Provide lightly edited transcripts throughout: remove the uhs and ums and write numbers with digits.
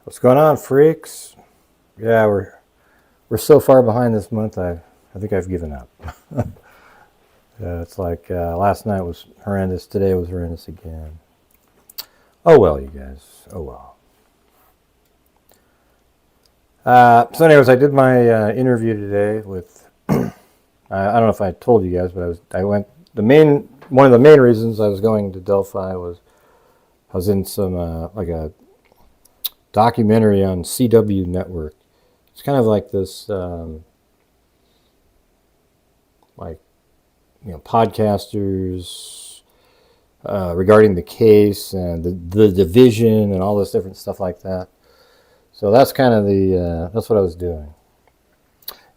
What's going on, freaks? Yeah, we're so far behind this month. I think I've given up. It's like last night was horrendous. Today was horrendous again. Oh well, you guys. Oh well. So, anyways, I did my interview today with. I don't know if I told you guys, but I went. One of the main reasons I was going to Delphi was I was in some like a documentary on CW Network. It's kind of like this, like, you know, podcasters regarding the case and the division and all this different stuff like that. So that's kind of that's what I was doing.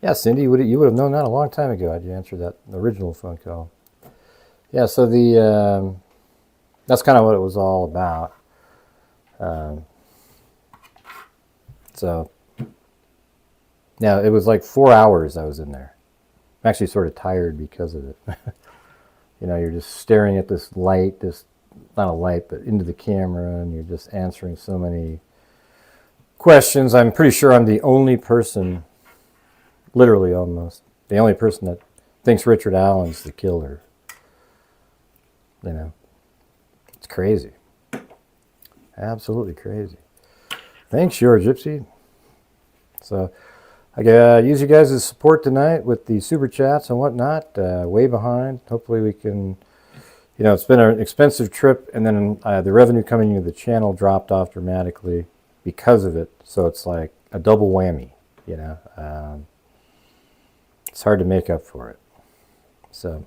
Yeah, Cindy, you would have known that a long time ago had you answered that original phone call. Yeah, so that's kind of what it was all about. So, yeah, it was like 4 hours I was in there. I'm actually sort of tired because of it. You know, you're just staring at this light, not a light, but into the camera, and you're just answering so many questions. I'm pretty sure I'm the only person, literally almost, the only person that thinks Richard Allen's the killer. You know, it's crazy. Absolutely crazy. Thanks, Your Gypsy. So, I use you guys' support tonight with the super chats and whatnot. Way behind. Hopefully we can, you know, it's been an expensive trip, and then the revenue coming into the channel dropped off dramatically because of it. So it's like a double whammy, you know. It's hard to make up for it. So,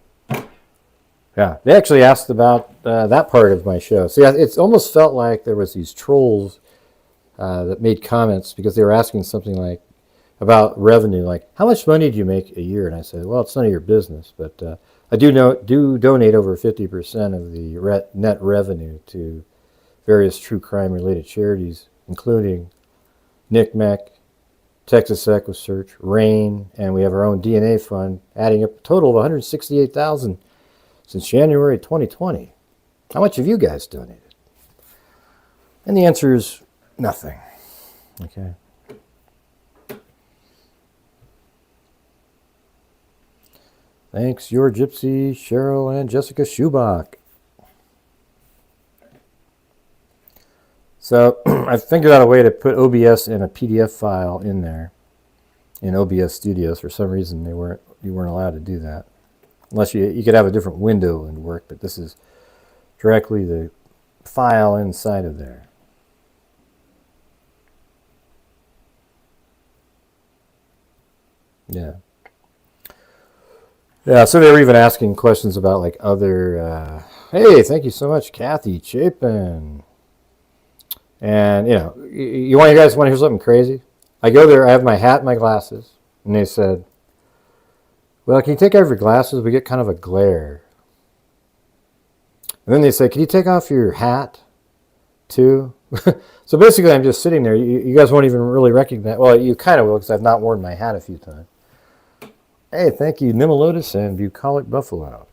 yeah, they actually asked about that part of my show. So yeah, it's almost felt like there was these trolls that made comments because they were asking something like about revenue, like how much money do you make a year? And I said, well, it's none of your business, but I do donate over 50% of the net revenue to various true crime related charities, including NCMEC, Texas EquiSearch, RAIN, and we have our own DNA fund, adding up a total of $168,000 since January 2020. How much have you guys donated? And the answer is nothing. Okay. Thanks, Your Gypsy, Cheryl, and Jessica Schubach. So I figured out a way to put OBS in a PDF file in there in OBS Studios. For some reason, you weren't allowed to do that, unless you could have a different window and work. But this is directly the file inside of there. Yeah. Yeah, so they were even asking questions about like other, hey, thank you so much, Kathy Chapin. And, you know, you guys want to hear something crazy? I go there, I have my hat and my glasses, and they said, well, can you take off your glasses? We get kind of a glare. And then they said, can you take off your hat too? So basically, I'm just sitting there. You guys won't even really recognize. Well, you kind of will because I've not worn my hat a few times. Hey, thank you, Nimalotus and Bucolic Buffalo.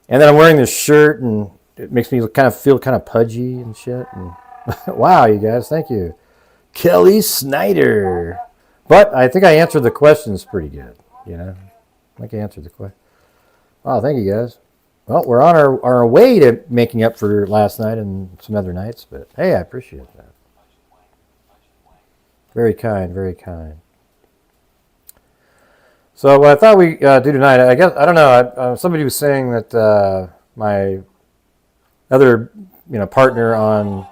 And then I'm wearing this shirt, and it makes me feel kind of pudgy and shit. And wow, you guys, thank you. Kelly Snyder. But I think I answered the questions pretty good, you know. I think I answered the question. Oh, thank you, guys. Well, we're on our way to making up for last night and some other nights, but hey, I appreciate that. Very kind, very kind. So what I thought we do tonight, I guess, I don't know, somebody was saying that my other, you know, partner on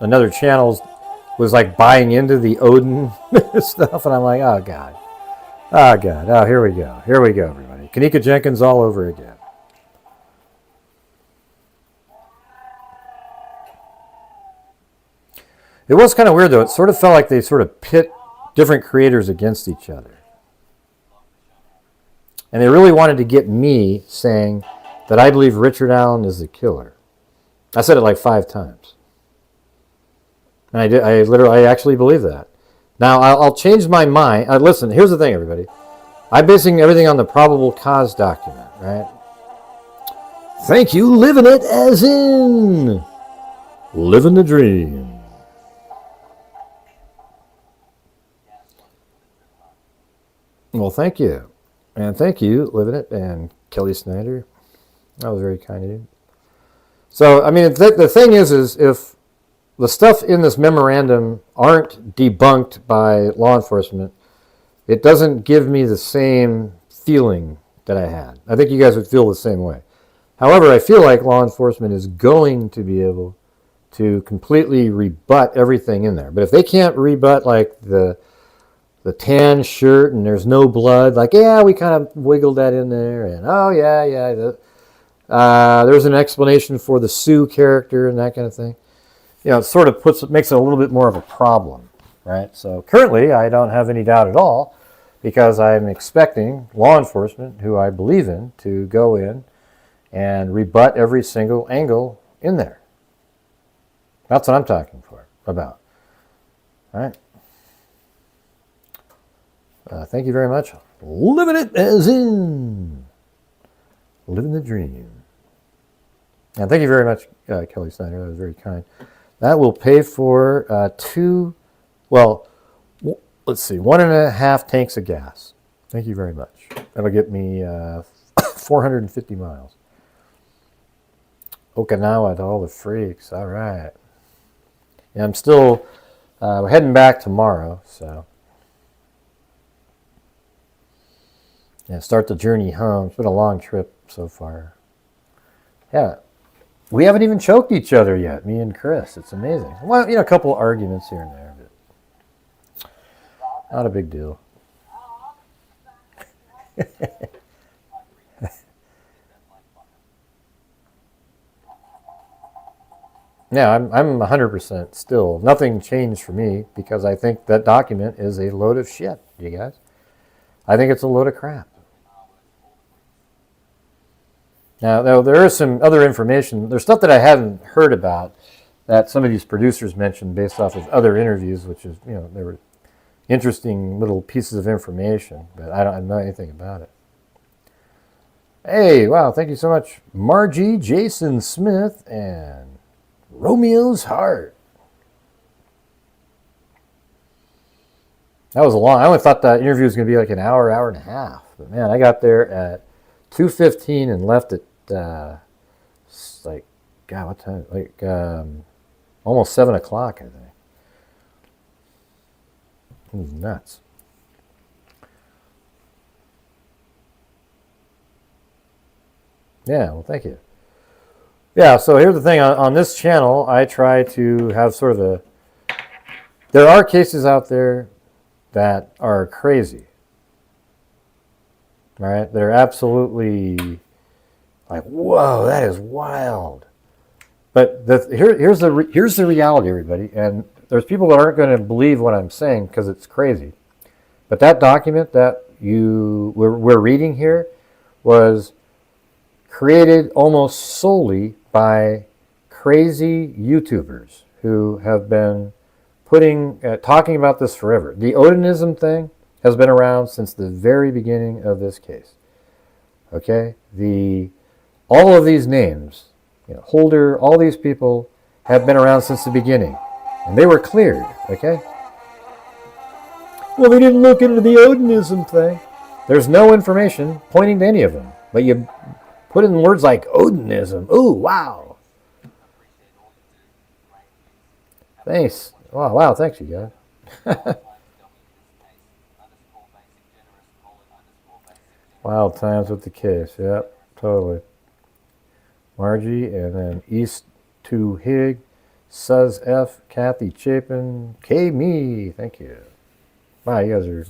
another channel was like buying into the Odin stuff, and I'm like, oh God, oh here we go, everybody, Kanika Jenkins all over again. It was kind of weird though. It sort of felt like they sort of pit different creators against each other. And they really wanted to get me saying that I believe Richard Allen is the killer. I said it like 5 times. And I actually believe that. Now, I'll change my mind. Listen, here's the thing, everybody. I'm basing everything on the probable cause document, right? Thank you, living it as in living the dream. Well, thank you. And thank you, Living It, and Kelly Snyder. That was very kind of you. So, I mean, the thing is if the stuff in this memorandum aren't debunked by law enforcement, it doesn't give me the same feeling that I had. I think you guys would feel the same way. However, I feel like law enforcement is going to be able to completely rebut everything in there. But if they can't rebut like the tan shirt and there's no blood, like, yeah, we kind of wiggled that in there, and oh yeah, there's an explanation for the Sue character and that kind of thing. You know, it sort of makes it a little bit more of a problem, right? So currently, I don't have any doubt at all, because I'm expecting law enforcement, who I believe in, to go in and rebut every single angle in there. That's what I'm talking about. All right. Thank you very much. Living it as in living the dream. And thank you very much, Kelly Snyder. That was very kind. That will pay for 1.5 tanks of gas. Thank you very much. That'll get me 450 miles. Okinawa to all the freaks. All right. Yeah, I'm still heading back tomorrow, so yeah, start the journey home. It's been a long trip so far. Yeah, we haven't even choked each other yet, me and Chris. It's amazing. Well, you know, a couple of arguments here and there, but not a big deal. Yeah, I'm 100% still. Nothing changed for me, because I think that document is a load of shit, you guys. I think it's a load of crap. Now, there is some other information. There's stuff that I haven't heard about that some of these producers mentioned based off of other interviews, which is, you know, they were interesting little pieces of information, but I don't know anything about it. Hey, wow, thank you so much, Margie, Jason Smith, and Romeo's Heart. That was a long. I only thought that interview was going to be like an hour, hour and a half. But man, I got there at 2:15 and left at like, God, what time? Like almost 7 o'clock, I think. It was nuts. Yeah, well, thank you. Yeah, so here's the thing. On this channel, I try to have sort of a... There are cases out there that are crazy. Right? They're absolutely like, whoa, that is wild. But here's the reality, everybody. And there's people that aren't going to believe what I'm saying because it's crazy. But that document that we're reading here was created almost solely by crazy YouTubers who have been talking about this forever. The Odinism thing has been around since the very beginning of this case. Okay? All of these names, Holder, all these people have been around since the beginning. And they were cleared, okay? Well, they didn't look into the Odinism thing. There's no information pointing to any of them. But you put in words like Odinism. Ooh, wow. Thanks. Wow, thanks, you guys. Wild times with the case. Yep, totally. Margie, and then East to Hig, Suz F, Kathy Chapin, K Me. Thank you. Wow, you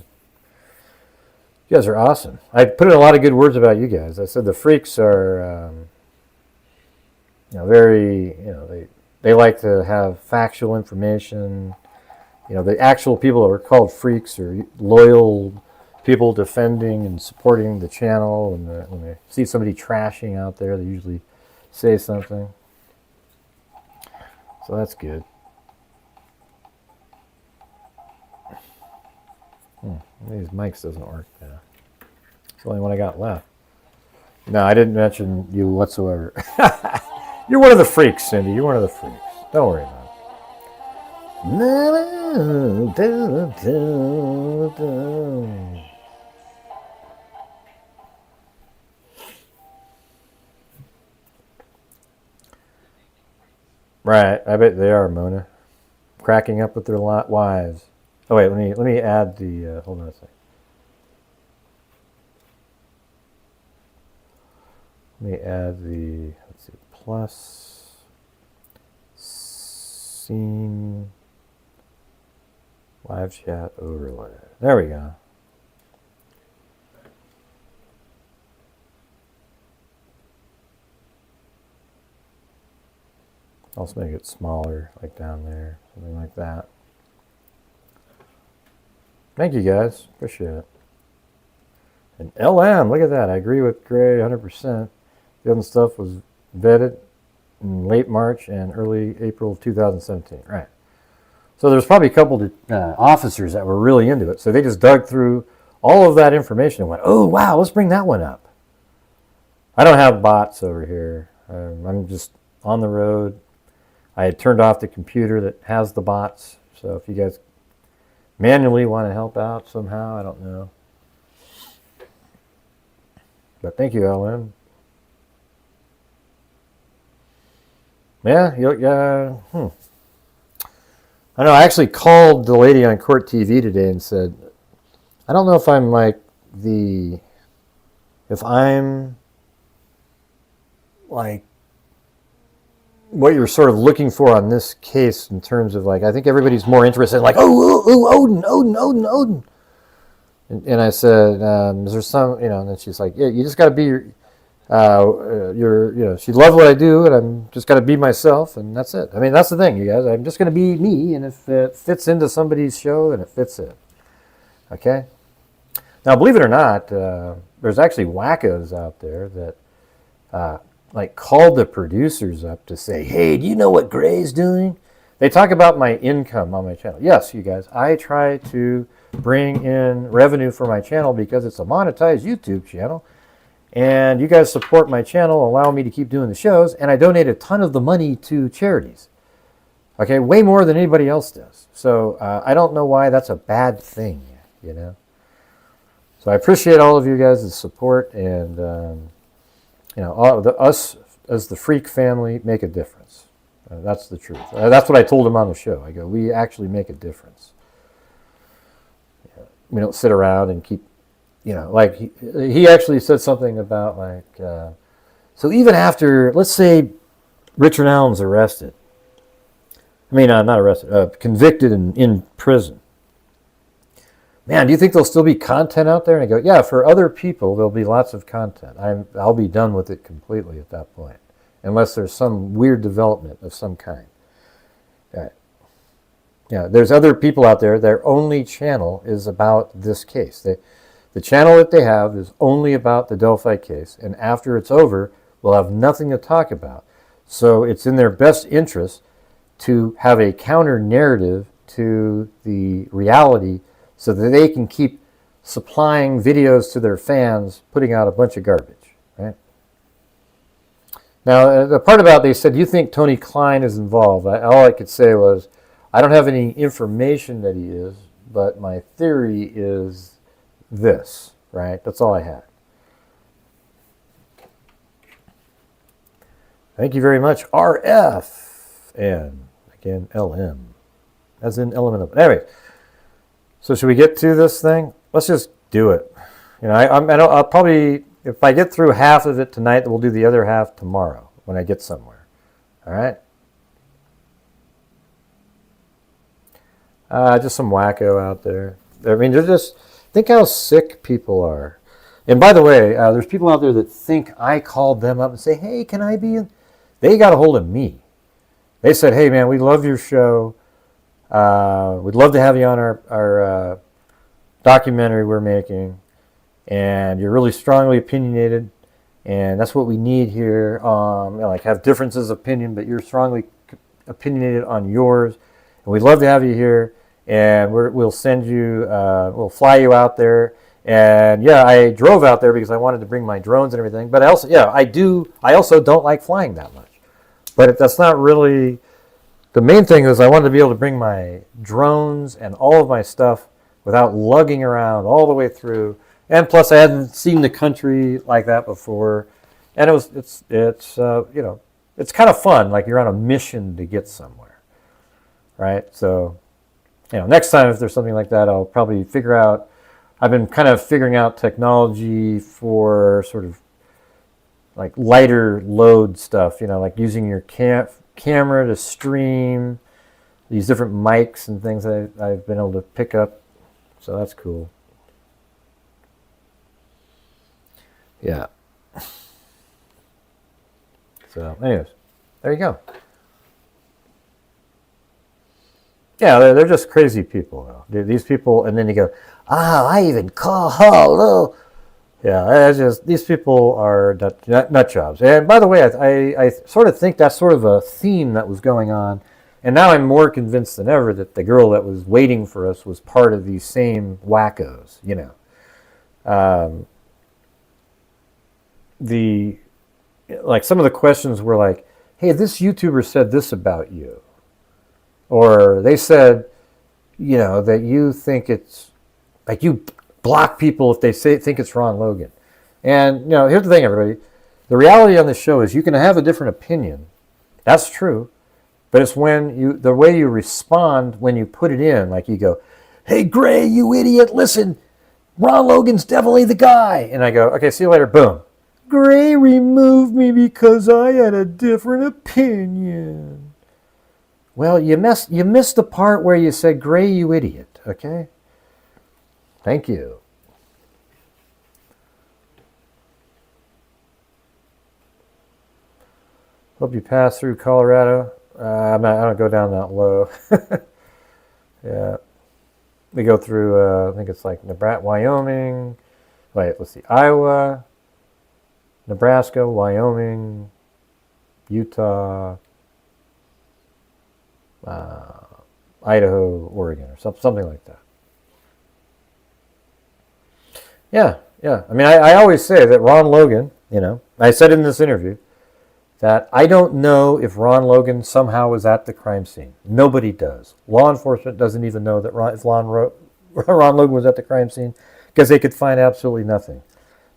guys are awesome. I put in a lot of good words about you guys. I said the freaks are, very, they like to have factual information. The actual people that are called freaks are loyal people defending and supporting the channel. And when they see somebody trashing out there, they usually say something. So that's good. These mics doesn't work. Yeah. It's the only one I got left. No, I didn't mention you whatsoever. You're one of the freaks, Cindy. You're one of the freaks. Don't worry about it. Right, I bet they are, Mona. Cracking up with their wives. Oh wait, let me add the. Hold on a second. Let me add the. Let's see, plus scene live chat overlay. There we go. Also make it smaller, like down there, something like that. Thank you guys, appreciate it. And LM, look at that. I agree with Gray 100%. The other stuff was vetted in late March and early April of 2017. Right. So there's probably a couple of officers that were really into it. So they just dug through all of that information and went, oh, wow, let's bring that one up. I don't have bots over here. I'm just on the road. I had turned off the computer that has the bots. So if you guys manually want to help out somehow, I don't know. But thank you, LM. Yeah, I know, I actually called the lady on Court TV today and said, I don't know if I'm like if I'm like what you're sort of looking for on this case in terms of like, I think everybody's more interested in like, Odin. And I said, is there some, and then she's like, yeah, you just got to be she loved what I do, and I'm just got to be myself, and that's it. I mean, that's the thing, you guys. I'm just going to be me, and if it fits into somebody's show, then it fits in. Okay? Now, believe it or not, there's actually wackos out there that like called the producers up to say, hey, do you know what Gray's doing? They talk about my income on my channel. Yes, you guys, I try to bring in revenue for my channel because it's a monetized YouTube channel. And you guys support my channel, allow me to keep doing the shows, and I donate a ton of the money to charities. Okay, way more than anybody else does. So I don't know why that's a bad thing, So I appreciate all of you guys' support, and us as the Freak family make a difference. That's the truth. That's what I told him on the show. I go, we actually make a difference. We don't sit around and keep. Like he actually said something about like, so even after, let's say, Richard Allen's arrested. I mean, not arrested, convicted and in prison. Man, do you think there'll still be content out there? And I go, yeah, for other people, there'll be lots of content. I'll be done with it completely at that point, unless there's some weird development of some kind. There's other people out there, their only channel is about this case. The channel that they have is only about the Delphi case, and after it's over, we'll have nothing to talk about. So it's in their best interest to have a counter narrative to the reality so that they can keep supplying videos to their fans, putting out a bunch of garbage, right? Now, the part about they said, do you think Tony Klein is involved? All I could say was, I don't have any information that he is, but my theory is this, right? That's all I had. Thank you very much, RF, and again, LM, as in element of. Anyway, so should we get to this thing? Let's just do it. I'll probably, if I get through half of it tonight, we'll do the other half tomorrow when I get somewhere. All right? Just some wacko out there. I mean, they're just. Think how sick people are. And by the way, there's people out there that think I called them up and say, hey, can I be in? They got a hold of me. They said, hey, man, we love your show. We'd love to have you on our documentary we're making. And you're really strongly opinionated. And that's what we need here. Have differences of opinion, but you're strongly opinionated on yours. And we'd love to have you here. And we'll send you, we'll fly you out there. And yeah, I drove out there because I wanted to bring my drones and everything. But I also don't like flying that much. But that's not really, the main thing is I wanted to be able to bring my drones and all of my stuff without lugging around all the way through. And plus I hadn't seen the country like that before. And it's it's kind of fun, like you're on a mission to get somewhere, right? So, next time if there's something like that, I'll probably figure out. I've been kind of figuring out technology for sort of like lighter load stuff, like using your camera to stream these different mics and things that I've been able to pick up. So that's cool. Yeah. So anyways, there you go. Yeah, they're just crazy people, though. These people, and then you go, I even call hello. Yeah, that's just, these people are nut jobs. And by the way, I sort of think that's sort of a theme that was going on. And now I'm more convinced than ever that the girl that was waiting for us was part of these same wackos, like some of the questions were like, hey, this YouTuber said this about you. Or they said, that you think it's, like you block people if they think it's Ron Logan. And, here's the thing, everybody. The reality on this show is you can have a different opinion. That's true. But it's when the way you respond when you put it in, like you go, hey, Gray, you idiot, listen, Ron Logan's definitely the guy. And I go, okay, see you later, boom. Gray removed me because I had a different opinion. Well, you missed the part where you said, Gray, you idiot, okay? Thank you. Hope you pass through Colorado. I don't go down that low. Yeah. We go through, I think it's like Nebraska, Wyoming. Wait, let's see. Iowa, Nebraska, Wyoming, Utah, Idaho, Oregon, or something like that. Yeah. I mean, I always say that Ron Logan, I said in this interview that I don't know if Ron Logan somehow was at the crime scene. Nobody does. Law enforcement doesn't even know that if Ron Logan was at the crime scene because they could find absolutely nothing.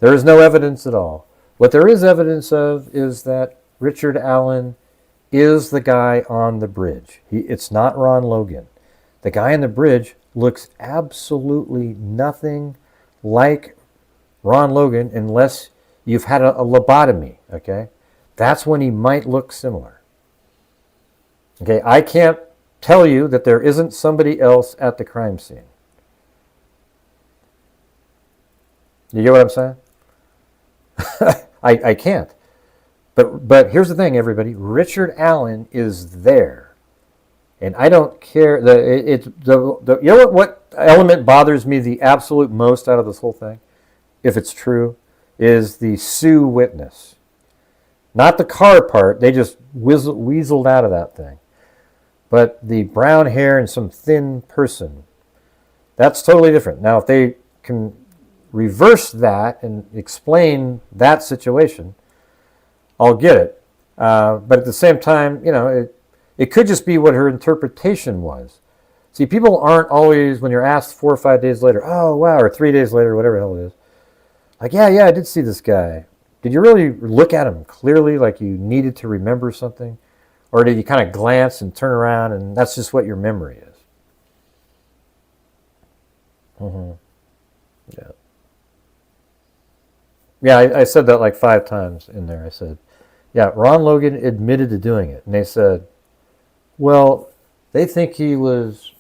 There is no evidence at all. What there is evidence of is that Richard Allen is the guy on the bridge. It's not Ron Logan. The guy on the bridge looks absolutely nothing like Ron Logan unless you've had a lobotomy, okay? That's when he might look similar. Okay, I can't tell you that there isn't somebody else at the crime scene. You get what I'm saying? I can't. But here's the thing, everybody. Richard Allen is there. And I don't care. You know what element bothers me the absolute most out of this whole thing, if it's true, is the Sioux witness. Not the car part. They just weaseled out of that thing. But the brown hair and some thin person, that's totally different. Now, if they can reverse that and explain that situation, I'll get it. But at the same time, it could just be what her interpretation was. See, people aren't always, when you're asked 4 or 5 days later, oh, wow, or 3 days later, whatever the hell it is, like, yeah, I did see this guy. Did you really look at him clearly, like you needed to remember something? Or did you kind of glance and turn around and that's just what your memory is? Yeah. Yeah, I said that like 5 times in there. I said, yeah, Ron Logan admitted to doing it. And they said, well, they think it was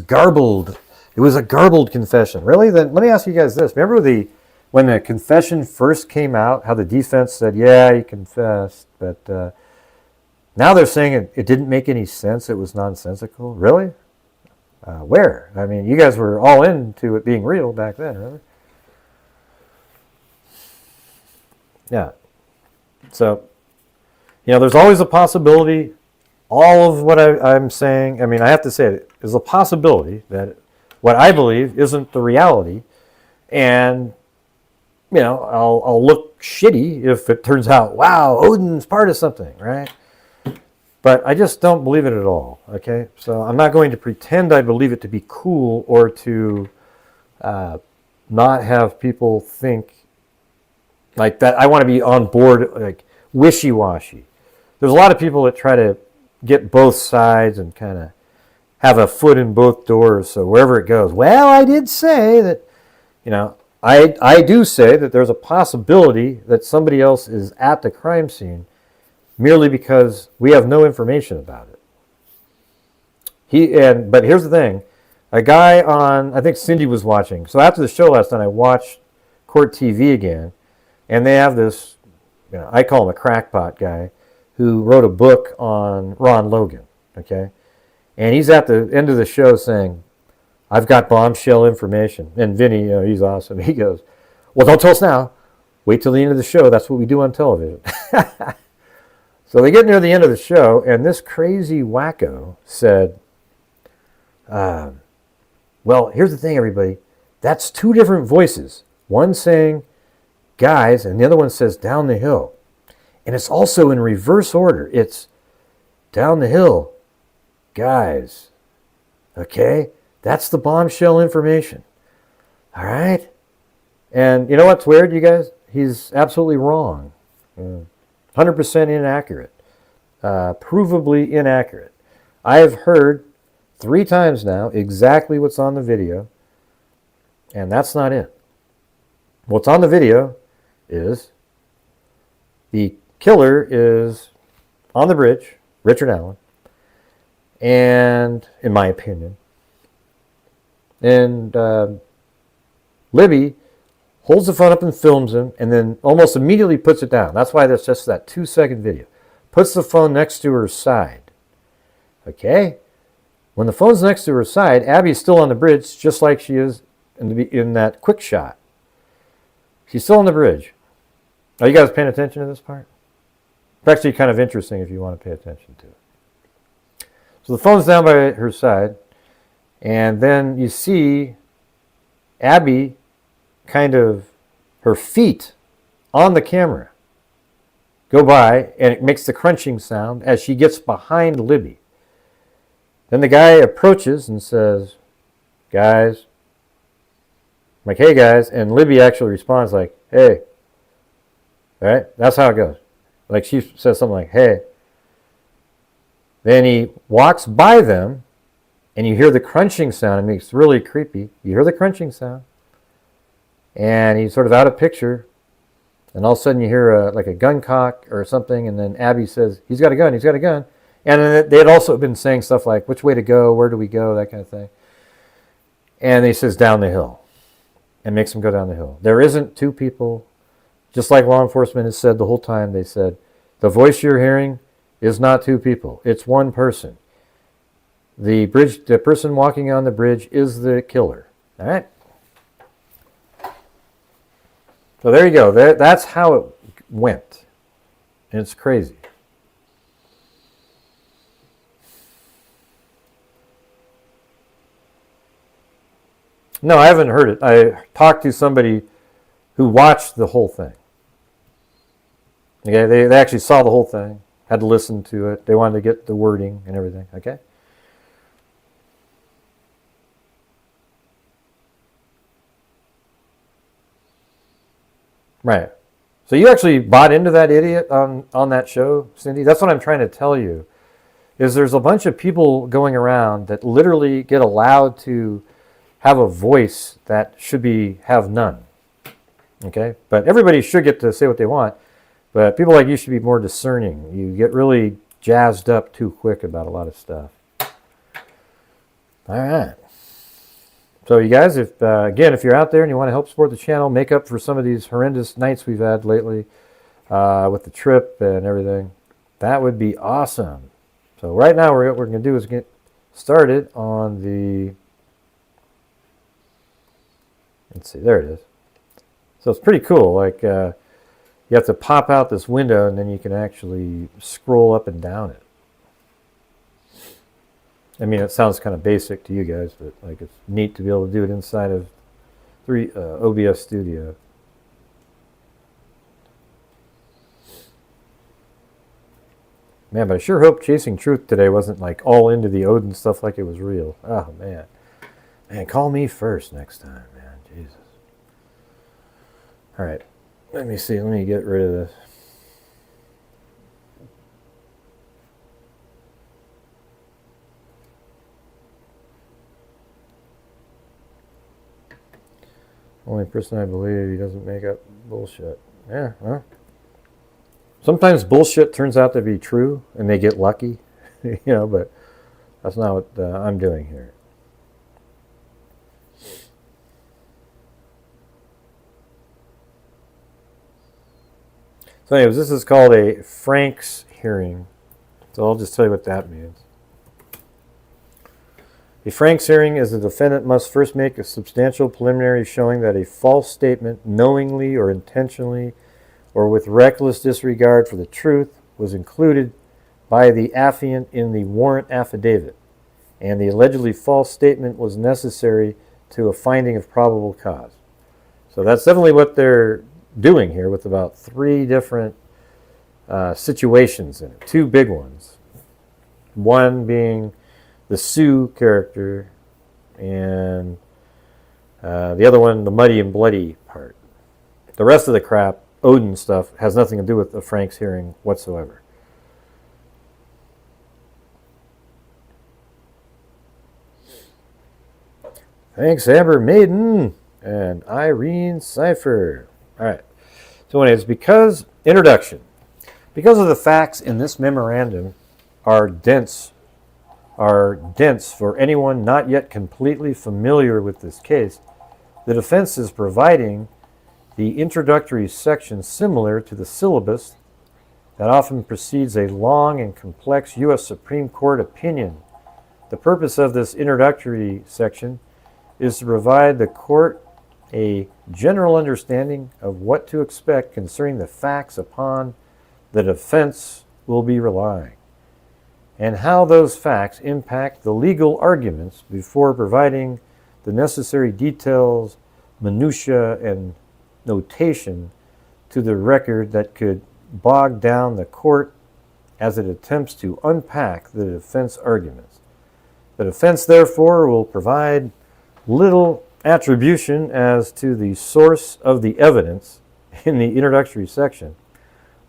garbled. It was a garbled confession. Really? Then let me ask you guys this. Remember when the confession first came out, how the defense said, yeah, he confessed, but now they're saying it didn't make any sense. It was nonsensical. Really? Where? I mean, you guys were all into it being real back then, remember? Yeah. So, there's always a possibility. All of what I'm saying, I mean, I have to say it, is a possibility that what I believe isn't the reality. And, I'll look shitty if it turns out, wow, Odin's part of something, right? But I just don't believe it at all, okay? So I'm not going to pretend I believe it to be cool or to not have people think like that. I want to be on board, like wishy-washy. there's a lot of people that try to get both sides and kind of have a foot in both doors. So wherever it goes, well, I did say that, you know, I do say that there's a possibility that somebody else is at the crime scene merely because we have no information about it. But here's the thing. A guy on, I think Cindy was watching. So after the show last night, I watched Court TV again. And they have this, you know, I call him a crackpot guy, who wrote a book on Ron Logan. Okay? And he's at the end of the show saying, I've got bombshell information. And Vinny, you know, he's awesome. He goes, well, don't tell us now. Wait till the end of the show. That's what we do on television. So they get near the end of the show, and this crazy wacko said, well, here's the thing, everybody. That's two different voices. One saying, guys, and the other one says, down the hill. And it's also in reverse order. It's down the hill, guys. Okay? That's the bombshell information. All right? And you know what's weird, you guys? He's absolutely wrong. 100% inaccurate. Provably inaccurate. I have heard 3 times now exactly what's on the video, and that's not it. What's on the video is the killer is on the bridge, Richard Allen, and in my opinion, and Libby holds the phone up and films him, and then almost immediately puts it down. That's why there's just that 2-second video. Puts the phone next to her side. Okay? When the phone's next to her side, Abby's still on the bridge, just like she is in that quick shot. She's still on the bridge. Are you guys paying attention to this part? It's actually kind of interesting if you want to pay attention to it. So the phone's down by her side, and then you see Abby kind of, her feet on the camera go by, and it makes the crunching sound as she gets behind Libby. Then the guy approaches and says, guys. I'm like, hey guys. And Libby actually responds like, hey. All right? That's how it goes. Like she says something like, hey. Then he walks by them, and you hear the crunching sound. It makes it really creepy. You hear the crunching sound. And he's sort of out of picture. And all of a sudden you hear like a gun cock or something. And then Abby says, he's got a gun, he's got a gun. And then they had also been saying stuff like, which way to go, where do we go, that kind of thing. And he says, down the hill. And makes him go down the hill. There isn't 2 people. Just like law enforcement has said the whole time, they said, the voice you're hearing is not 2 people. It's 1 person. The person walking on the bridge is the killer. All right? So there you go. That's how it went. And it's crazy. No, I haven't heard it. I talked to somebody who watched the whole thing. Okay, they actually saw the whole thing, had to listen to it. They wanted to get the wording and everything. Okay. Right. So you actually bought into that idiot on that show, Cindy? That's what I'm trying to tell you, is there's a bunch of people going around that literally get allowed to have a voice that should have none. Okay? But everybody should get to say what they want. But people like you should be more discerning. You get really jazzed up too quick about a lot of stuff. All right. So you guys, again, if you're out there and you want to help support the channel, make up for some of these horrendous nights we've had lately with the trip and everything, that would be awesome. So right now what we're going to do is get started on the, let's see, there it is. So it's pretty cool. Like you have to pop out this window and then you can actually scroll up and down it. I mean, it sounds kind of basic to you guys, but like it's neat to be able to do it inside of OBS Studio. Man, but I sure hope Chasing Truth today wasn't like all into the Odin stuff like it was real. Oh, man. Man, call me first next time, man. Jesus. All right. Let me see. Let me get rid of this. Only person I believe, he doesn't make up bullshit. Yeah, well. Sometimes bullshit turns out to be true, and they get lucky, but that's not what I'm doing here. So anyways, this is called a Frank's hearing. So I'll just tell you what that means. A Frank's hearing is the defendant must first make a substantial preliminary showing that a false statement, knowingly or intentionally, or with reckless disregard for the truth, was included by the affiant in the warrant affidavit, and the allegedly false statement was necessary to a finding of probable cause. So that's definitely what they're doing here with about 3 different situations in it. 2 big ones. One being the Sue character, and the other one, the muddy and bloody part. The rest of the crap, Odin stuff, has nothing to do with the Frank's hearing whatsoever. Thanks, Amber Maiden and Irene Cipher. All right. So anyways, introduction. Because of the facts in this memorandum are dense for anyone not yet completely familiar with this case, the defense is providing the introductory section similar to the syllabus that often precedes a long and complex U.S. Supreme Court opinion. The purpose of this introductory section is to provide the court a general understanding of what to expect concerning the facts upon the defense will be relying, and how those facts impact the legal arguments before providing the necessary details, minutiae, and notation to the record that could bog down the court as it attempts to unpack the defense arguments. The defense, therefore, will provide little attribution as to the source of the evidence in the introductory section,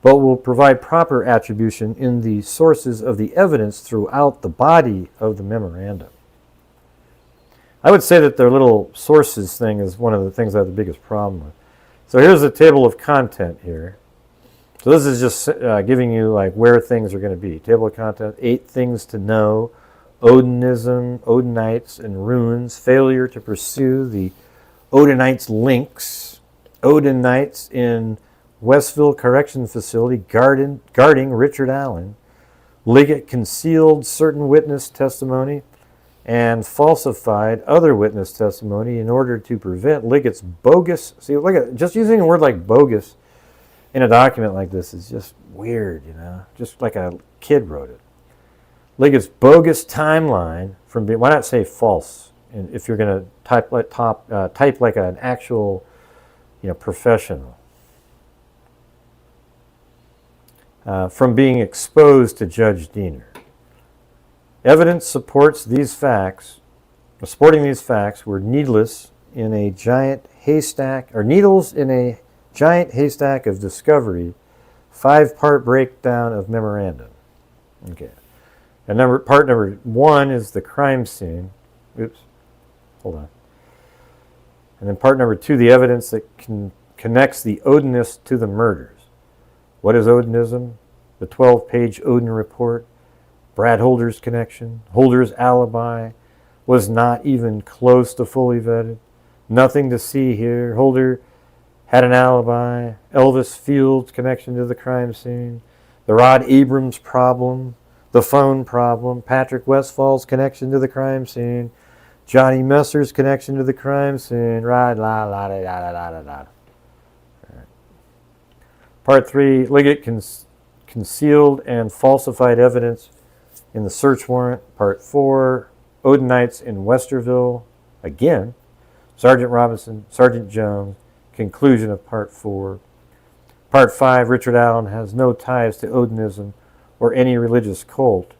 but will provide proper attribution in the sources of the evidence throughout the body of the memorandum. I would say that their little sources thing is one of the things I have the biggest problem with. So here's the table of content here. So this is just giving you like where things are going to be. Table of content, 8 things to know, Odinism, Odinites, and runes, failure to pursue the Odinites' links, Odinites in Westville Correction Facility guarding Richard Allen, Liggett concealed certain witness testimony and falsified other witness testimony in order to prevent Liggett's bogus, see, look at, just using a word like bogus in a document like this is just weird, just like a kid wrote it. Liggett's bogus timeline from being, why not say false? And if you're going to type like an actual, professional. From being exposed to Judge Diener. Evidence supporting these facts were needles in a giant haystack of discovery, 5-part breakdown of memorandum. Okay. And part number 1 is the crime scene. Oops. Hold on. And then part number 2, the evidence that connects the Odinists to the murders. What is Odinism? The 12-page Odin report. Brad Holder's connection. Holder's alibi was not even close to fully vetted. Nothing to see here. Holder had an alibi. Elvis Field's connection to the crime scene. The Rod Abrams problem. The phone problem, Patrick Westfall's connection to the crime scene, Johnny Messer's connection to the crime scene, right, la. Part 3, Liggett concealed and falsified evidence in the search warrant. Part 4, Odinites in Westerville, again, Sergeant Robinson, Sergeant Jones, conclusion of Part 4. Part 5, Richard Allen has no ties to Odinism or any religious cult.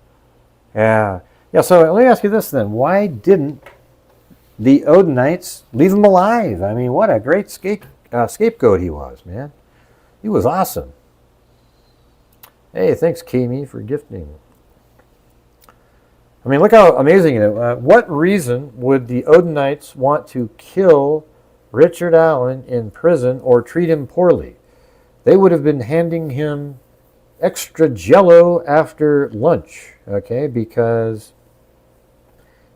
Yeah, so let me ask you this then. Why didn't the Odinites leave him alive? I mean, what a great scapegoat he was, man. He was awesome. Hey, thanks, Kami, for gifting. I mean, look how amazing it is. What reason would the Odinites want to kill Richard Allen in prison or treat him poorly. They would have been handing him extra Jello after lunch, okay, because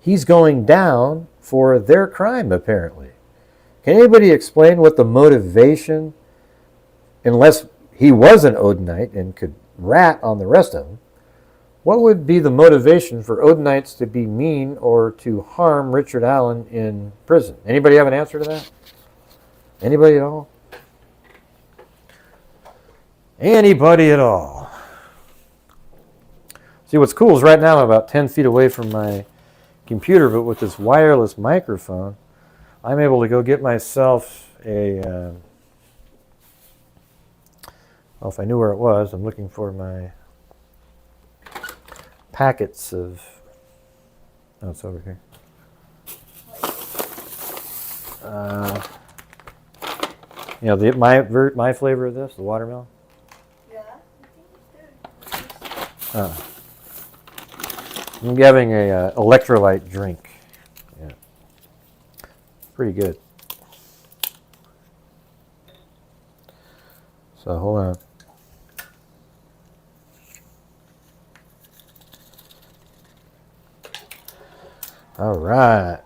he's going down for their crime, apparently. Can anybody explain what the motivation, unless he was an Odinite and could rat on the rest of them, what would be the motivation for Odinites to be mean or to harm Richard Allen in prison? Anybody have an answer to that? Anybody at all? Anybody at all? See, what's cool is right now I'm about 10 feet away from my computer, but with this wireless microphone, I'm able to go get myself a, well, if I knew where it was, I'm looking for my packets of, oh, it's over here. You know, my flavor of this, the watermelon? Yeah, I think it's good. I'm having a electrolyte drink. Yeah, pretty good. So hold on. All right.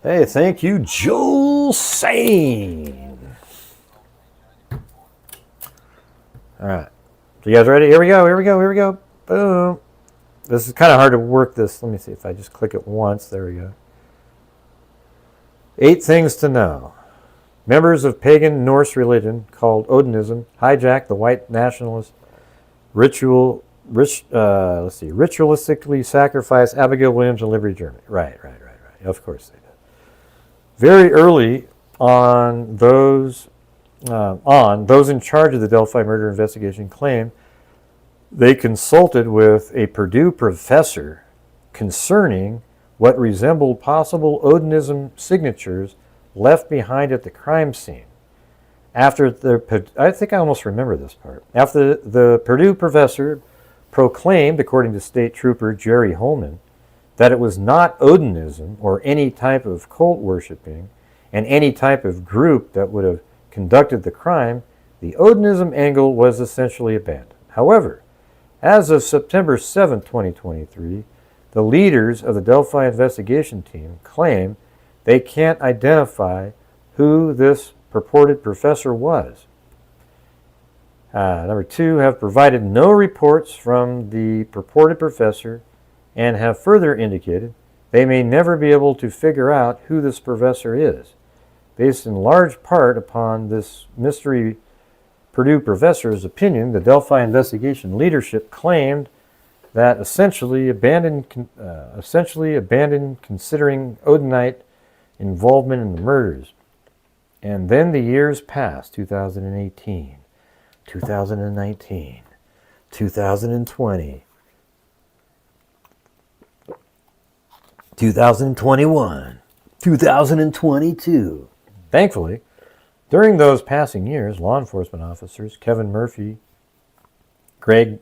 Hey, thank you, Joel Sane. All right. So you guys ready? Here we go, here we go, here we go. Boom. This is kind of hard to work this. Let me see if I just click it once. There we go. 8 things to know. Members of pagan Norse religion called Odinism hijacked the white nationalist ritualistically sacrifice Abigail Williams and Liberty Germany. Right. Of course they did. Very early on, those in charge of the Delphi murder investigation claimed they consulted with a Purdue professor concerning what resembled possible Odinism signatures left behind at the crime scene. I think I almost remember this part. After the Purdue professor proclaimed, according to State Trooper Jerry Holman, that it was not Odinism or any type of cult worshiping and any type of group that would have conducted the crime, the Odinism angle was essentially abandoned. However, as of September 7, 2023, the leaders of the Delphi investigation team claim they can't identify who this purported professor was. Number 2, have provided no reports from the purported professor and have further indicated they may never be able to figure out who this professor is. Based in large part upon this mystery Purdue professor's opinion, the Delphi investigation leadership claimed that essentially abandoned considering Odinite involvement in the murders. And then the years passed, 2018, 2019, 2020, 2021, 2022. Thankfully, during those passing years, law enforcement officers Kevin Murphy, Greg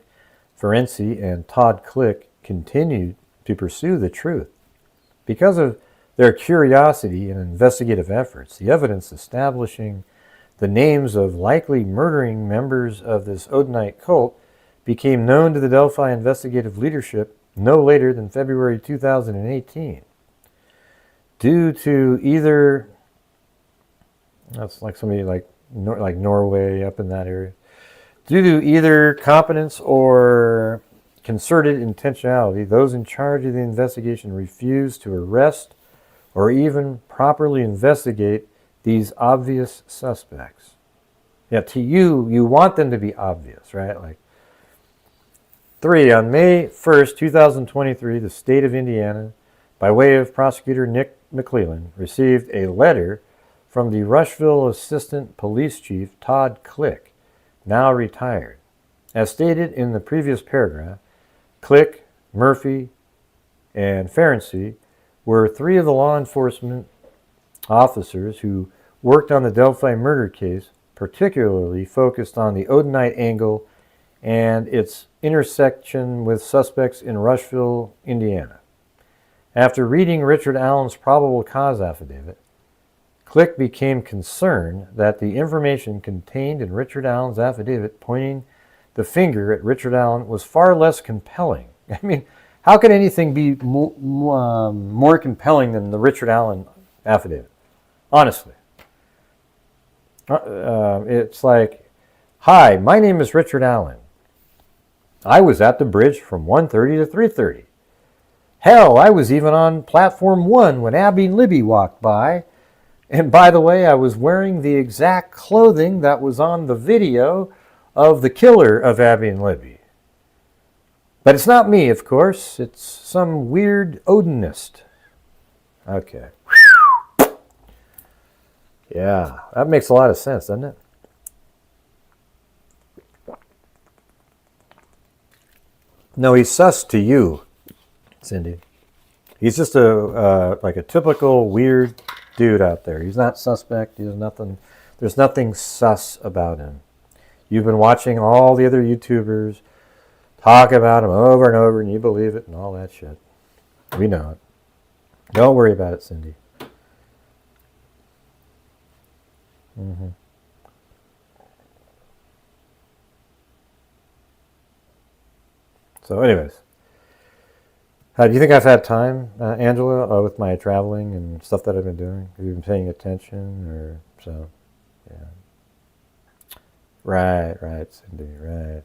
Ferenczi, and Todd Click continued to pursue the truth. Because of their curiosity and investigative efforts, the evidence establishing the names of likely murdering members of this Odinite cult became known to the Delphi investigative leadership no later than February 2018. Due to either, that's like somebody like Norway up in that area, due to either competence or concerted intentionality, those in charge of the investigation refused to arrest or even properly investigate these obvious suspects. Yeah, to you want them to be obvious, right? Like 3, on May 1st, 2023, the state of Indiana, by way of prosecutor Nick McClellan, received a letter from the Rushville Assistant Police Chief Todd Click, now retired. As stated in the previous paragraph, Click, Murphy, and Ferenczi were 3 of the law enforcement officers who worked on the Delphi murder case, particularly focused on the Odinite angle and its intersection with suspects in Rushville, Indiana. After reading Richard Allen's probable cause affidavit, Click became concerned that the information contained in Richard Allen's affidavit pointing the finger at Richard Allen was far less compelling. I mean, how could anything be more compelling than the Richard Allen affidavit? Honestly. It's like, hi, my name is Richard Allen. I was at the bridge from 1:30 to 3:30. Hell, I was even on platform 1 when Abby and Libby walked by. And by the way, I was wearing the exact clothing that was on the video of the killer of Abby and Libby. But it's not me, of course. It's some weird Odinist. Okay. Yeah, that makes a lot of sense, doesn't it? No, he's sus to you, Cindy. He's just like a typical weird dude out there. He's not suspect. There's nothing sus about him. You've been watching all the other YouTubers talk about him over and over, and you believe it and all that shit. We know it. Don't worry about it, Cindy. Mm-hmm. So anyways, do you think I've had time, Angela, with my traveling and stuff that I've been doing? Have you been paying attention or so? Yeah. Right, Cindy, right.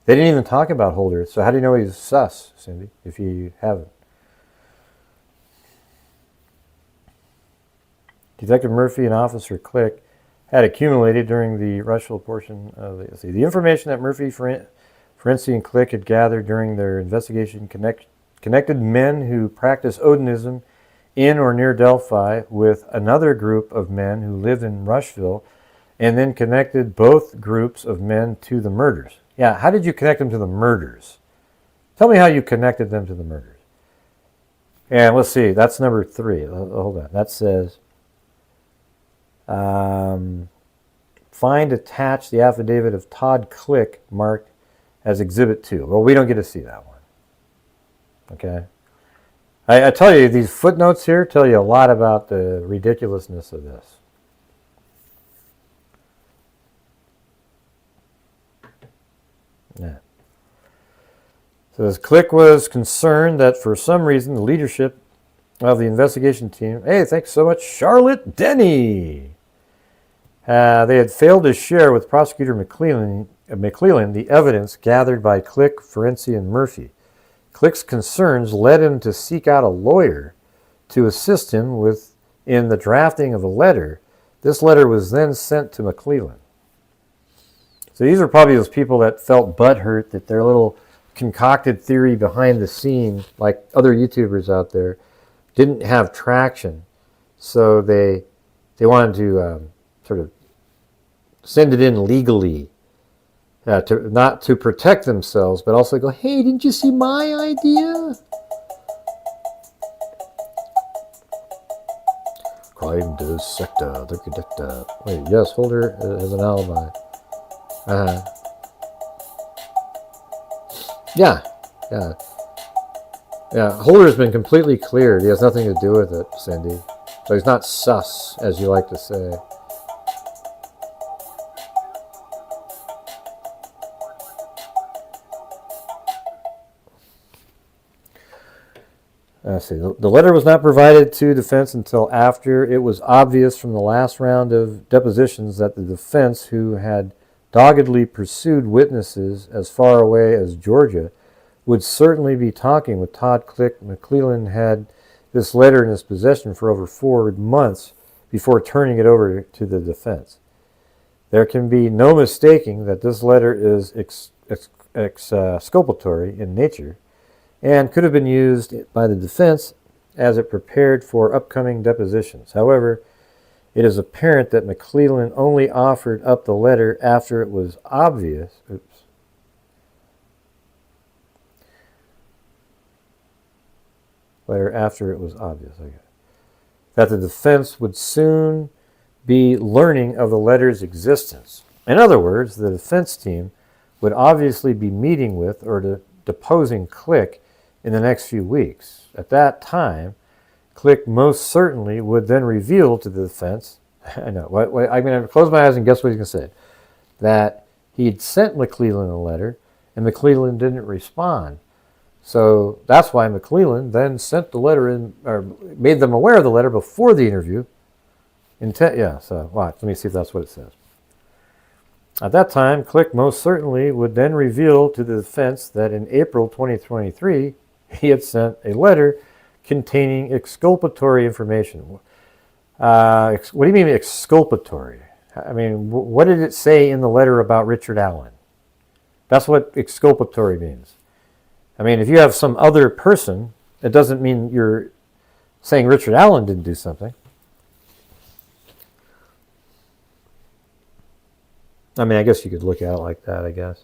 They didn't even talk about Holder, so how do you know he's sus, Cindy, if you haven't? Detective Murphy and Officer Click had accumulated during the Rushville portion of the information that Murphy, Ferenczi, and Click had gathered during their investigation connected men who practice Odinism in or near Delphi with another group of men who lived in Rushville, and then connected both groups of men to the murders. Yeah, how did you connect them to the murders? Tell me how you connected them to the murders. And let's see, that's number 3. Hold on. That says, find attached the affidavit of Todd Click marked as Exhibit 2. Well, we don't get to see that one. Okay? I tell you, these footnotes here tell you a lot about the ridiculousness of this. Yeah. So as Click was concerned that for some reason the leadership of the investigation team, hey, thanks so much, Charlotte Denny, they had failed to share with Prosecutor McClellan the evidence gathered by Click, Ferenczi, and Murphy. Click's concerns led him to seek out a lawyer to assist him in the drafting of a letter. This letter was then sent to McClellan. So these are probably those people that felt butthurt that their little concocted theory behind the scene, like other YouTubers out there, didn't have traction. So they wanted to sort of send it in legally, not to protect themselves, but also go, hey, didn't you see my idea? Crime dissector, the predictor. Wait, yes, Holder has an alibi. Yeah. Holder's been completely cleared. He has nothing to do with it, Cindy. So he's not sus, as you like to say. Let's see. The letter was not provided to defense until after it was obvious from the last round of depositions that the defense, who had doggedly pursued witnesses as far away as Georgia, would certainly be talking with Todd Click. McClellan had this letter in his possession for over 4 months before turning it over to the defense. There can be no mistaking that this letter is exculpatory in nature and could have been used by the defense as it prepared for upcoming depositions. However, it is apparent that McClellan only offered up the letter after it was obvious. That the defense would soon be learning of the letter's existence. In other words, the defense team would obviously be meeting with or deposing Click in the next few weeks. At that time, Click most certainly would then reveal to the defense, I know, I'm going to close my eyes and guess what he's going to say, that he'd sent McClellan a letter and McClellan didn't respond. So that's why McClellan then sent the letter in, or made them aware of the letter before the interview. So watch, let me see if that's what it says. At that time, Click most certainly would then reveal to the defense that in April 2023, he had sent a letter containing exculpatory information. What do you mean exculpatory? I mean, what did it say in the letter about Richard Allen? That's what exculpatory means. I mean, if you have some other person, it doesn't mean you're saying Richard Allen didn't do something. I mean, I guess you could look at it like that, I guess.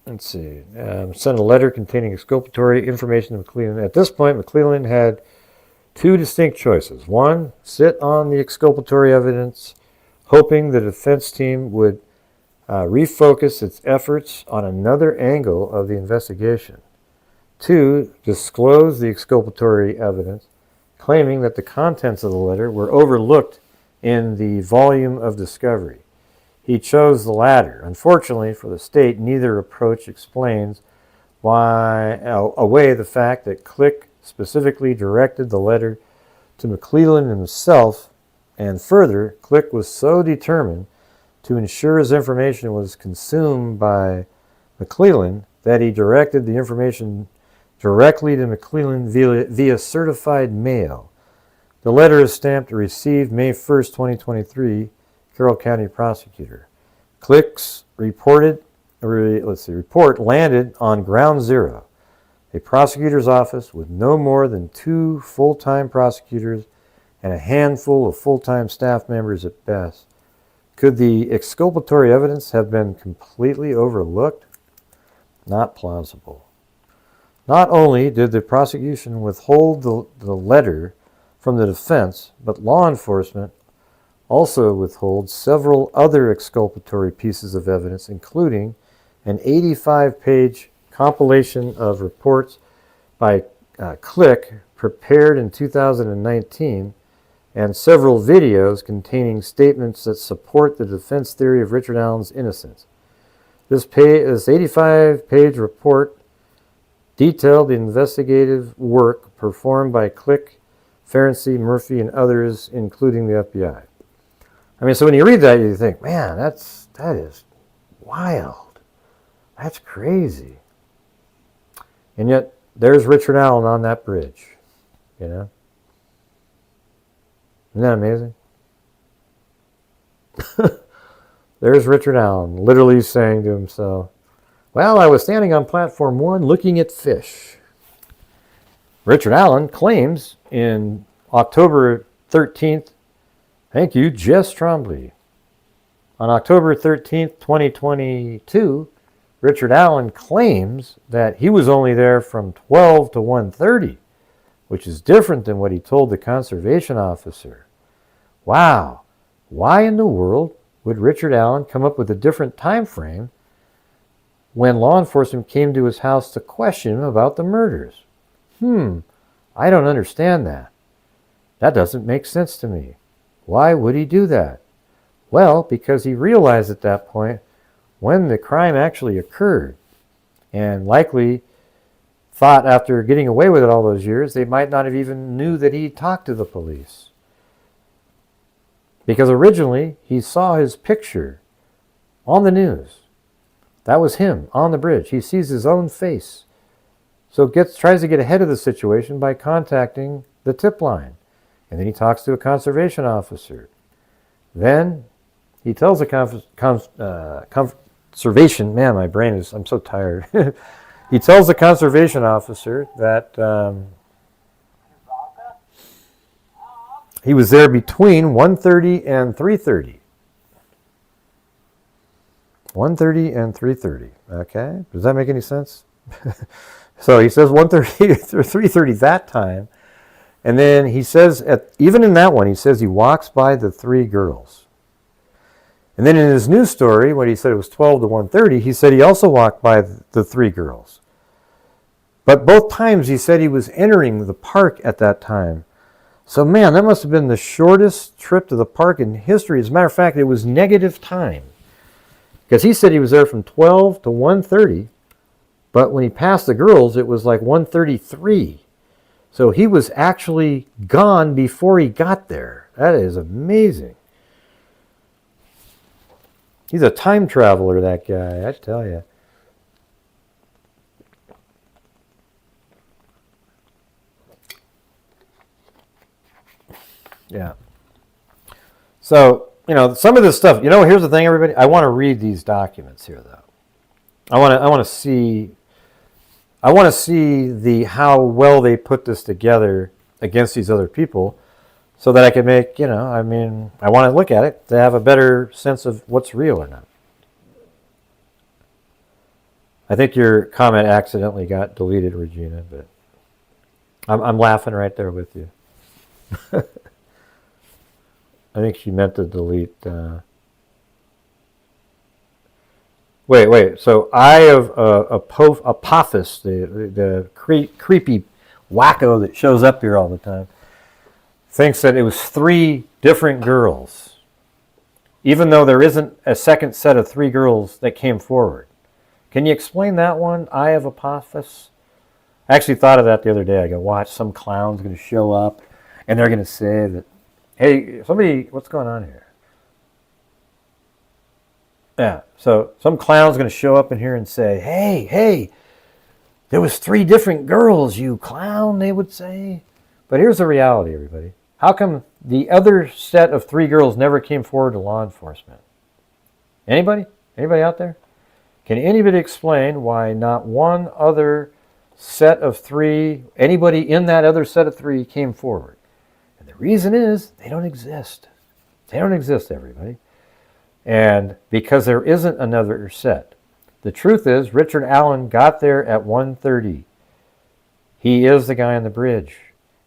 Let's see. Sent a letter containing exculpatory information to McClellan. At this point, McClellan had two distinct choices. One, sit on the exculpatory evidence, hoping the defense team would refocus its efforts on another angle of the investigation. Two, disclose the exculpatory evidence, claiming that the contents of the letter were overlooked in the volume of discovery. He chose the latter. Unfortunately for the state, neither approach explains away the fact that Click specifically directed the letter to McClellan himself, and further, Click was so determined to ensure his information was consumed by McClellan that he directed the information directly to McClellan via certified mail. The letter is stamped received May 1st, 2023, Carroll County Prosecutor. Click's report landed on ground zero, a prosecutor's office with no more than 2 full-time prosecutors and a handful of full-time staff members at best. Could the exculpatory evidence have been completely overlooked? Not plausible. Not only did the prosecution withhold the letter from the defense, but law enforcement also withhold several other exculpatory pieces of evidence, including an 85-page compilation of reports by Click prepared in 2019 and several videos containing statements that support the defense theory of Richard Allen's innocence. This 85-page report detailed the investigative work performed by Click, Ferenczi, Murphy, and others, including the FBI. I mean, so when you read that, you think, man, that is wild. That's crazy. And yet, there's Richard Allen on that bridge, you know? Isn't that amazing? There's Richard Allen, literally saying to himself, well, I was standing on platform 1 looking at fish. Richard Allen claims in October 13th, thank you, Jess Trombley. On October 13th, 2022, Richard Allen claims that he was only there from 12 to 1:30, which is different than what he told the conservation officer. Wow, why in the world would Richard Allen come up with a different time frame when law enforcement came to his house to question him about the murders? I don't understand that. That doesn't make sense to me. Why would he do that? Well, because he realized at that point when the crime actually occurred, and likely thought after getting away with it all those years, they might not have even knew that he talked to the police. Because originally, he saw his picture on the news. That was him on the bridge. He sees his own face. So tries to get ahead of the situation by contacting the tip line. And then he talks to a conservation officer. Then he tells the conservation, man, my brain is, I'm so tired. He tells the conservation officer that he was there between 1:30 and 3:30. 1:30 and 3:30. Okay, does that make any sense? So he says 1:30 to 3:30 that time. And then he says, even in that one, he says he walks by the 3 girls. And then in his news story, when he said it was 12 to 1:30, he said he also walked by the 3 girls. But both times he said he was entering the park at that time. So, man, that must have been the shortest trip to the park in history. As a matter of fact, it was negative time. Because he said he was there from 12 to 1:30. But when he passed the girls, it was like 1:33. So he was actually gone before he got there. That is amazing. He's a time traveler, that guy, I tell you. Yeah. So, some of this stuff, here's the thing, everybody. I want to read these documents here, though. I want to see how well they put this together against these other people, so that I can make, I want to look at it to have a better sense of what's real or not. I think your comment accidentally got deleted, Regina, but I'm laughing right there with you. I think she meant to delete. Wait. So Eye of Apophis, the creepy wacko that shows up here all the time, thinks that it was 3 different girls, even though there isn't a second set of 3 girls that came forward. Can you explain that one, Eye of Apophis? I actually thought of that the other day. I go, watch, some clown's going to show up, and they're going to say that, hey, somebody, what's going on here? Yeah, so some clown's going to show up in here and say, hey, there was 3 different girls, you clown, they would say. But here's the reality, everybody. How come the other set of 3 girls never came forward to law enforcement? Anybody? Anybody out there? Can anybody explain why not one other set of 3, anybody in that other set of 3 came forward? And the reason is they don't exist. They don't exist, everybody. And because there isn't another set. The truth is, Richard Allen got there at 1:30. He is the guy on the bridge.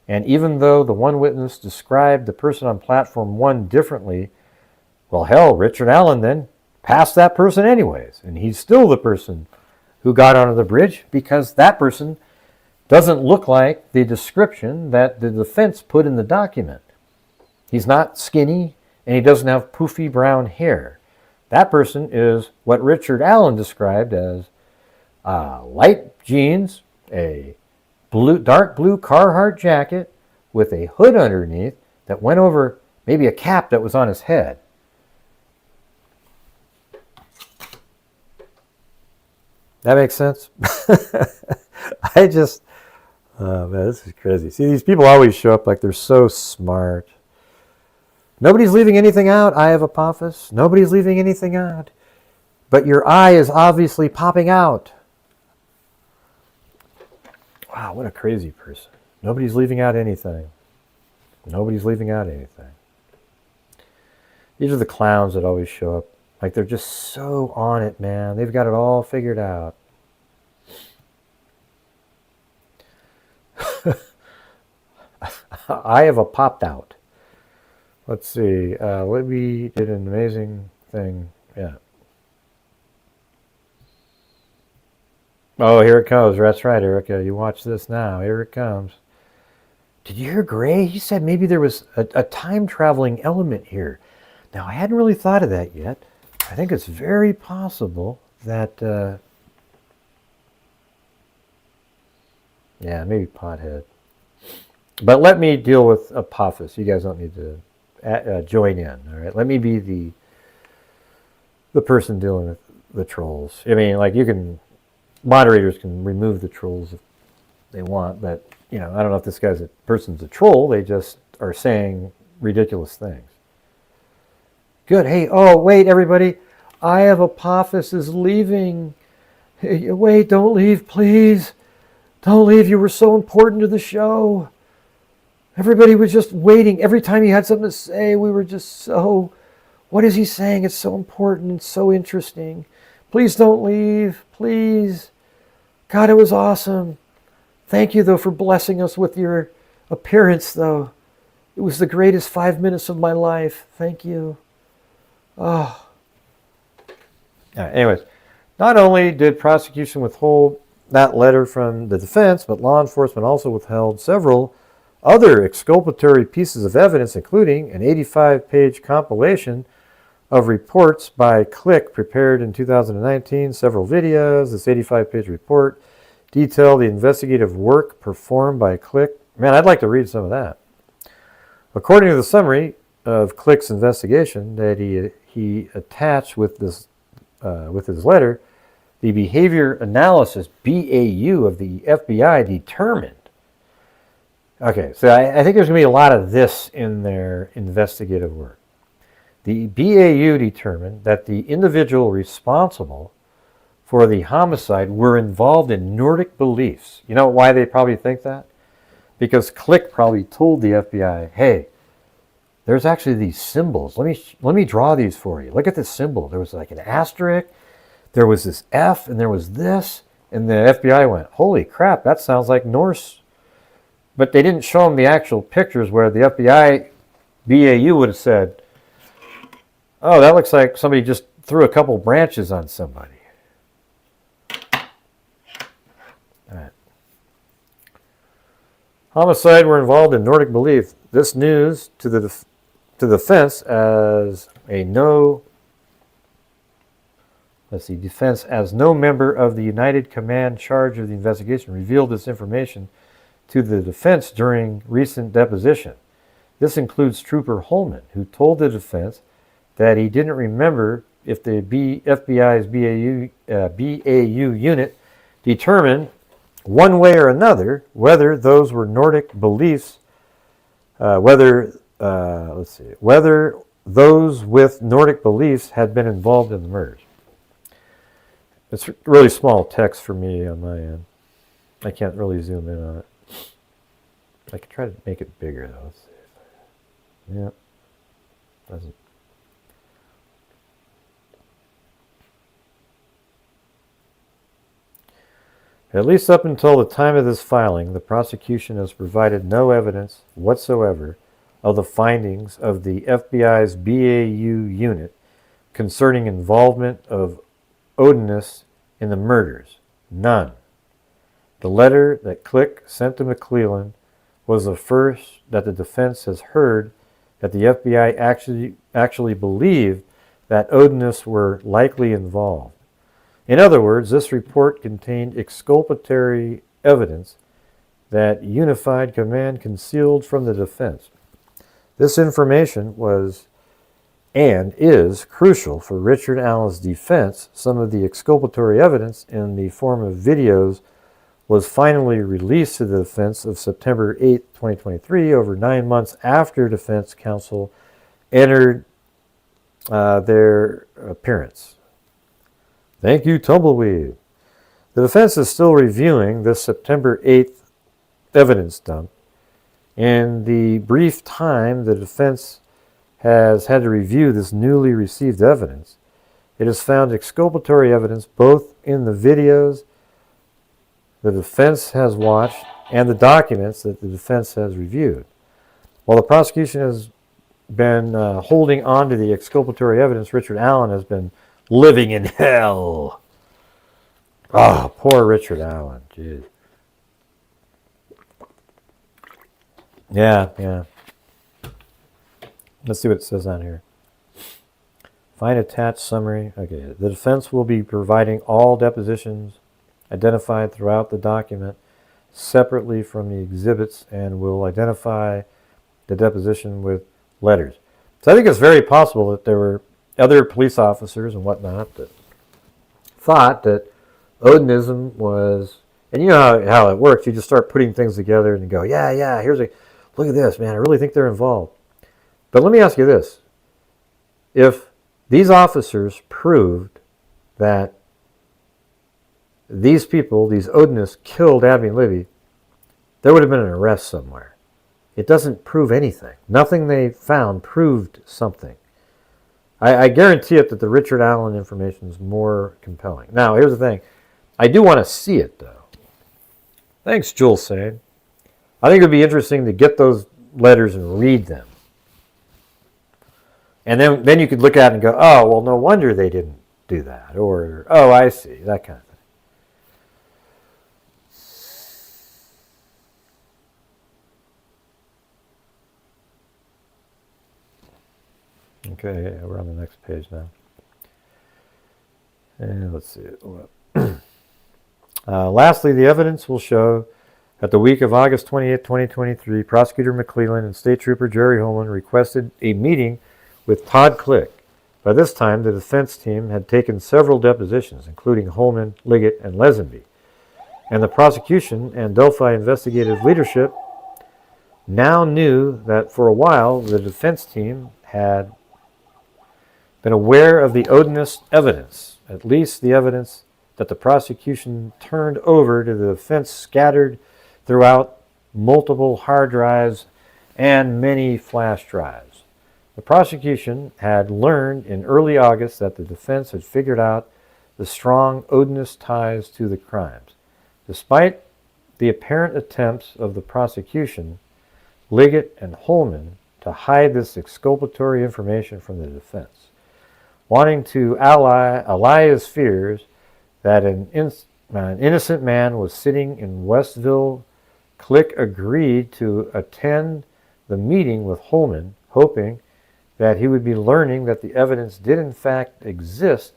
And even though the one witness described the person on platform 1 differently, well, hell, Richard Allen then passed that person anyways. And he's still the person who got onto the bridge, because that person doesn't look like the description that the defense put in the document. He's not skinny, and he doesn't have poofy brown hair. That person is what Richard Allen described as light jeans, a dark blue Carhartt jacket with a hood underneath that went over maybe a cap that was on his head. That makes sense? Oh man, this is crazy. See, these people always show up like they're so smart. Nobody's leaving anything out, Eye of Apophis. Nobody's leaving anything out. But your eye is obviously popping out. Wow, what a crazy person. Nobody's leaving out anything. Nobody's leaving out anything. These are the clowns that always show up. Like they're just so on it, man. They've got it all figured out. I have a popped out. Let's see. Libby did an amazing thing. Yeah. Oh, here it comes. That's right, Erica. You watch this now. Here it comes. Did you hear Gray? He said maybe there was a time traveling element here. Now, I hadn't really thought of that yet. I think it's very possible that, yeah, maybe pothead. But let me deal with Apophis. You guys don't need to join in, all right? Let me be the person dealing with the trolls. I mean, like moderators can remove the trolls if they want, but, I don't know if this person's a troll. They just are saying ridiculous things. Good. Hey, oh, wait, everybody. Eye of Apophis is leaving. Hey, wait, don't leave, please. Don't leave. You were so important to the show. Everybody was just waiting. Every time he had something to say, we were just so, what is he saying? It's so important and so interesting. Please don't leave. Please. God, it was awesome. Thank you, though, for blessing us with your appearance, though. It was the greatest 5 minutes of my life. Thank you. Oh. Anyways, not only did prosecution withhold that letter from the defense, but law enforcement also withheld several other exculpatory pieces of evidence, including an 85-page compilation of reports by Click prepared in 2019, several videos. This 85-page report detailed the investigative work performed by Click. Man, I'd like to read some of that. According to the summary of Click's investigation that he attached with his letter, the behavior analysis BAU of the FBI determined. Okay, so I think there's going to be a lot of this in their investigative work. The BAU determined that the individual responsible for the homicide were involved in Nordic beliefs. You know why they probably think that? Because Click probably told the FBI, hey, there's actually these symbols. Let me draw these for you. Look at this symbol. There was like an asterisk, there was this F, and there was this. And the FBI went, holy crap, that sounds like Norse. But they didn't show them the actual pictures where the FBI BAU would have said, oh, that looks like somebody just threw a couple branches on somebody. All right. Homicide were involved in Nordic belief. This news to the defense as defense as no member of the United Command charge of the investigation revealed this information to the defense during recent deposition. This includes Trooper Holman, who told the defense that he didn't remember if the FBI's BAU unit determined one way or another whether those were Nordic beliefs, whether those with Nordic beliefs had been involved in the murders. It's really small text for me on my end. I can't really zoom in on it. I could try to make it bigger though. Let's see. Yeah, doesn't. At least up until the time of this filing, the prosecution has provided no evidence whatsoever of the findings of the FBI's BAU unit concerning involvement of Odinus in the murders. None. The letter that Click sent to McClellan was the first that the defense has heard that the FBI actually believed that Odinus were likely involved. In other words, this report contained exculpatory evidence that Unified Command concealed from the defense. This information was and is crucial for Richard Allen's defense. Some of the exculpatory evidence in the form of videos was finally released to the defense of September 8, 2023, over 9 months after defense counsel entered their appearance. Thank you, Tumbleweed. The defense is still reviewing this September 8th evidence dump. In the brief time the defense has had to review this newly received evidence, it has found exculpatory evidence both in the videos the defense has watched and the documents that the defense has reviewed. While the prosecution has been holding on to the exculpatory evidence, Richard Allen has been living in hell. Oh, poor Richard Allen. Jeez. Yeah. Let's see what it says on here. Find attached summary. Okay, the defense will be providing all depositions identified throughout the document separately from the exhibits and will identify the deposition with letters. So I think it's very possible that there were other police officers and whatnot that thought that Odinism was, and you know how it works, you just start putting things together and go, yeah, look at this, man, I really think they're involved. But let me ask you this. If these officers proved that these people, these Odinists, killed Abby and Libby, there would have been an arrest somewhere. It doesn't prove anything. Nothing they found proved something. I guarantee it that the Richard Allen information is more compelling. Now, here's the thing. I do want to see it, though. Thanks, Jules Sane. I think it would be interesting to get those letters and read them. And then you could look at it and go, oh, well, no wonder they didn't do that. Or, oh, I see, that kind of thing. Okay, yeah, we're on the next page now. And let's see. Lastly, the evidence will show that the week of August 28, 2023, Prosecutor McClellan and State Trooper Jerry Holman requested a meeting with Todd Click. By this time, the defense team had taken several depositions, including Holman, Liggett, and Lesenby. And the prosecution and Delphi investigative leadership now knew that for a while the defense team had been aware of the odinous evidence, at least the evidence that the prosecution turned over to the defense scattered throughout multiple hard drives and many flash drives. The prosecution had learned in early August that the defense had figured out the strong odinous ties to the crimes. Despite the apparent attempts of the prosecution, Liggett and Holman to hide this exculpatory information from the defense, wanting to allay his fears that an innocent man was sitting in Westville, Click agreed to attend the meeting with Holman, hoping that he would be learning that the evidence did in fact exist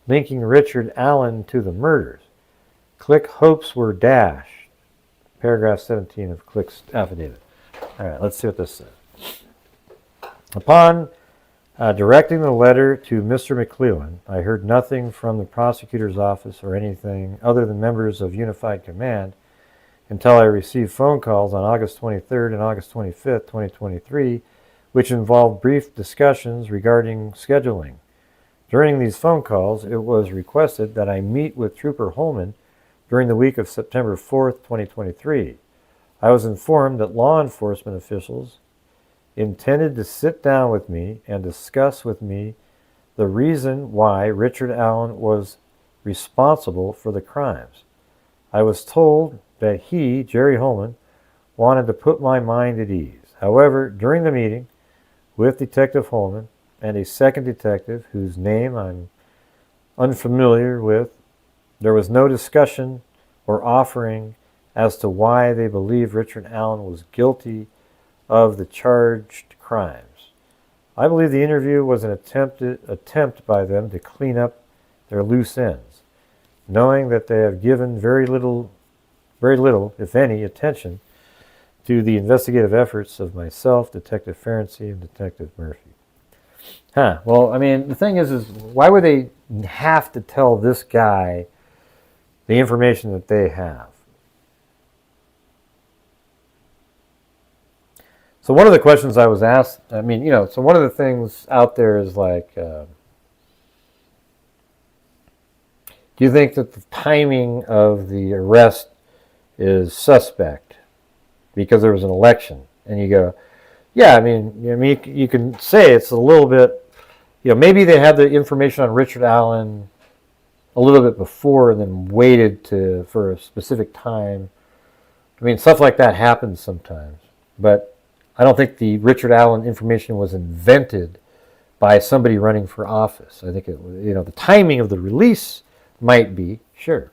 linking Richard Allen to the murders. Click hopes were dashed. Paragraph 17 of Click's affidavit. All right, let's see what this says. Upon directing the letter to Mr. McClellan, I heard nothing from the prosecutor's office or anything other than members of Unified Command until I received phone calls on August 23rd and August 25th, 2023, which involved brief discussions regarding scheduling. During these phone calls, it was requested that I meet with Trooper Holman during the week of September 4th, 2023. I was informed that law enforcement officials intended to sit down with me and discuss with me the reason why Richard Allen was responsible for the crimes. I was told that he, Jerry Holman, wanted to put my mind at ease. However, during the meeting with Detective Holman and a second detective whose name I'm unfamiliar with, there was no discussion or offering as to why they believed Richard Allen was guilty of the charged crimes. I believe the interview was an attempt by them to clean up their loose ends, knowing that they have given very little, if any, attention to the investigative efforts of myself, Detective Ferenczi, and Detective Murphy. Well, I mean, the thing is why would they have to tell this guy the information that they have? So one of the questions I was asked, so one of the things out there is like, do you think that the timing of the arrest is suspect because there was an election? And you go, yeah, you can say it's a little bit, maybe they had the information on Richard Allen a little bit before and then waited for a specific time. Stuff like that happens sometimes. But I don't think the Richard Allen information was invented by somebody running for office. I think the timing of the release might be, sure.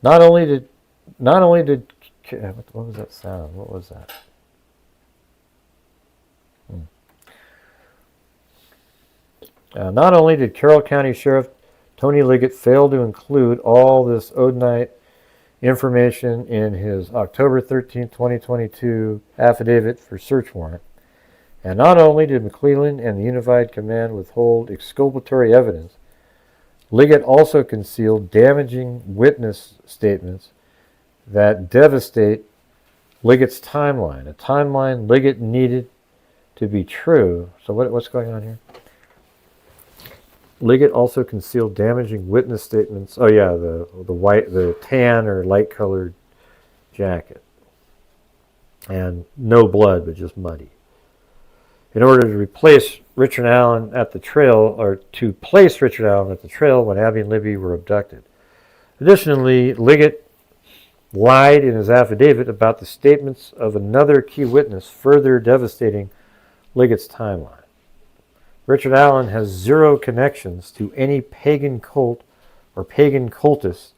Not only did what was that sound? What was that? Not only did Carroll County Sheriff Tony Liggett fail to include all this Odinite information in his October 13, 2022 affidavit for search warrant, and not only did McClellan and the Unified Command withhold exculpatory evidence, Liggett also concealed damaging witness statements that devastate Liggett's timeline, a timeline Liggett needed to be true. So what's going on here? Liggett also concealed damaging witness statements. Oh yeah, the tan or light colored jacket, and no blood, but just muddy. In order to replace Richard Allen at the trail, or to place Richard Allen at the trail when Abby and Libby were abducted. Additionally, Liggett lied in his affidavit about the statements of another key witness, further devastating Liggett's timeline. Richard Allen has zero connections to any pagan cult or pagan cultists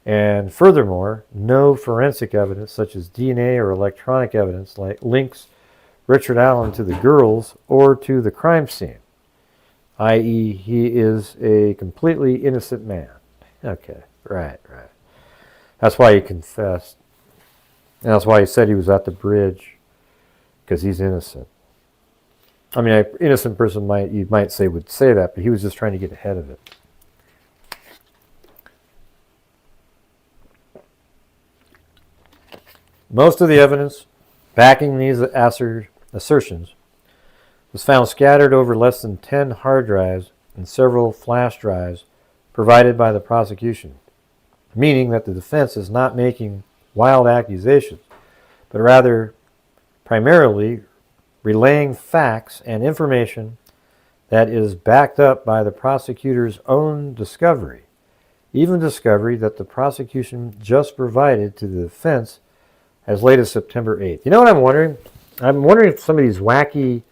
And furthermore, no forensic evidence such as DNA or electronic evidence links Richard Allen to the girls or to the crime scene, i.e. he is a completely innocent man. Okay, right. That's why he confessed. And that's why he said he was at the bridge, because he's innocent. I mean, an innocent person you might say would say that, but he was just trying to get ahead of it. Most of the evidence backing these assertions was found scattered over less than 10 hard drives and several flash drives provided by the prosecution, meaning that the defense is not making wild accusations, but rather primarily relaying facts and information that is backed up by the prosecutor's own discovery, even discovery that the prosecution just provided to the defense as late as September 8th. You know what I'm wondering? I'm wondering if some of these wacky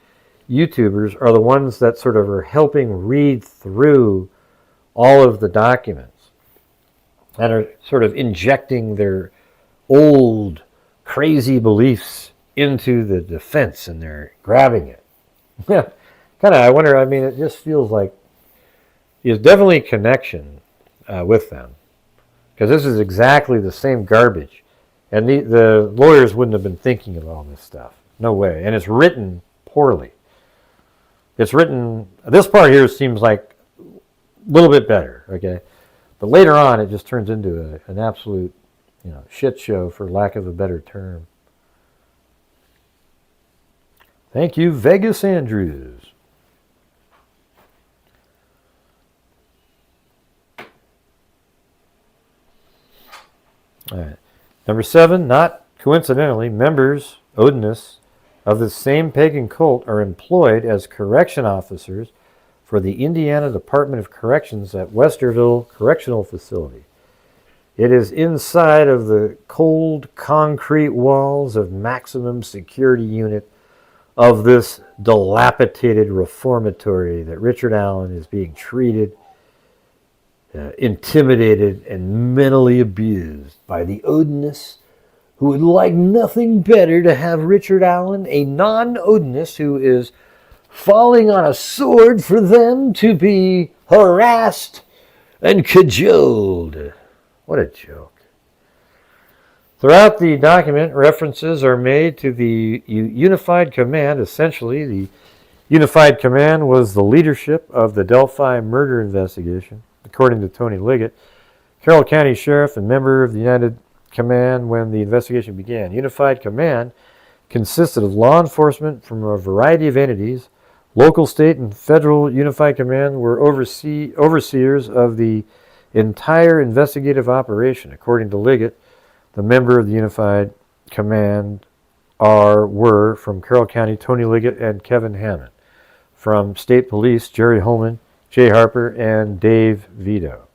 YouTubers are the ones that sort of are helping read through all of the documents and are sort of injecting their old crazy beliefs into the defense, and they're grabbing it. Yeah, kind of, I wonder, I mean, it just feels like there's definitely a connection with them, because this is exactly the same garbage. And the lawyers wouldn't have been thinking of all this stuff. No way. And it's written poorly. It's written, this part here seems like a little bit better, okay? But later on, it just turns into an absolute, shit show, for lack of a better term. Thank you, Vegas Andrews. All right. Number 7, not coincidentally, members, Odinists, of the same pagan cult are employed as correction officers for the Indiana Department of Corrections at Westerville Correctional Facility. It is inside of the cold concrete walls of maximum security unit of this dilapidated reformatory that Richard Allen is being treated, intimidated, and mentally abused by the Odinists, who would like nothing better to have Richard Allen, a non-Odinist who is falling on a sword, for them to be harassed and cajoled. What a joke. Throughout the document, references are made to the Unified Command. Essentially, the Unified Command was the leadership of the Delphi murder investigation, according to Tony Liggett, Carroll County Sheriff and member of the United Command when the investigation began. Unified Command consisted of law enforcement from a variety of entities. Local, state, and federal Unified Command were overseers of the entire investigative operation. According to Liggett, the member of the Unified Command were from Carroll County, Tony Liggett and Kevin Hammond. From State Police, Jerry Holman, Jay Harper, and Dave Vito.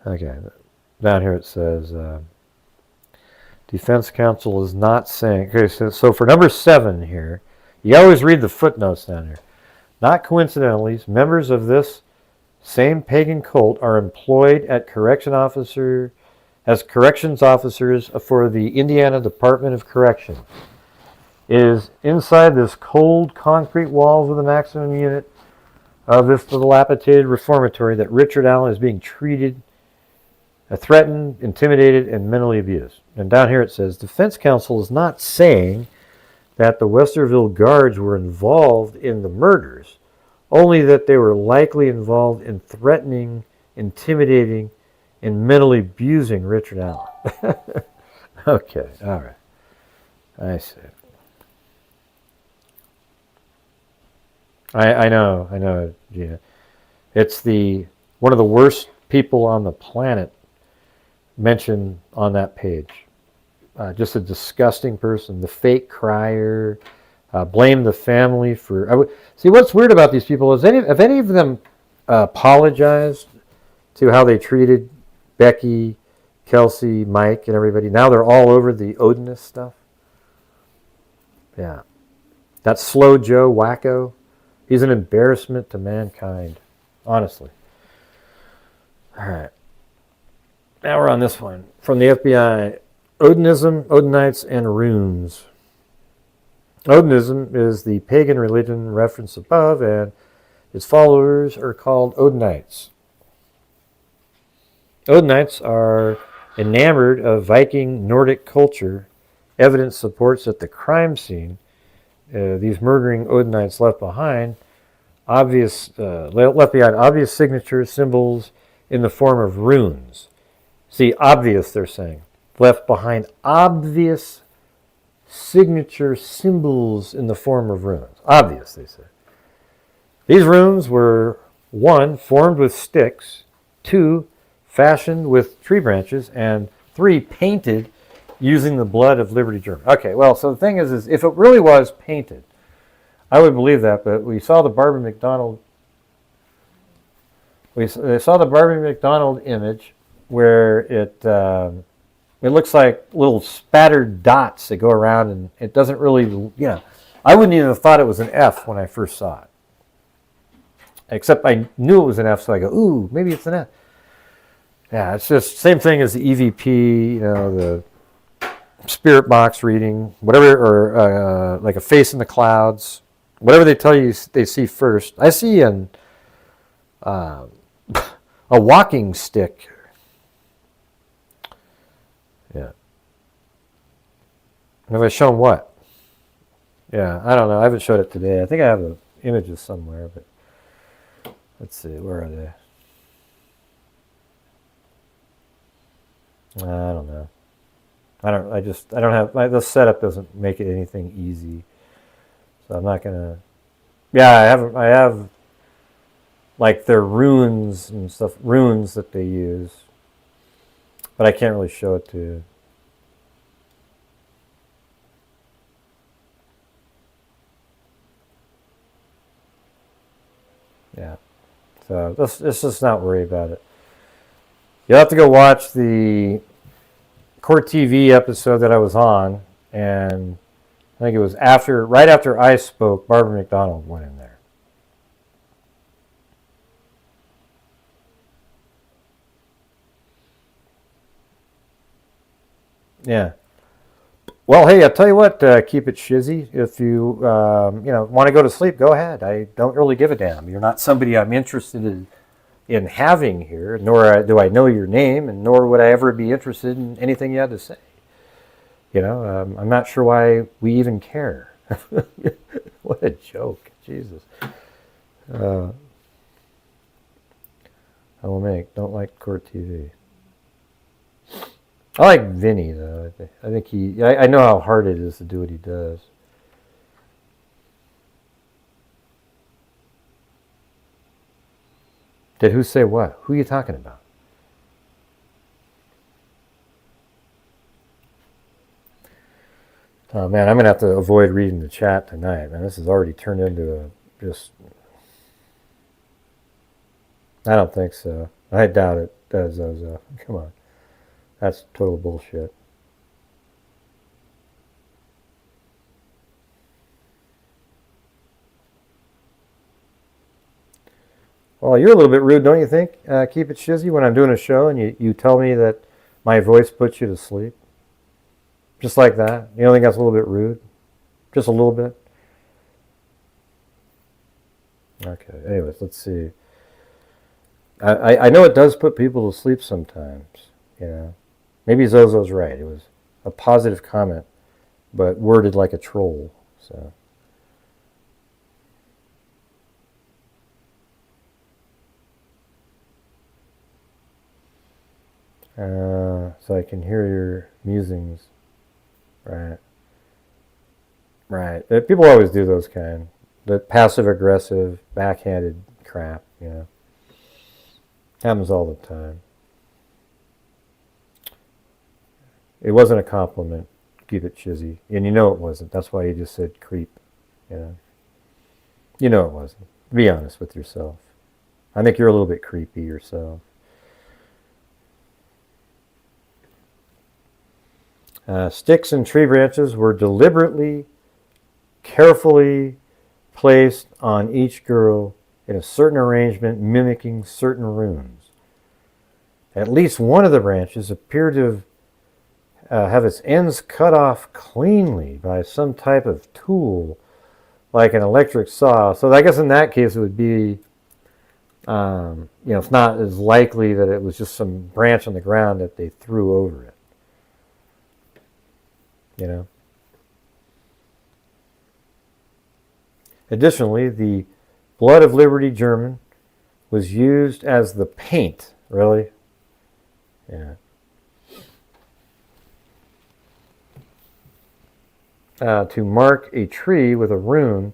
Okay, down here it says, Defense Counsel is not saying, okay, so for number 7 here, you always read the footnotes down here. Not coincidentally, members of this same pagan cult are employed at as corrections officers for the Indiana Department of Corrections. It is inside this cold concrete walls of the maximum unit of this dilapidated reformatory that Richard Allen is being treated, threatened, intimidated, and mentally abused. And down here it says, Defense Counsel is not saying that the Westerville Guards were involved in the murders, only that they were likely involved in threatening, intimidating, and mentally abusing Richard Allen. Okay, all right. I see. I know, Gina. It's one of the worst people on the planet mentioned on that page. Just a disgusting person. The fake crier. Blame the family for... See, what's weird about these people is have any of them apologized to how they treated Becky, Kelsey, Mike, and everybody? Now they're all over the Odinist stuff. Yeah. That Slow Joe wacko He's an embarrassment to mankind, honestly. All right. Now we're on this one. From the FBI, Odinism, Odinites, and runes. Odinism is the pagan religion referenced above, and its followers are called Odinites. Odinites are enamored of Viking Nordic culture. Evidence supports that the crime scene these murdering Odinites left behind obvious signatures, symbols in the form of runes. See, obvious, they're saying. Left behind obvious signature symbols in the form of runes. Obvious, they say. These runes were 1, formed with sticks, 2, fashioned with tree branches, and 3, painted using the blood of Liberty German. Okay, well, so the thing is if it really was painted, I would believe that, but we saw the Barbara McDonald image where it looks like little spattered dots that go around, and it doesn't really, I wouldn't even have thought it was an F when I first saw it. Except I knew it was an F, so I go, ooh, maybe it's an F. Yeah, it's just same thing as the EVP, the spirit box reading, whatever, or like a face in the clouds, whatever they tell you they see first. I see a walking stick. Yeah. Have I shown what? Yeah, I don't know. I haven't showed it today. I think I have the images somewhere, but let's see. Where are they? I don't know. I don't have, this setup doesn't make it anything easy. So I'm not going to, I have like their runes and stuff, runes that they use, but I can't really show it to you. Yeah. So let's just not worry about it. You'll have to go watch the Court TV episode that I was on, and I think it was right after I spoke, Barbara McDonald went in there. Yeah. Well, hey, I'll tell you what, keep it shizzy. If you, want to go to sleep, go ahead. I don't really give a damn. You're not somebody I'm interested in having here, nor do I know your name, and nor would I ever be interested in anything you had to say. I'm not sure why we even care. What a joke. Jesus. I will don't like Court TV. I like Vinny, though. I think I know how hard it is to do what he does. Did who say what? Who are you talking about? Oh, man, I'm going to have to avoid reading the chat tonight. Man, this has already turned into I don't think so. I doubt it. Zozo. Come on. That's total bullshit. Well, you're a little bit rude, don't you think? Keep it shizzy when I'm doing a show and you tell me that my voice puts you to sleep. Just like that. You don't think that's a little bit rude? Just a little bit? Okay, anyways, let's see. I know it does put people to sleep sometimes, Maybe Zozo's right. It was a positive comment, but worded like a troll, so. So I can hear your musings. Right. Right. People always do those kind. The passive-aggressive, backhanded crap, Happens all the time. It wasn't a compliment. Keep it shizzy. And it wasn't. That's why you just said creep. You know it wasn't. Be honest with yourself. I think you're a little bit creepy yourself. Sticks and tree branches were deliberately, carefully placed on each girl in a certain arrangement mimicking certain runes. At least one of the branches appeared to have its ends cut off cleanly by some type of tool, like an electric saw. So I guess in that case it would be, it's not as likely that it was just some branch on the ground that they threw over it. Additionally, the Blood of Liberty German was used as the paint. Really? Yeah. To mark a tree with a rune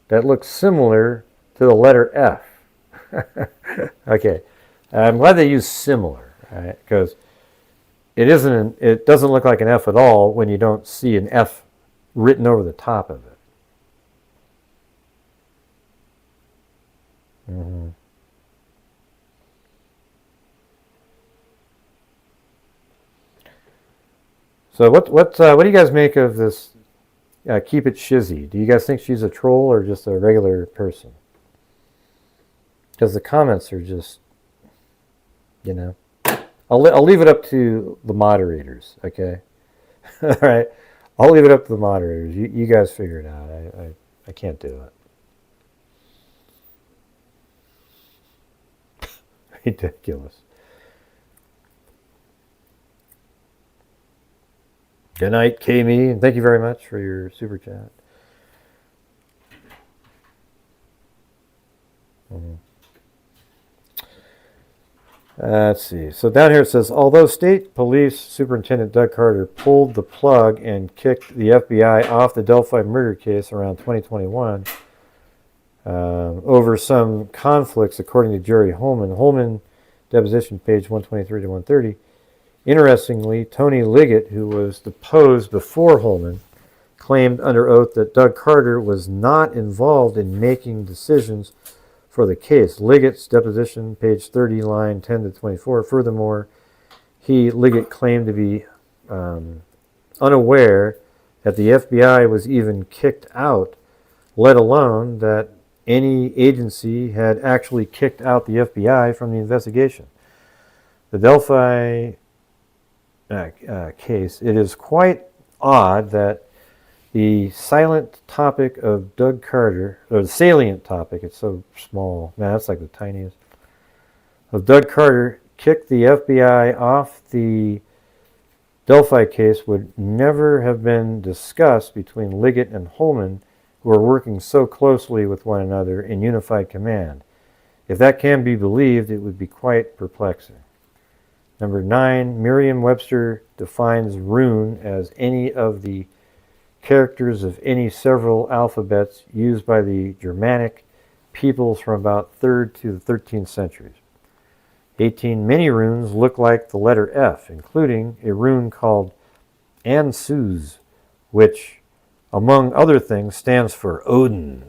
that looks similar to the letter F. Okay. I'm glad they use similar, right? Because it doesn't look like an F at all when you don't see an F written over the top of it. Mm-hmm. So what do you guys make of this Keep It Shizzy? Do you guys think she's a troll or just a regular person? Because the comments are just, I'll leave it up to the moderators, okay? All right, I'll leave it up to the moderators. You guys figure it out. I can't do it. Ridiculous. Good night, Kami, and thank you very much for your super chat. Let's see. So down here it says, although State Police Superintendent Doug Carter pulled the plug and kicked the FBI off the Delphi murder case around 2021 over some conflicts, according to Jerry Holman deposition page 123 to 130. Interestingly, Tony Liggett, who was deposed before Holman, claimed under oath that Doug Carter was not involved in making decisions for the case. Liggett's deposition, page 30, line 10 to 24. Furthermore, Liggett claimed to be unaware that the FBI was even kicked out, let alone that any agency had actually kicked out the FBI from the investigation. The Delphi case, it is quite odd that the silent topic of Doug Carter, or the salient topic, it's so small, man, that's like the tiniest, of Doug Carter kicked the FBI off the Delphi case would never have been discussed between Liggett and Holman, who are working so closely with one another in unified command. If that can be believed, it would be quite perplexing. Number 9, Merriam-Webster defines rune as any of the characters of any several alphabets used by the Germanic peoples from about 3rd to the 13th centuries. 18, many runes look like the letter F, including a rune called Ansuz, which, among other things, stands for Odin.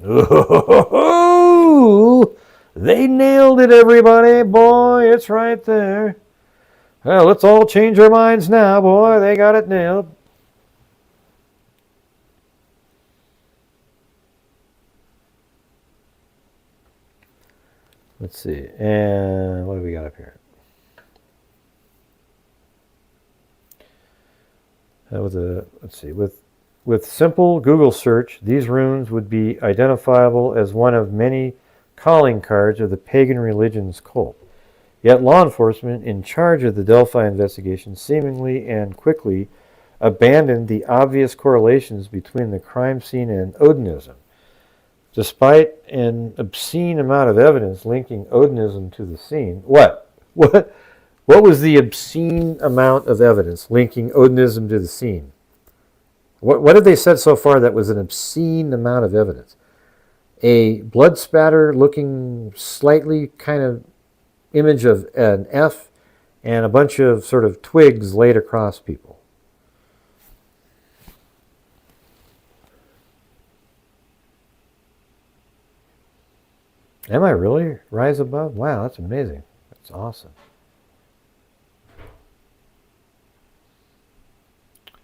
Oh, they nailed it, everybody. Boy, it's right there. Well, let's all change our minds now, boy. They got it nailed. Let's see. And what do we got up here? Let's see. With simple Google search, these runes would be identifiable as one of many calling cards of the pagan religion's cult. Yet law enforcement in charge of the Delphi investigation seemingly and quickly abandoned the obvious correlations between the crime scene and Odinism. Despite an obscene amount of evidence linking Odinism to the scene. What was the obscene amount of evidence linking Odinism to the scene? What have they said so far that was an obscene amount of evidence? A blood spatter looking slightly kind of image of an F and a bunch of sort of twigs laid across people. Am I really? Rise above? Wow, that's amazing. That's awesome.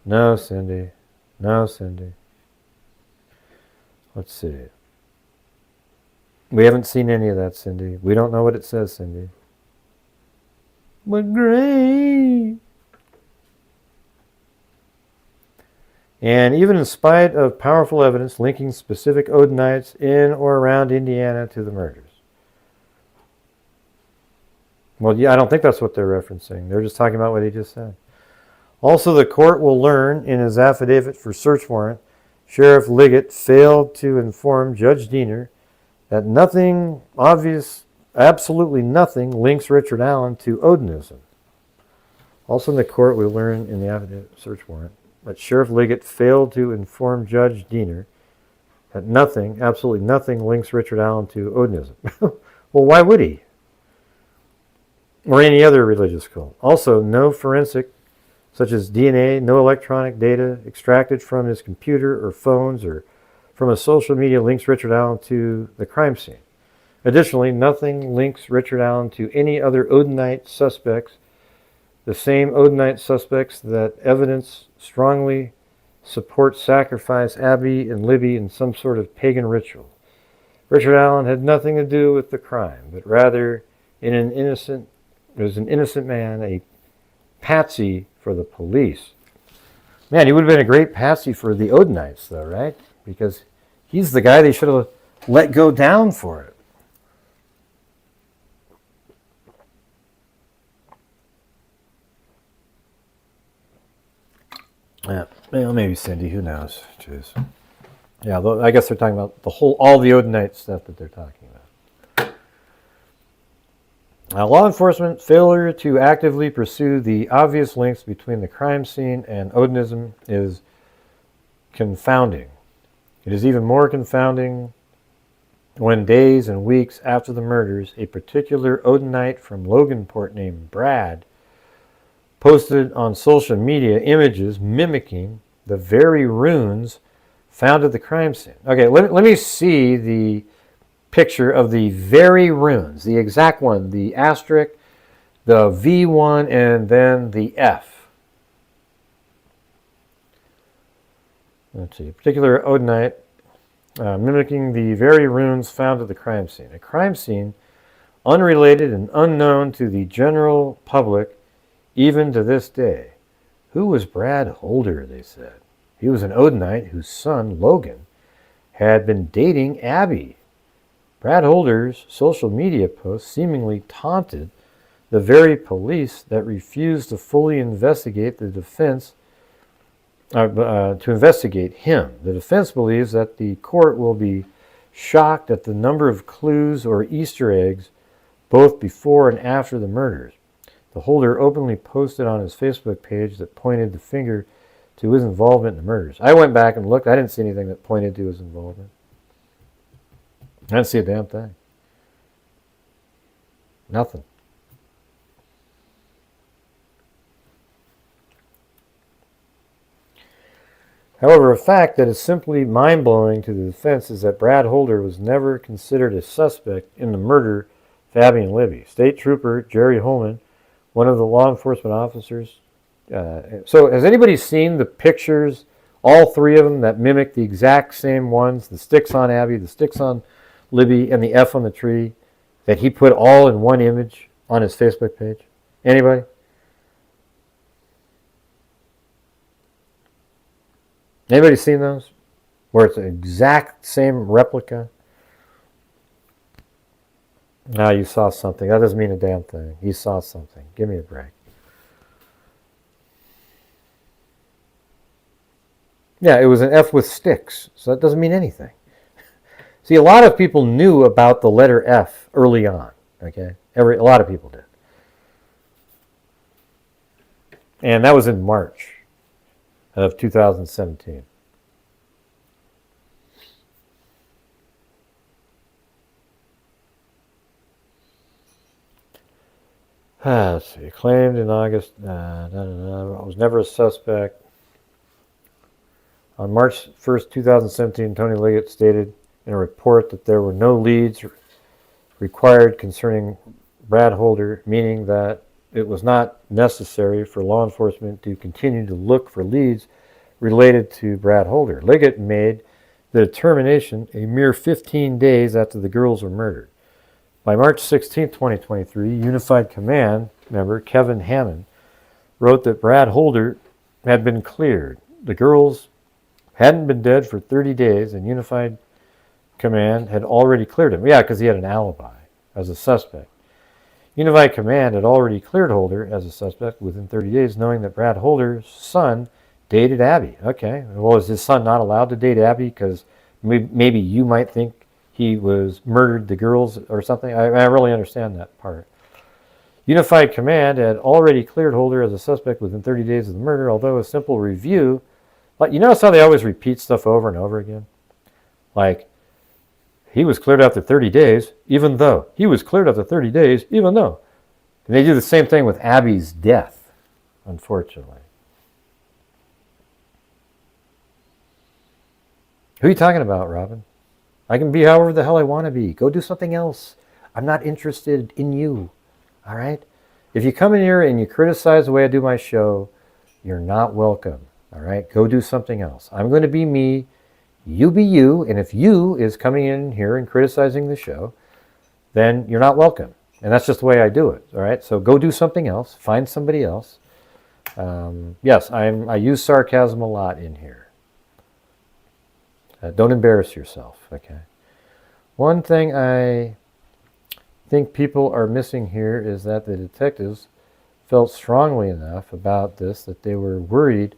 No, Cindy. No, Cindy. Let's see. We haven't seen any of that, Cindy. We don't know what it says, Cindy. But great. And even in spite of powerful evidence linking specific Odinites in or around Indiana to the murders. Well, yeah, I don't think that's what they're referencing. They're just talking about what he just said. Also, the court will learn in his affidavit for search warrant, Sheriff Liggett failed to inform Judge Diener that nothing obvious, absolutely nothing, links Richard Allen to Odinism. Also in the court, we learn in the affidavit search warrant that Sheriff Liggett failed to inform Judge Diener that nothing, absolutely nothing, links Richard Allen to Odinism. Well, why would he? Or any other religious cult. Also, no forensic, such as DNA, no electronic data extracted from his computer or phones or from a social media links Richard Allen to the crime scene. Additionally, nothing links Richard Allen to any other Odinite suspects, the same Odinite suspects that evidence strongly supports sacrifice Abby and Libby in some sort of pagan ritual. Richard Allen had nothing to do with the crime, but rather was an innocent man, a patsy for the police. Man, he would have been a great patsy for the Odinites, though, right? Because he's the guy they should have let go down for it. Yeah, well, maybe Cindy, who knows? Jeez. Yeah, I guess they're talking about all the Odinite stuff that they're talking about. Law enforcement failure to actively pursue the obvious links between the crime scene and Odinism is confounding. It is even more confounding when days and weeks after the murders, a particular Odinite from Loganport named Brad posted on social media images mimicking the very runes found at the crime scene. Okay, let me see the picture of the very runes, the exact one, the asterisk, the V1, and then the F. Let's see, a particular Odinite mimicking the very runes found at the crime scene. A crime scene unrelated and unknown to the general public even to this day. Who was Brad Holder, they said. He was an Odinite whose son, Logan, had been dating Abby. Brad Holder's social media posts seemingly taunted the very police that refused to fully investigate the defense, to investigate him. The defense believes that the court will be shocked at the number of clues or Easter eggs both before and after the murders. The Holder openly posted on his Facebook page that pointed the finger to his involvement in the murders. I went back and looked. I didn't see anything that pointed to his involvement. I didn't see a damn thing. Nothing. However, a fact that is simply mind-blowing to the defense is that Brad Holder was never considered a suspect in the murder of Abby and Libby. State Trooper Jerry Holman, one of the law enforcement officers. So has anybody seen the pictures, all three of them, that mimic the exact same ones, the sticks on Abby, the sticks on Libby, and the F on the tree, that he put all in one image on his Facebook page? Anybody? Anybody seen those? Where it's an exact same replica? No, you saw something. That doesn't mean a damn thing. You saw something. Give me a break. Yeah, it was an F with sticks, so that doesn't mean anything. See, a lot of people knew about the letter F early on. Okay, a lot of people did. And that was in March of 2017. Let's see. Claimed in August, was never a suspect. On March 1st, 2017, Tony Liggett stated in a report that there were no leads required concerning Brad Holder, meaning that it was not necessary for law enforcement to continue to look for leads related to Brad Holder. Liggett made the determination a mere 15 days after the girls were murdered. By March 16, 2023, Unified Command member Kevin Hammond wrote that Brad Holder had been cleared. The girls hadn't been dead for 30 days, and Unified Command had already cleared him. Yeah, because he had an alibi as a suspect. Unified Command had already cleared Holder as a suspect within 30 days, knowing that Brad Holder's son dated Abby. Okay, well, is his son not allowed to date Abby? Because maybe you might think he was murdered the girls or something. I really understand that part. Unified Command had already cleared Holder as a suspect within 30 days of the murder, although a simple review, like, you notice how they always repeat stuff over and over again? Like, he was cleared after 30 days, even though. He was cleared after 30 days, even though. And they do the same thing with Abby's death, unfortunately. Who are you talking about, Robin? I can be however the hell I want to be. Go do something else. I'm not interested in you. All right? If you come in here and you criticize the way I do my show, you're not welcome. All right? Go do something else. I'm going to be me. You be you. And if you is coming in here and criticizing the show, then you're not welcome. And that's just the way I do it. All right? So go do something else. Find somebody else. Yes, I use sarcasm a lot in here. Don't embarrass yourself, okay? One thing I think people are missing here is that the detectives felt strongly enough about this that they were worried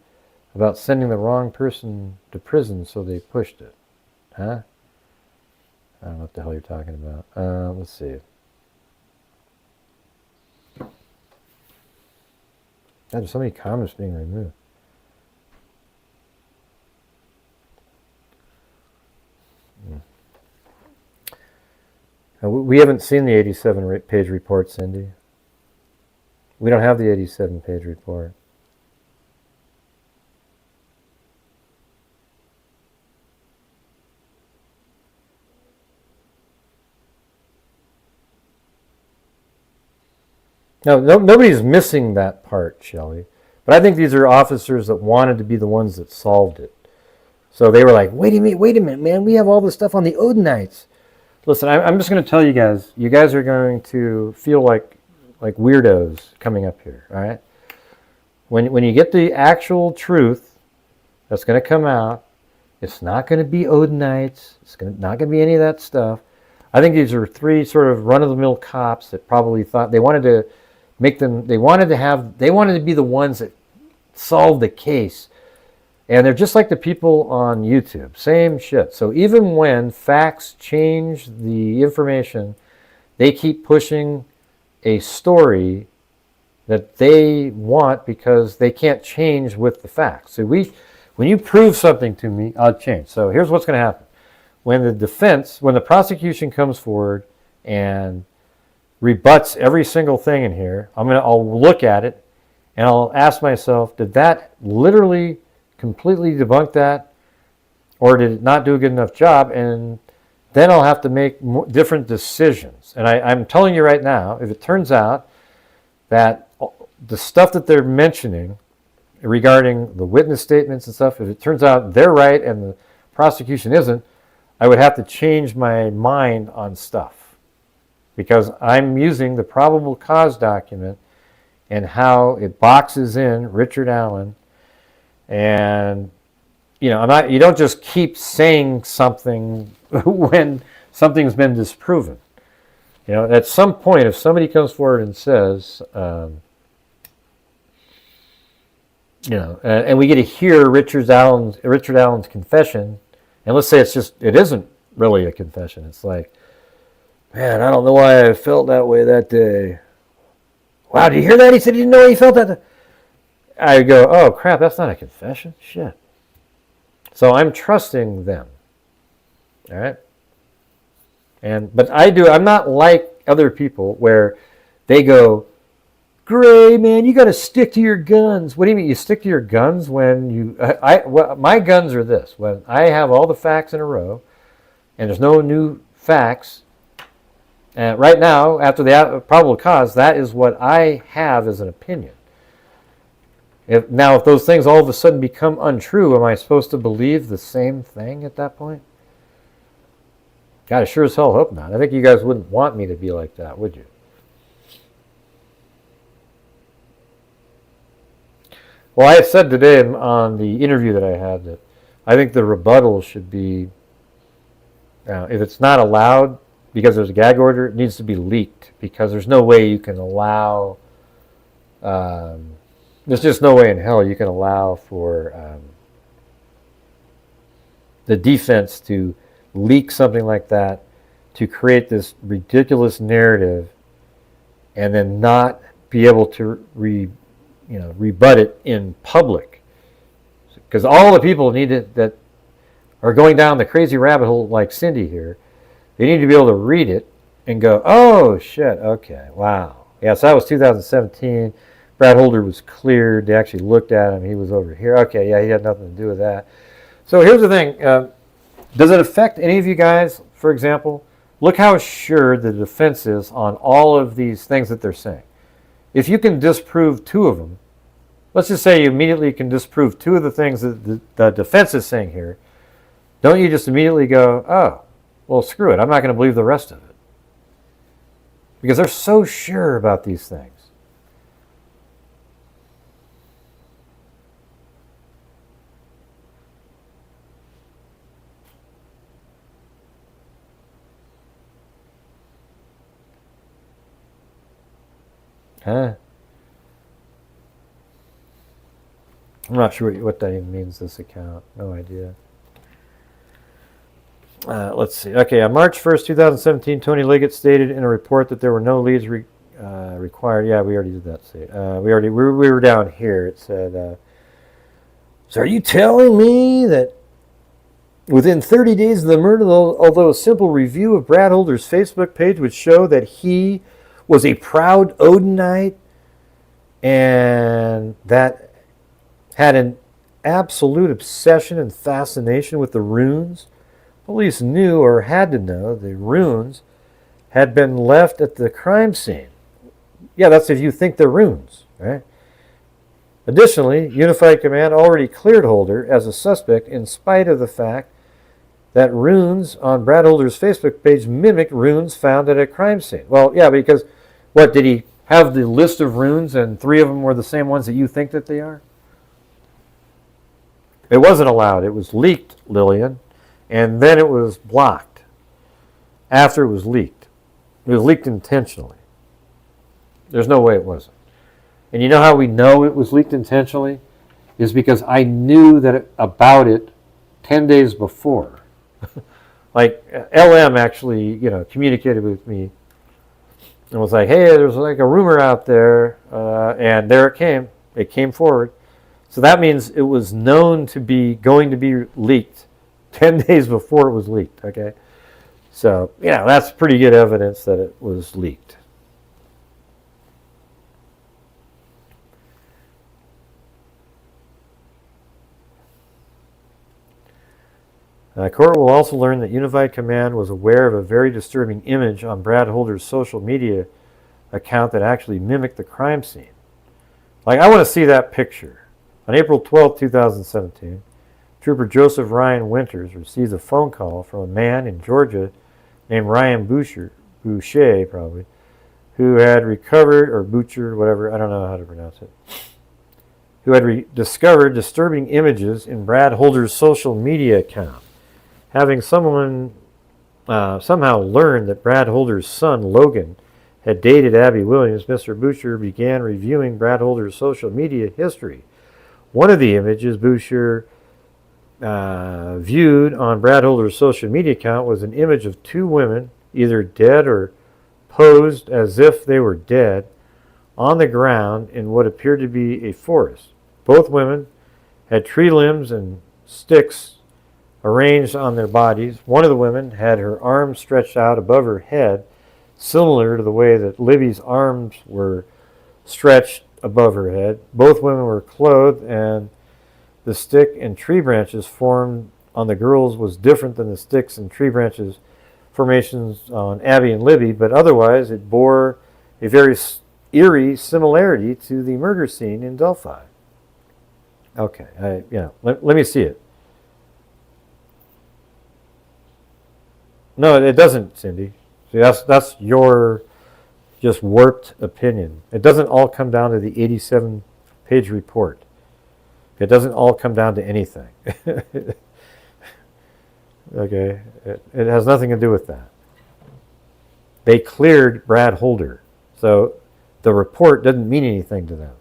about sending the wrong person to prison, so they pushed it. Huh? I don't know what the hell you're talking about. Let's see. God, there's so many comments being removed. We haven't seen the 87-page report, Cindy. We don't have the 87-page report. No, nobody's missing that part, Shelley. But I think these are officers that wanted to be the ones that solved it. So they were like, wait a minute, man, we have all this stuff on the Odinites. Listen, I'm just going to tell you guys are going to feel like weirdos coming up here, all right? When you get the actual truth that's going to come out, it's not going to be Odinites. It's not going to be any of that stuff. I think these are three sort of run-of-the-mill cops that probably thought they wanted to they wanted to be the ones that solved the case. And they're just like the people on YouTube. Same shit. So even when facts change the information, they keep pushing a story that they want because they can't change with the facts. So when you prove something to me, I'll change. So here's what's going to happen. When the prosecution comes forward and rebuts every single thing in here, I'll look at it and I'll ask myself, did that literally completely debunk that, or did it not do a good enough job? And then I'll have to make different decisions. And I'm telling you right now, if it turns out that the stuff that they're mentioning regarding the witness statements and stuff, if it turns out they're right and the prosecution isn't, I would have to change my mind on stuff, because I'm using the probable cause document and how it boxes in Richard Allen. And you don't just keep saying something when something's been disproven. At some point, if somebody comes forward and says, and we get to hear Richard Allen's confession, and let's say it isn't really a confession. It's like, man, I don't know why I felt that way that day. Wow, did you hear that? He said he didn't know he felt that. I go, oh crap, that's not a confession? Shit. So I'm trusting them. All right? But I'm not like other people where they go, Gray, man, you got to stick to your guns. What do you mean you stick to your guns when my guns are this. When I have all the facts in a row and there's no new facts, and right now, after the probable cause, that is what I have as an opinion. If those things all of a sudden become untrue, am I supposed to believe the same thing at that point? God, I sure as hell hope not. I think you guys wouldn't want me to be like that, would you? Well, I had said today on the interview that I had that I think the rebuttal should be, if it's not allowed because there's a gag order, it needs to be leaked, because there's no way you can allow, there's just no way in hell you can allow for the defense to leak something like that, to create this ridiculous narrative, and then not be able to rebut it in public. Because all the people that are going down the crazy rabbit hole like Cindy here, they need to be able to read it and go, oh shit, okay, wow. Yeah, so that was 2017. Brad Holder was cleared. They actually looked at him. He was over here. Okay, yeah, he had nothing to do with that. So here's the thing. Does it affect any of you guys, for example? Look how sure the defense is on all of these things that they're saying. If you can disprove two of them, let's just say you immediately can disprove two of the things that the defense is saying here, don't you just immediately go, oh, well, screw it. I'm not going to believe the rest of it. Because they're so sure about these things. Huh? I'm not sure what that even means, this account. No idea. Let's see. Okay, on March 1st, 2017, Tony Liggett stated in a report that there were no leads required. Yeah, we already did that. We were down here. It said, so are you telling me that within 30 days of the murder, although a simple review of Brad Holder's Facebook page would show that he was a proud Odinite and that had an absolute obsession and fascination with the runes, police knew or had to know the runes had been left at the crime scene. Yeah, that's if you think they're runes, right? Additionally, Unified Command already cleared Holder as a suspect in spite of the fact that runes on Brad Holder's Facebook page mimicked runes found at a crime scene. Well, yeah, because what, did he have the list of runes and three of them were the same ones that you think that they are? It wasn't allowed. It was leaked, Lillian, and then it was blocked after it was leaked. It was leaked intentionally. There's no way it wasn't. And you know how we know it was leaked intentionally? Is because I knew about it 10 days before. Like, LM actually, communicated with me and was like, hey, there's like a rumor out there, and there it came. It came forward. So that means it was known to be going to be leaked 10 days before it was leaked, okay? So, that's pretty good evidence that it was leaked. Court will also learn that Unified Command was aware of a very disturbing image on Brad Holder's social media account that actually mimicked the crime scene. Like, I want to see that picture. On April 12, 2017, Trooper Joseph Ryan Winters received a phone call from a man in Georgia named Ryan Boucher probably, who had recovered, or Boucher, whatever, I don't know how to pronounce it, who had discovered disturbing images in Brad Holder's social media account. Having someone somehow learned that Brad Holder's son, Logan, had dated Abby Williams, Mr. Boucher began reviewing Brad Holder's social media history. One of the images Boucher viewed on Brad Holder's social media account was an image of two women, either dead or posed as if they were dead, on the ground in what appeared to be a forest. Both women had tree limbs and sticks arranged on their bodies. One of the women had her arms stretched out above her head, similar to the way that Libby's arms were stretched above her head. Both women were clothed, and the stick and tree branches formed on the girls was different than the sticks and tree branches formations on Abby and Libby, but otherwise it bore a very eerie similarity to the murder scene in Delphi. Okay, let me see it. No, it doesn't, Cindy. See, that's your just warped opinion. It doesn't all come down to the 87-page report. It doesn't all come down to anything. Okay, it has nothing to do with that. They cleared Brad Holder, so the report doesn't mean anything to them.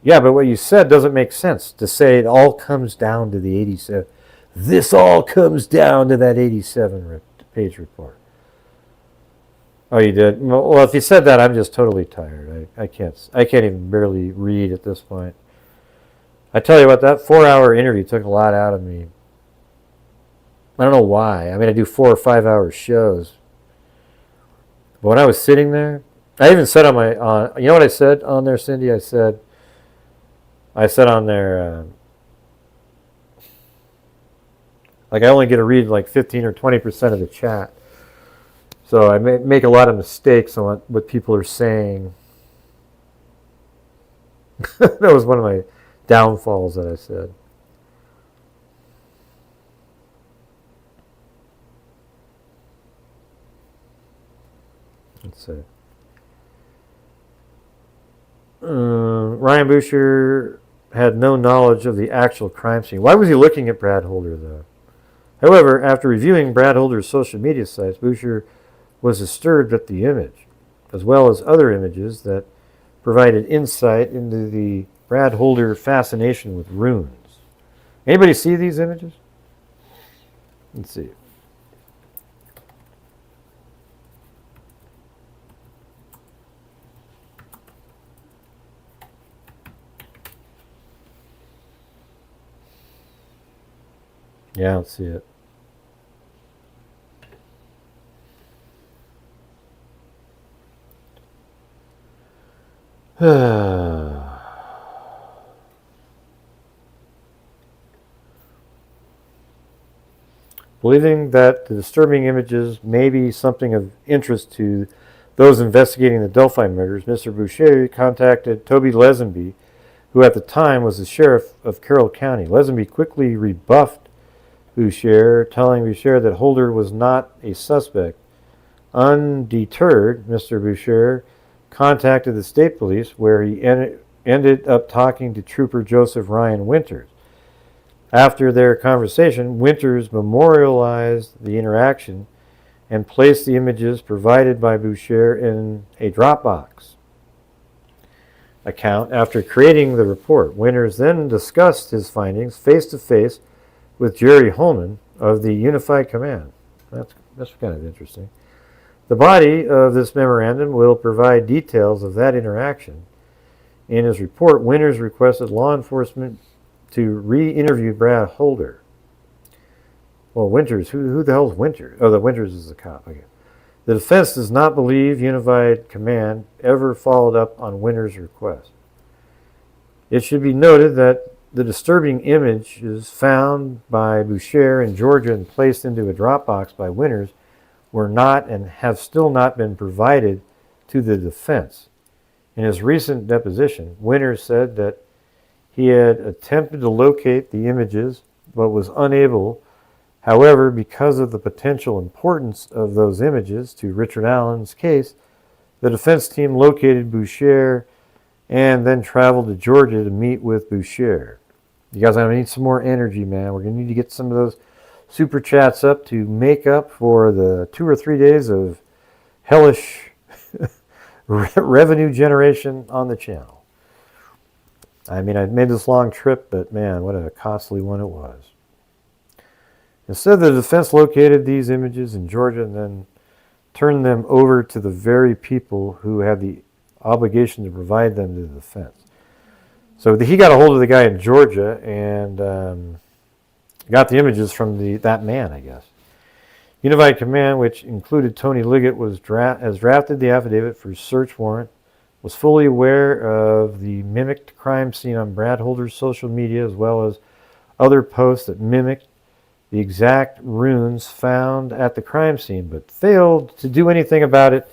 Yeah, but what you said doesn't make sense to say it all comes down to the 87. This all comes down to that 87-page report. Oh, you did? Well, if you said that, I'm just totally tired. I can't even barely read at this point. I tell you what, that 4-hour interview took a lot out of me. I don't know why. I mean, I do 4 or 5 hour shows. But when I was sitting there, I even said on you know what I said on there, Cindy? I said on there, like I only get to read like 15 or 20% of the chat. So I make a lot of mistakes on what people are saying. That was one of my downfalls that I said. Let's see. Ryan Boucher had no knowledge of the actual crime scene. Why was he looking at Brad Holder, though? However, after reviewing Brad Holder's social media sites, Boucher was disturbed at the image, as well as other images that provided insight into the Brad Holder fascination with runes. Anybody see these images? Let's see. Yeah, I don't see it. Believing that the disturbing images may be something of interest to those investigating the Delphi murders, Mr. Boucher contacted Toby Lesenby, who at the time was the sheriff of Carroll County. Lesenby quickly rebuffed Boucher, telling Boucher that Holder was not a suspect. Undeterred, Mr. Boucher contacted the state police, where he ended up talking to Trooper Joseph Ryan Winters. After their conversation, Winters memorialized the interaction and placed the images provided by Boucher in a Dropbox account. After creating the report, Winters then discussed his findings face-to-face with Jerry Holman of the Unified Command. That's kind of interesting. The body of this memorandum will provide details of that interaction. In his report, Winters requested law enforcement to re-interview Brad Holder. Well, Winters, who the hell is Winters? Oh, the Winters is the cop. Okay. The defense does not believe Unified Command ever followed up on Winters' request. It should be noted that the disturbing images found by Boucher in Georgia and placed into a Dropbox by Winters were not and have still not been provided to the defense. In his recent deposition, Winters said that he had attempted to locate the images but was unable. However, because of the potential importance of those images to Richard Allen's case, the defense team located Boucher and then traveled to Georgia to meet with Boucher. You guys, I need some more energy, man. We're going to need to get some of those super chats up to make up for the 2 or 3 days of hellish revenue generation on the channel. I mean, I made this long trip, but man, what a costly one it was. Instead, the defense located these images in Georgia and then turned them over to the very people who had the obligation to provide them to the defense. So he got a hold of the guy in Georgia and got the images from that man, I guess. Unified Command, which included Tony Liggett, has drafted the affidavit for search warrant, was fully aware of the mimicked crime scene on Brad Holder's social media, as well as other posts that mimicked the exact runes found at the crime scene, but failed to do anything about it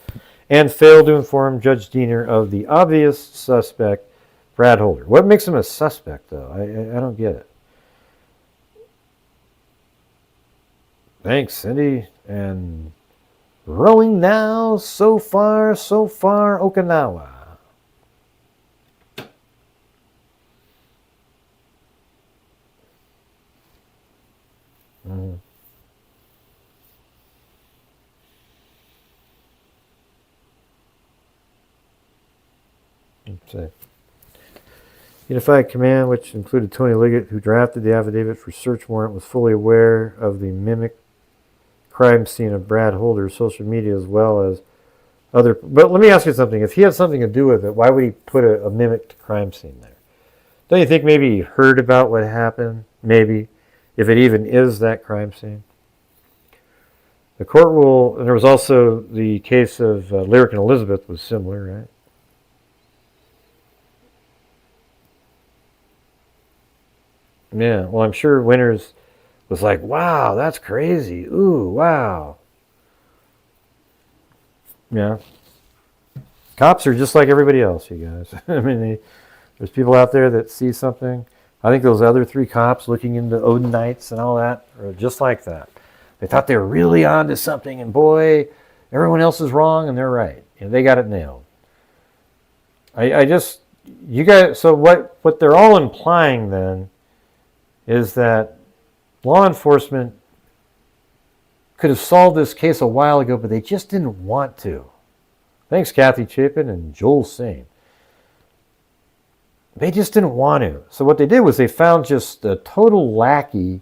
and failed to inform Judge Diener of the obvious suspect, Brad Holder. What makes him a suspect, though? I don't get it. Thanks, Cindy. And rowing now, so far, Okinawa. Mm. Let's see. Unified Command, which included Tony Liggett, who drafted the affidavit for search warrant, was fully aware of the mimic crime scene of Brad Holder's social media as well as other. But let me ask you something. If he had something to do with it, why would he put a mimicked crime scene there? Don't you think maybe he heard about what happened? Maybe. If it even is that crime scene. The court will, and there was also the case of Lyric and Elizabeth was similar, right? Yeah, well, I'm sure Winters was like, wow, that's crazy. Ooh, wow. Yeah. Cops are just like everybody else, you guys. I mean, there's people out there that see something. I think those other 3 cops looking into Odinites and all that are just like that. They thought they were really onto something, and boy, everyone else is wrong and they're right. And they got it nailed. I just, you guys, so what they're all implying then is that law enforcement could have solved this case a while ago, but they just didn't want to. Thanks, Kathy Chapin and Joel Sane. They just didn't want to. So what they did was they found just a total lackey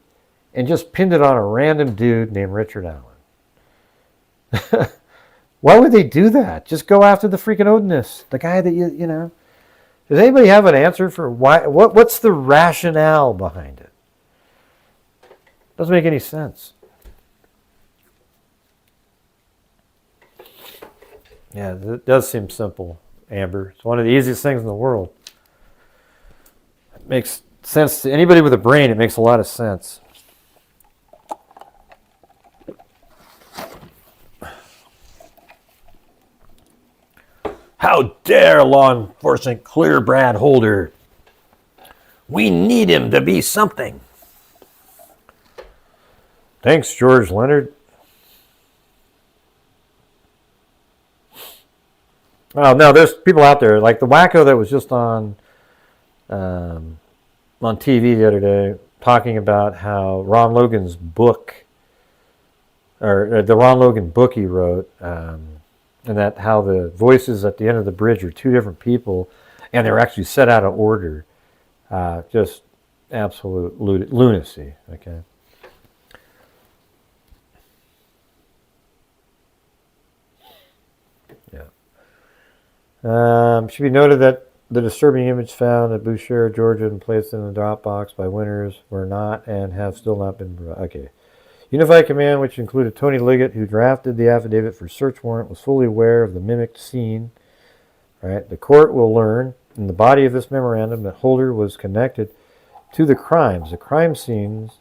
and just pinned it on a random dude named Richard Allen. Why would they do that? Just go after the freaking Odinist, the guy that you know. Does anybody have an answer for why? What's the rationale behind it? Doesn't make any sense. Yeah, it does seem simple, Amber. It's one of the easiest things in the world. It makes sense to anybody with a brain. It makes a lot of sense. How dare law enforcement clear Brad Holder? We need him to be something. Thanks, George Leonard. Oh, no, there's people out there, like the wacko that was just on TV the other day, talking about how Ron Logan's book, or the Ron Logan book he wrote, and that how the voices at the end of the bridge are 2 different people, and they're actually set out of order. Just absolute lunacy, okay? Should be noted that the disturbing image found at Boucher, Georgia, and placed in the Dropbox by Winters were not and have still not been provided. Okay. Unified Command, which included Tony Liggett, who drafted the affidavit for search warrant, was fully aware of the mimicked scene. Right. The court will learn in the body of this memorandum that Holder was connected to the crimes, the crime scene,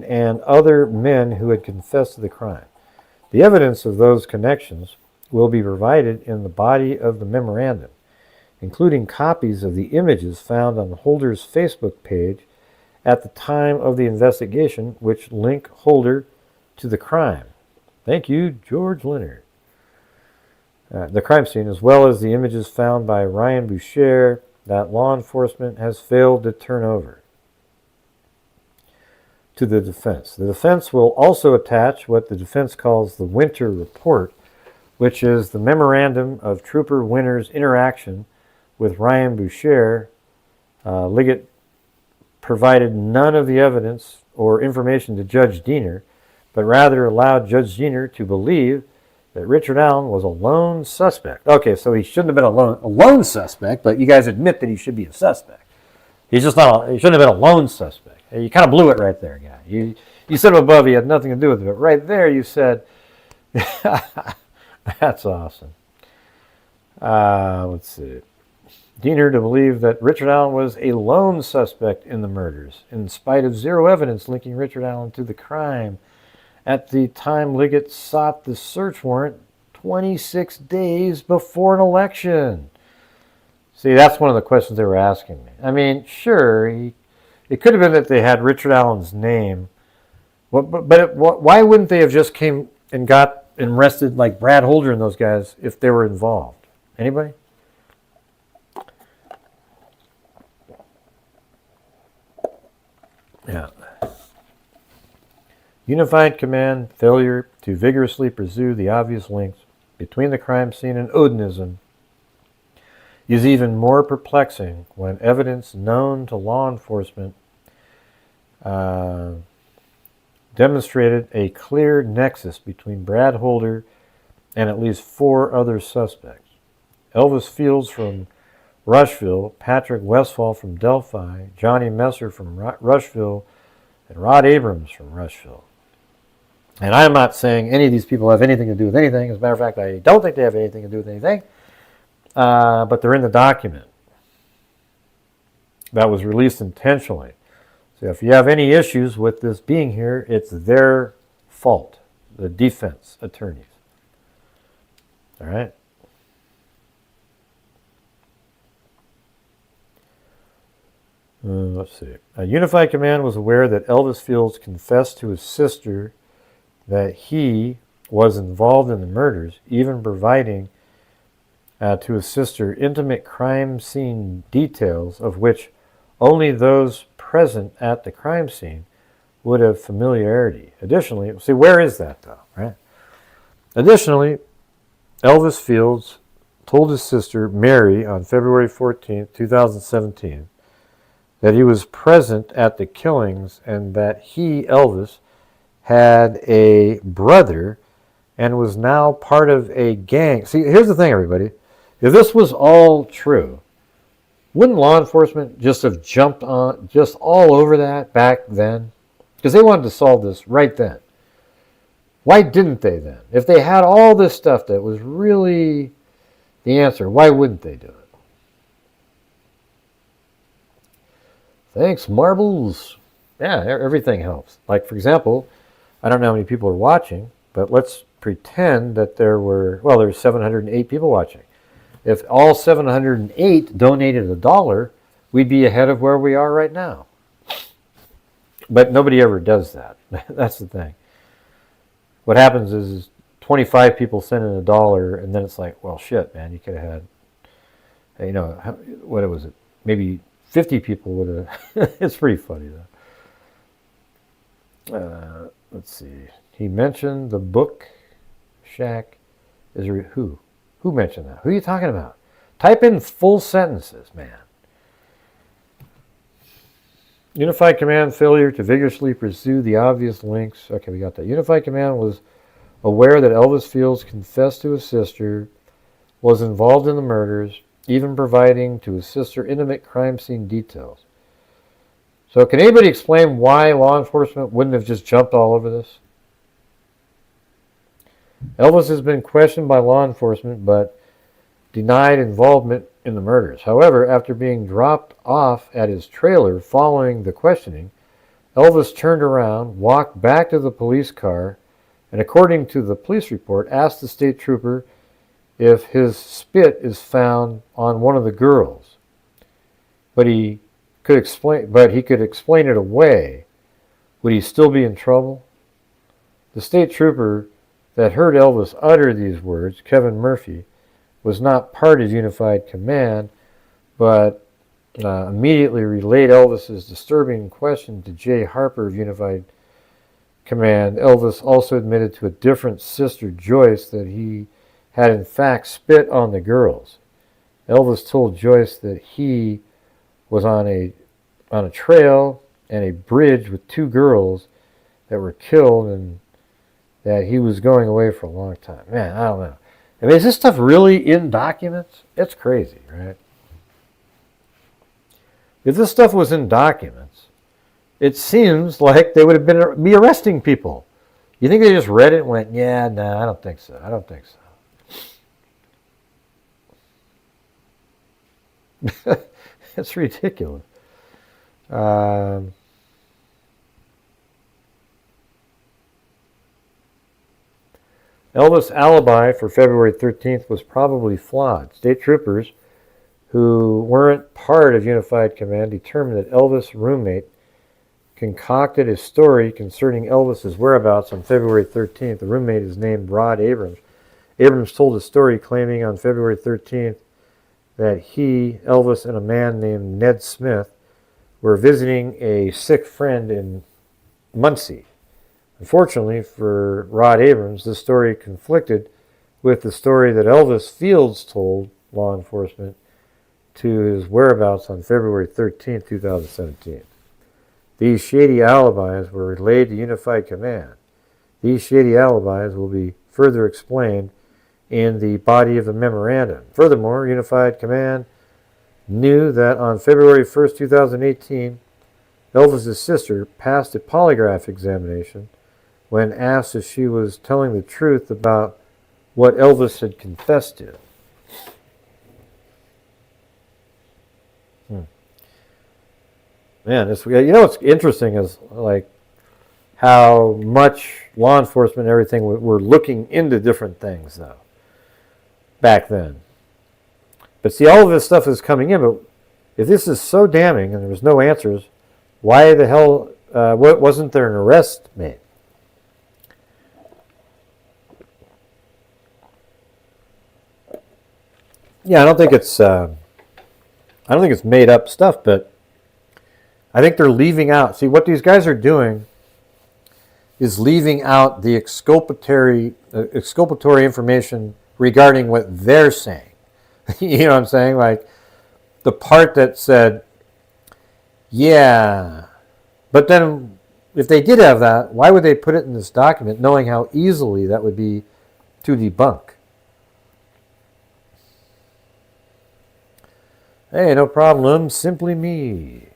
and other men who had confessed to the crime. The evidence of those connections will be provided in the body of the memorandum, including copies of the images found on Holder's Facebook page at the time of the investigation, which link Holder to the crime. Thank you, George Leonard. The crime scene, as well as the images found by Ryan Boucher that law enforcement has failed to turn over to the defense. The defense will also attach what the defense calls the Winter Report, which is the memorandum of Trooper Winter's interaction with Ryan Boucher. Liggett provided none of the evidence or information to Judge Diener, but rather allowed Judge Diener to believe that Richard Allen was a lone suspect. Okay, so he shouldn't have been a lone suspect, but you guys admit that he should be a suspect. He's just not. He shouldn't have been a lone suspect. You kind of blew it right there, guy. You said above he had nothing to do with it, but right there you said. That's awesome. Let's see. Diener to believe that Richard Allen was a lone suspect in the murders, in spite of zero evidence linking Richard Allen to the crime. At the time Liggett sought the search warrant 26 days before an election. See, that's one of the questions they were asking me. I mean, sure, it could have been that they had Richard Allen's name, but why wouldn't they have just came and got and arrested like Brad Holder and those guys if they were involved? Anybody? Yeah. Unified Command failure to vigorously pursue the obvious links between the crime scene and Odinism is even more perplexing when evidence known to law enforcement demonstrated a clear nexus between Brad Holder and at least 4 other suspects. Elvis Fields from Rushville, Patrick Westfall from Delphi, Johnny Messer from Rushville, and Rod Abrams from Rushville. And I'm not saying any of these people have anything to do with anything. As a matter of fact, I don't think they have anything to do with anything. But they're in the document. That was released intentionally. So if you have any issues with this being here, it's their fault, the defense attorneys. All right? Let's see. Unified Command was aware that Elvis Fields confessed to his sister that he was involved in the murders, even providing to his sister intimate crime scene details of which only those present at the crime scene would have familiarity. Additionally, see, where is that though, right? Additionally, Elvis Fields told his sister Mary on February 14th, 2017, that he was present at the killings and that he, Elvis, had a brother and was now part of a gang. See, here's the thing, everybody. If this was all true, wouldn't law enforcement just have jumped on just all over that back then? Because they wanted to solve this right then. Why didn't they then? If they had all this stuff that was really the answer, why wouldn't they do it? Thanks, Marbles. Yeah, everything helps. Like, for example, I don't know how many people are watching, but let's pretend that there's 708 people watching. If all 708 donated $1, we'd be ahead of where we are right now. But nobody ever does that. That's the thing. What happens is 25 people send in $1, and then it's like, well, shit, man, you could have had, what was it? Maybe 50 people would have. It's pretty funny, though. Let's see. He mentioned the book shack. Who? Who mentioned that? Who are you talking about? Type in full sentences, man. Unified Command failure to vigorously pursue the obvious links. Okay, we got that. Unified Command was aware that Elvis Fields confessed to his sister, was involved in the murders, even providing to his sister intimate crime scene details. So can anybody explain why law enforcement wouldn't have just jumped all over this? Elvis has been questioned by law enforcement but denied involvement in the murders. However, after being dropped off at his trailer following the questioning, Elvis turned around, walked back to the police car, and according to the police report, asked the state trooper if his spit is found on one of the girls. But he could explain it away. Would he still be in trouble? The state trooper that heard Elvis utter these words, Kevin Murphy, was not part of Unified Command, but immediately relayed Elvis's disturbing question to Jay Harper of Unified Command. Elvis also admitted to a different sister, Joyce, that he had in fact spit on the girls. Elvis told Joyce that he was on a trail and a bridge with 2 girls that were killed and that he was going away for a long time. Man, I don't know. I mean, is this stuff really in documents? It's crazy, right? If this stuff was in documents, it seems like they would have be arresting people. You think they just read it and went, yeah, no, I don't think so. I don't think so. It's ridiculous. Elvis' alibi for February 13th was probably flawed. State troopers who weren't part of Unified Command determined that Elvis' roommate concocted a story concerning Elvis's whereabouts on February 13th. The roommate is named Rod Abrams. Abrams told a story claiming on February 13th that he, Elvis, and a man named Ned Smith were visiting a sick friend in Muncie. Unfortunately for Rod Abrams, this story conflicted with the story that Elvis Fields told law enforcement to his whereabouts on February 13, 2017. These shady alibis were relayed to Unified Command. These shady alibis will be further explained in the body of the memorandum. Furthermore, Unified Command knew that on February 1st, 2018, Elvis's sister passed a polygraph examination when asked if she was telling the truth about what Elvis had confessed to. Man, what's interesting is like how much law enforcement and everything were looking into different things, though, back then. But see, all of this stuff is coming in, but if this is so damning and there was no answers, why the hell wasn't there an arrest made? Yeah, I don't think it's made up stuff, but I think they're leaving out. See, what these guys are doing is leaving out the exculpatory information regarding what they're saying. You know what I'm saying? Like the part that said, yeah, but then if they did have that, why would they put it in this document knowing how easily that would be to debunk? Hey, no problem. Simply me.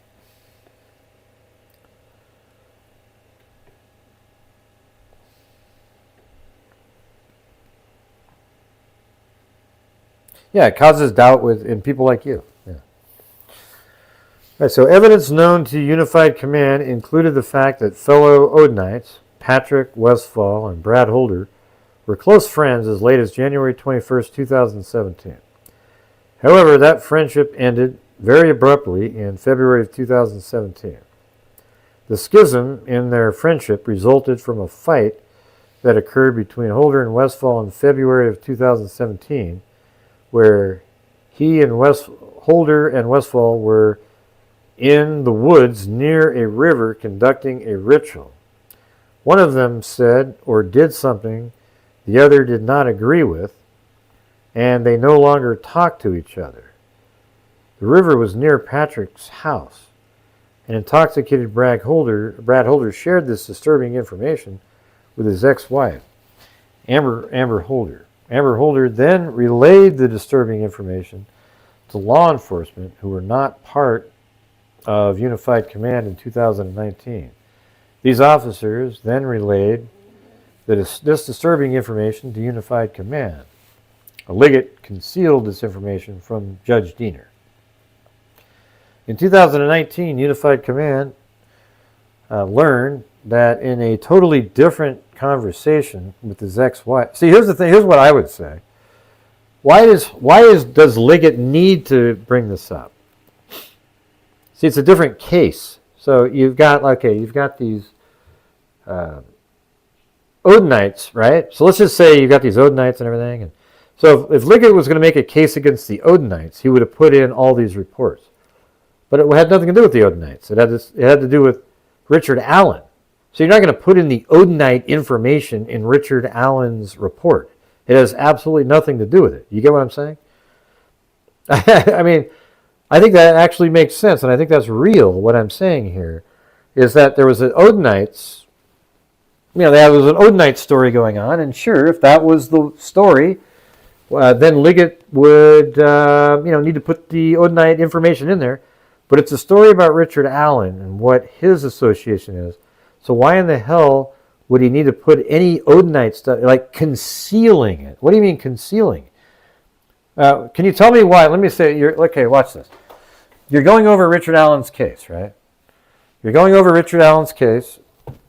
Yeah, it causes doubt in people like you. Yeah. Right, so evidence known to Unified Command included the fact that fellow Odinites, Patrick Westfall and Brad Holder, were close friends as late as January 21st, 2017. However, that friendship ended very abruptly in February of 2017. The schism in their friendship resulted from a fight that occurred between Holder and Westfall in February of 2017, where Holder and Westfall were in the woods near a river conducting a ritual. One of them said or did something the other did not agree with, and they no longer talked to each other. The river was near Patrick's house. An intoxicated Brad Holder shared this disturbing information with his ex-wife, Amber Holder. Amber Holder then relayed the disturbing information to law enforcement who were not part of Unified Command in 2019. These officers then relayed this disturbing information to Unified Command. Liggett concealed this information from Judge Diener. In 2019, Unified Command learned that in a totally different conversation with his ex-wife. See, here's the thing. Here's what I would say. Why does Liggett need to bring this up? See, it's a different case. So you've got these Odinites, right? So let's just say you've got these Odinites and everything. And so if Liggett was going to make a case against the Odinites, he would have put in all these reports. But it had nothing to do with the Odinites. It had to do with Richard Allen. So you're not going to put in the Odinite information in Richard Allen's report. It has absolutely nothing to do with it. You get what I'm saying? I mean, I think that actually makes sense, and I think that's real. What I'm saying here is that there was an Odinites, there was an Odinite story going on, and sure, if that was the story, then Liggett would, need to put the Odinite information in there. But it's a story about Richard Allen and what his association is. So why in the hell would he need to put any Odinite stuff, like concealing it? What do you mean concealing? Can you tell me why? Let me say, okay, watch this. You're going over Richard Allen's case, right? You're going over Richard Allen's case,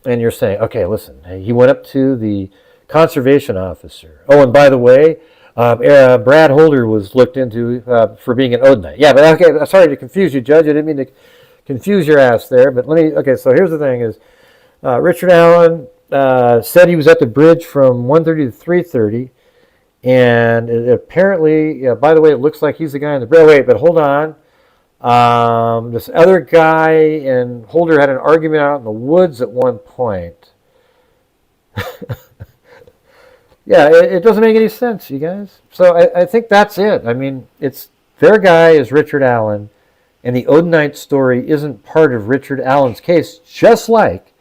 and you're saying, okay, listen, he went up to the conservation officer. Oh, and by the way, Brad Holder was looked into for being an Odinite. Yeah, but okay, sorry to confuse you, Judge. I didn't mean to confuse your ass there. But okay, so here's the thing is, Richard Allen said he was at the bridge from 1:30 to 3:30. And apparently, by the way, it looks like he's the guy in the bridge. Wait, but hold on. This other guy and Holder had an argument out in the woods at one point. Yeah, it doesn't make any sense, you guys. So I think that's it. I mean, it's their guy is Richard Allen, and the Odinite story isn't part of Richard Allen's case, just like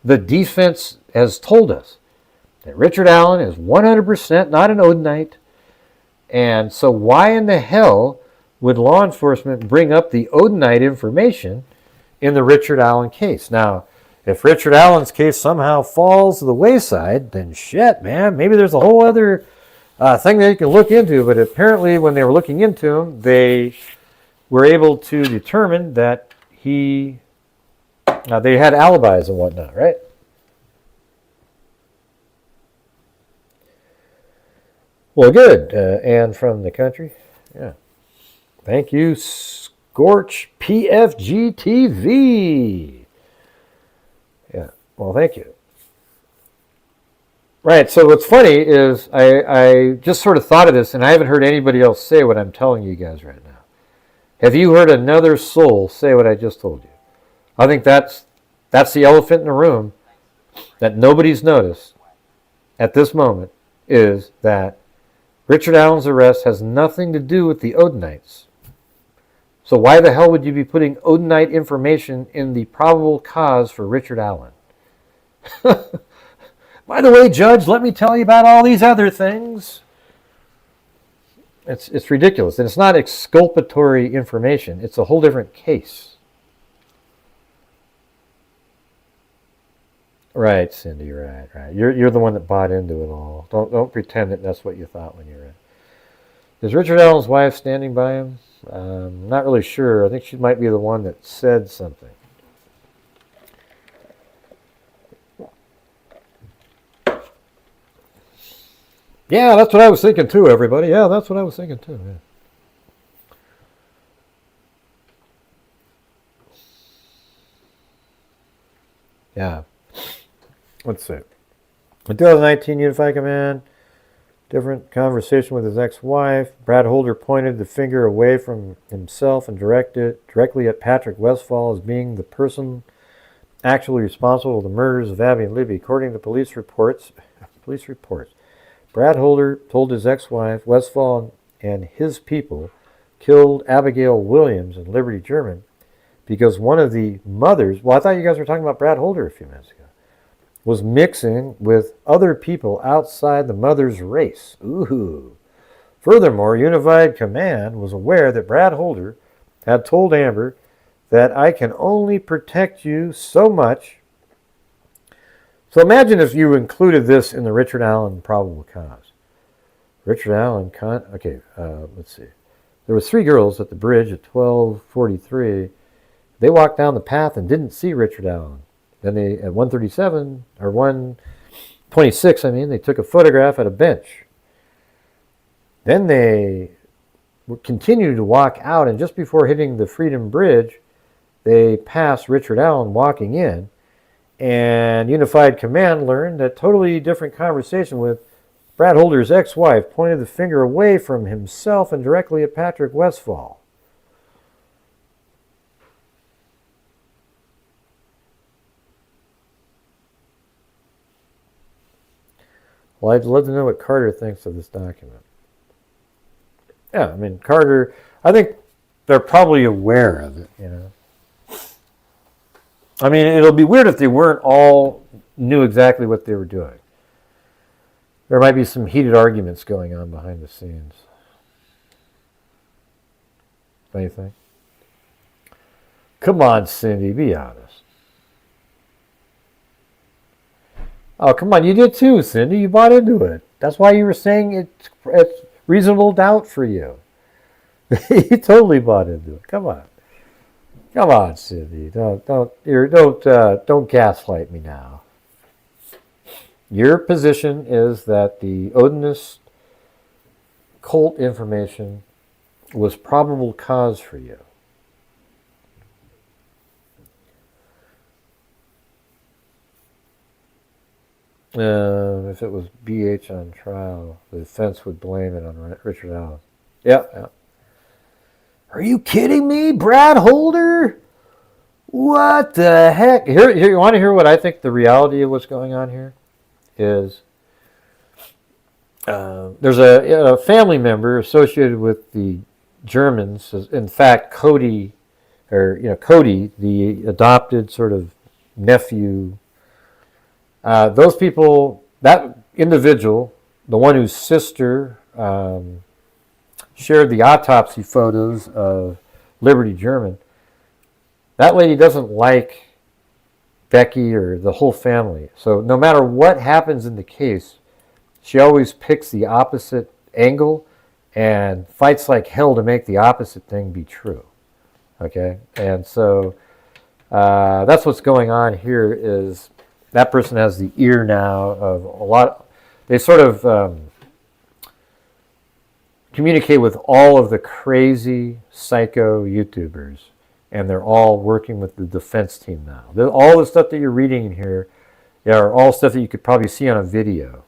the defense has told us that Richard Allen is 100% not an Odinite. And so why in the hell would law enforcement bring up the Odinite information in the Richard Allen case? Now, if Richard Allen's case somehow falls to the wayside, then shit, man, maybe there's a whole other thing that you can look into. But apparently when they were looking into him, they were able to determine that they had alibis and whatnot, right? Well, good. And from the country. Yeah. Thank you, Scorch PFG TV. Yeah. Well, thank you. Right. So what's funny is I just sort of thought of this, and I haven't heard anybody else say what I'm telling you guys right now. Have you heard another soul say what I just told you? I think that's the elephant in the room that nobody's noticed at this moment, is that Richard Allen's arrest has nothing to do with the Odinites. So why the hell would you be putting Odinite information in the probable cause for Richard Allen? By the way, Judge, let me tell you about all these other things. It's ridiculous. And it's not exculpatory information. It's a whole different case. Right, Cindy, right. You're the one that bought into it all. Don't pretend that that's what you thought when you read. Is Richard Allen's wife standing by him? Not really sure. I think she might be the one that said something. Yeah, that's what I was thinking too, everybody. Yeah, that's what I was thinking too. Yeah. Let's see. In 2019, Unified Command, different conversation with his ex-wife. Brad Holder pointed the finger away from himself and directed directly at Patrick Westfall as being the person actually responsible for the murders of Abby and Libby. According to police reports, Brad Holder told his ex-wife, Westfall and his people killed Abigail Williams and Liberty German because one of the mothers, well, I thought you guys were talking about Brad Holder a few minutes ago, was mixing with other people outside the mother's race. Ooh. Furthermore, Unified Command was aware that Brad Holder had told Amber that I can only protect you so much. So imagine if you included this in the Richard Allen probable cause. Richard Allen, let's see. There was 3 girls at the bridge at 12:43. They walked down the path and didn't see Richard Allen. Then they, at 1:37, or 1:26, they took a photograph at a bench. Then they continued to walk out, and just before hitting the Freedom Bridge, they passed Richard Allen walking in. And Unified Command learned a totally different conversation with Brad Holder's ex-wife pointed the finger away from himself and directly at Patrick Westfall. Well, I'd love to know what Carter thinks of this document. Yeah, Carter, I think they're probably aware of it, it'll be weird if they weren't all knew exactly what they were doing. There might be some heated arguments going on behind the scenes. What do you think? Come on, Cindy, be honest. Oh, come on, you did too, Cindy. You bought into it. That's why you were saying it's reasonable doubt for you. You totally bought into it. Come on. Come on, Cindy. Don't gaslight me now. Your position is that the Odinist occult information was probable cause for you. If it was BH on trial, the defense would blame it on Richard Allen. Yeah. Are you kidding me, Brad Holder? What the heck? Here, you want to hear what I think the reality of what's going on here is? There's a family member associated with the Germans. In fact, Cody, the adopted sort of nephew. Those people, that individual, the one whose sister shared the autopsy photos of Liberty German, that lady doesn't like Becky or the whole family. So no matter what happens in the case, she always picks the opposite angle and fights like hell to make the opposite thing be true. Okay? And so that's what's going on here is that person has the ear now of a lot. They sort of communicate with all of the crazy psycho YouTubers, and they're all working with the defense team now. All the stuff that you're reading in here are all stuff that you could probably see on a video.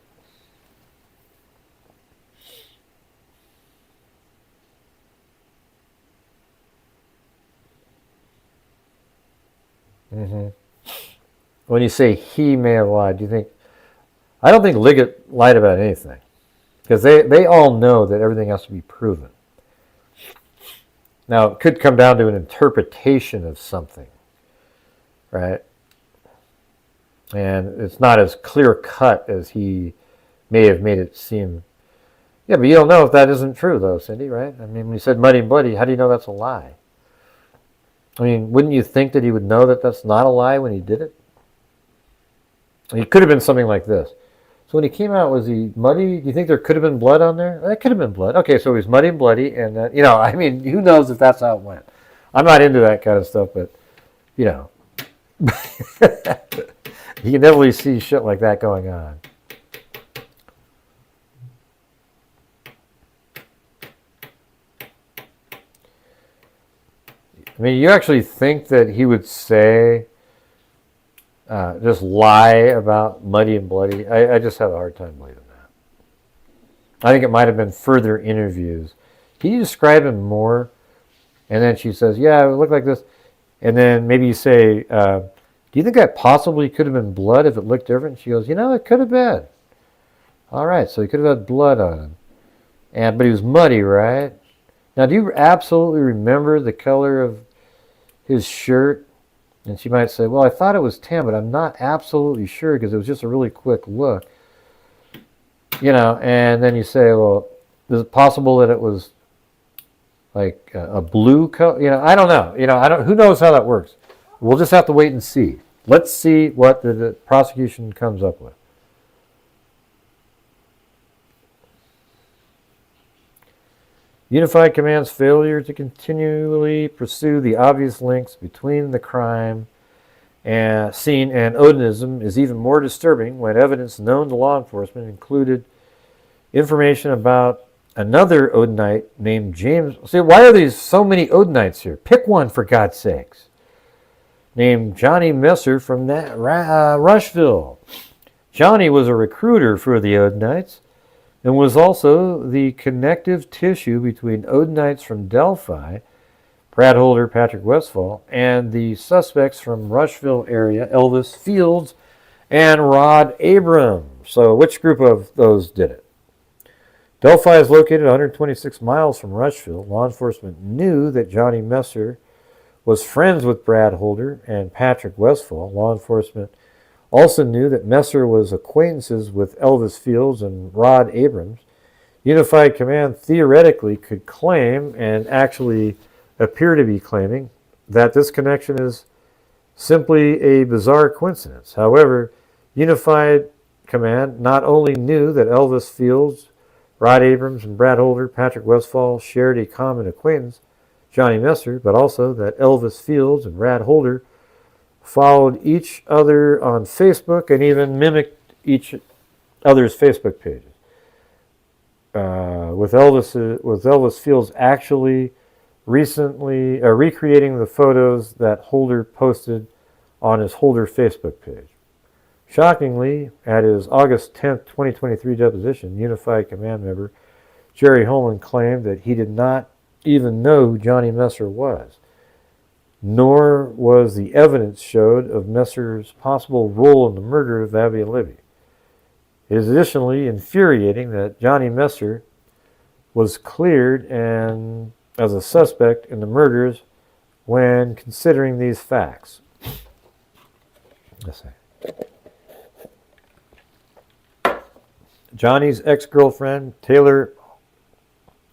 Mm-hmm. When you say he may have lied, do you think... I don't think Liggett lied about anything. Because they all know that everything has to be proven. Now, it could come down to an interpretation of something. Right? And it's not as clear-cut as he may have made it seem. Yeah, but you don't know if that isn't true, though, Cindy, right? I mean, when you said muddy and bloody, how do you know that's a lie? I mean, wouldn't you think that he would know that that's not a lie when he did it? It could have been something like this. So when he came out, was he muddy? Do you think there could have been blood on there? That could have been blood. Okay, so he was muddy and bloody, and I mean, who knows if that's how it went? I'm not into that kind of stuff, but you can definitely see shit like that going on. I mean, you actually think that he would say, just lie about muddy and bloody? I just have a hard time believing that. I think it might have been further interviews. Can you describe him more? And then she says, yeah, it looked like this. And then maybe you say, do you think that possibly could have been blood if it looked different? She goes, it could have been. All right, so he could have had blood on him. But he was muddy, right? Now, do you absolutely remember the color of his shirt? And she might say, well, I thought it was tan, but I'm not absolutely sure because it was just a really quick look. And then you say, well, is it possible that it was like a blue color? I don't know. Who knows how that works? We'll just have to wait and see. Let's see what the prosecution comes up with. Unified Command's failure to continually pursue the obvious links between the crime scene and Odinism is even more disturbing when evidence known to law enforcement included information about another Odinite named James. See, why are there so many Odinites here? Pick one, for God's sakes. Named Johnny Messer from Rushville. Johnny was a recruiter for the Odinites and was also the connective tissue between Odinites from Delphi, Brad Holder, Patrick Westphal, and the suspects from Rushville area, Elvis Fields and Rod Abrams. So which group of those did it? Delphi is located 126 miles from Rushville. Law enforcement knew that Johnny Messer was friends with Brad Holder and Patrick Westphal. Law enforcement also knew that Messer was acquaintances with Elvis Fields and Rod Abrams. Unified Command theoretically could claim, and actually appear to be claiming, that this connection is simply a bizarre coincidence. However, Unified Command not only knew that Elvis Fields, Rod Abrams, and Brad Holder, Patrick Westphal shared a common acquaintance, Johnny Messer, but also that Elvis Fields and Brad Holder followed each other on Facebook and even mimicked each other's Facebook pages. with Elvis Fields actually recently recreating the photos that Holder posted on his Holder Facebook page. Shockingly, at his August 10th, 2023 deposition, Unified Command member Jerry Holman claimed that he did not even know who Johnny Messer was, nor was the evidence showed of Messer's possible role in the murder of Abby and Libby. It is additionally infuriating that Johnny Messer was cleared and as a suspect in the murders when considering these facts. Let's see. Johnny's ex-girlfriend, Taylor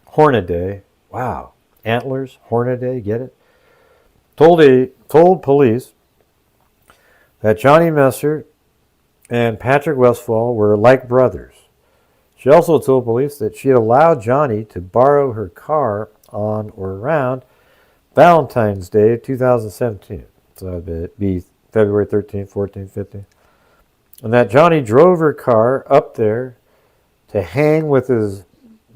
Hornaday, wow, antlers, Hornaday, get it? Told police that Johnny Messer and Patrick Westfall were like brothers. She also told police that she had allowed Johnny to borrow her car on or around Valentine's Day of 2017. So that would be February 13th, 14th, 15th. And that Johnny drove her car up there to hang with his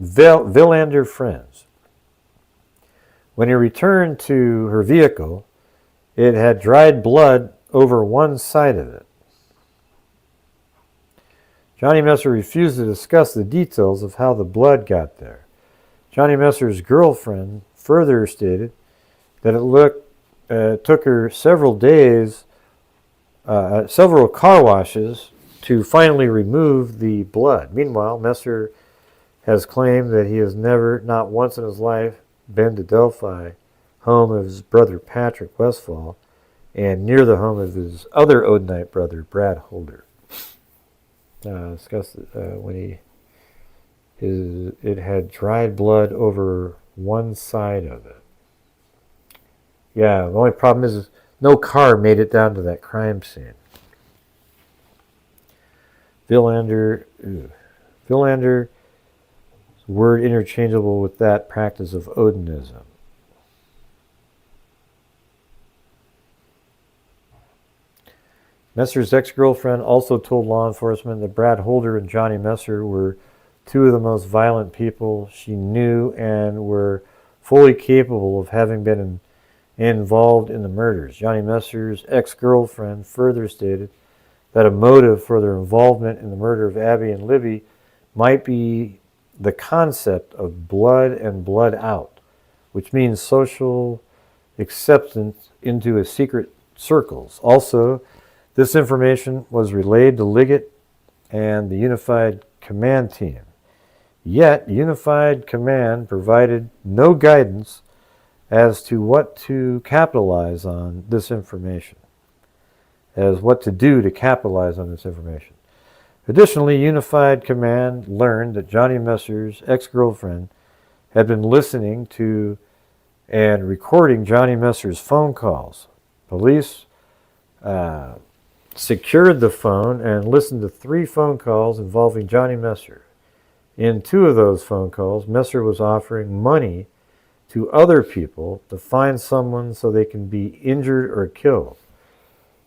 Villander friends. When he returned to her vehicle, it had dried blood over one side of it. Johnny Messer refused to discuss the details of how the blood got there. Johnny Messer's girlfriend further stated that it took her several days, several car washes to finally remove the blood. Meanwhile, Messer has claimed that he has never, not once in his life, been to Delphi, home of his brother Patrick Westfall, and near the home of his other Odinite brother, Brad Holder. Discussed when it had dried blood over one side of it. Yeah, the only problem is no car made it down to that crime scene. Villander, word interchangeable with that practice of Odinism. Messer's ex-girlfriend also told law enforcement that Brad Holder and Johnny Messer were two of the most violent people she knew and were fully capable of having been involved in the murders. Johnny Messer's ex-girlfriend further stated that a motive for their involvement in the murder of Abby and Libby might be the concept of blood and blood out, which means social acceptance into a secret circles. Also, this information was relayed to Liggett and the Unified Command team. Yet, Unified Command provided no guidance as to what to capitalize on this information, as what to do to capitalize on this information. Additionally, Unified Command learned that Johnny Messer's ex-girlfriend had been listening to and recording Johnny Messer's phone calls. Police secured the phone and listened to 3 phone calls involving Johnny Messer. In 2 of those phone calls, Messer was offering money to other people to find someone so they can be injured or killed.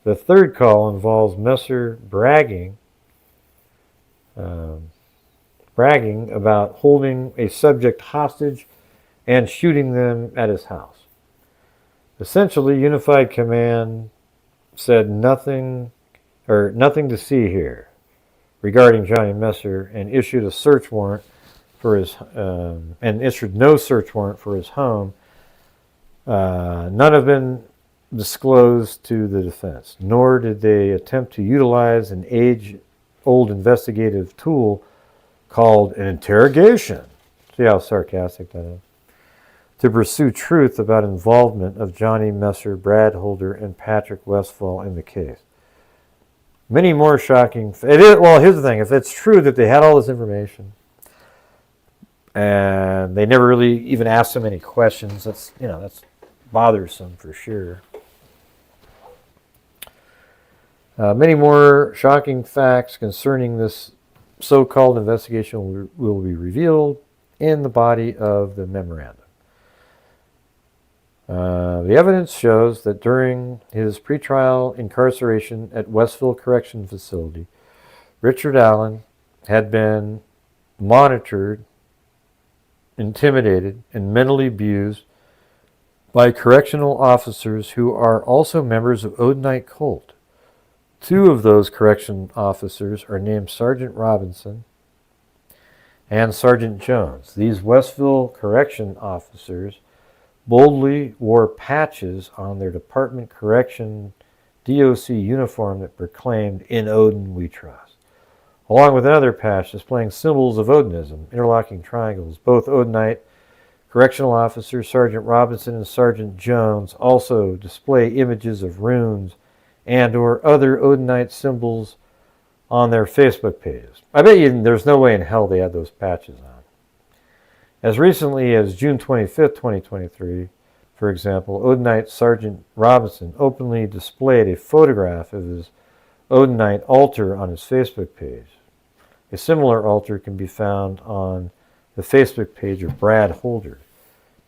The 3rd call involves Messer bragging about holding a subject hostage and shooting them at his house. Essentially, Unified Command said nothing to see here regarding Johnny Messer and issued a search warrant for his and issued no search warrant for his home. None have been disclosed to the defense, nor did they attempt to utilize an age-old investigative tool called an interrogation. See how sarcastic that is? To pursue truth about involvement of Johnny Messer, Brad Holder, and Patrick Westfall in the case. Many more shocking. Well, here's the thing: if it's true that they had all this information and they never really even asked them any questions, that's bothersome for sure. Many more shocking facts concerning this so-called investigation will be revealed in the body of the memorandum. The evidence shows that during his pretrial incarceration at Westville Correction Facility, Richard Allen had been monitored intimidated, and mentally abused by correctional officers who are also members of Odinite cult. 2 of those correction officers are named Sergeant Robinson and Sergeant Jones. These Westville correction officers boldly wore patches on their department correction DOC uniform that proclaimed, "In Odin we trust," along with another patch displaying symbols of Odinism, interlocking triangles. Both Odinite correctional officers, Sergeant Robinson and Sergeant Jones, also display images of runes and or other Odinite symbols on their Facebook pages. I bet you there's no way in hell they had those patches on. As recently as June 25th, 2023, for example, Odinite Sergeant Robinson openly displayed a photograph of his Odinite altar on his Facebook page. A similar altar can be found on the Facebook page of Brad Holder.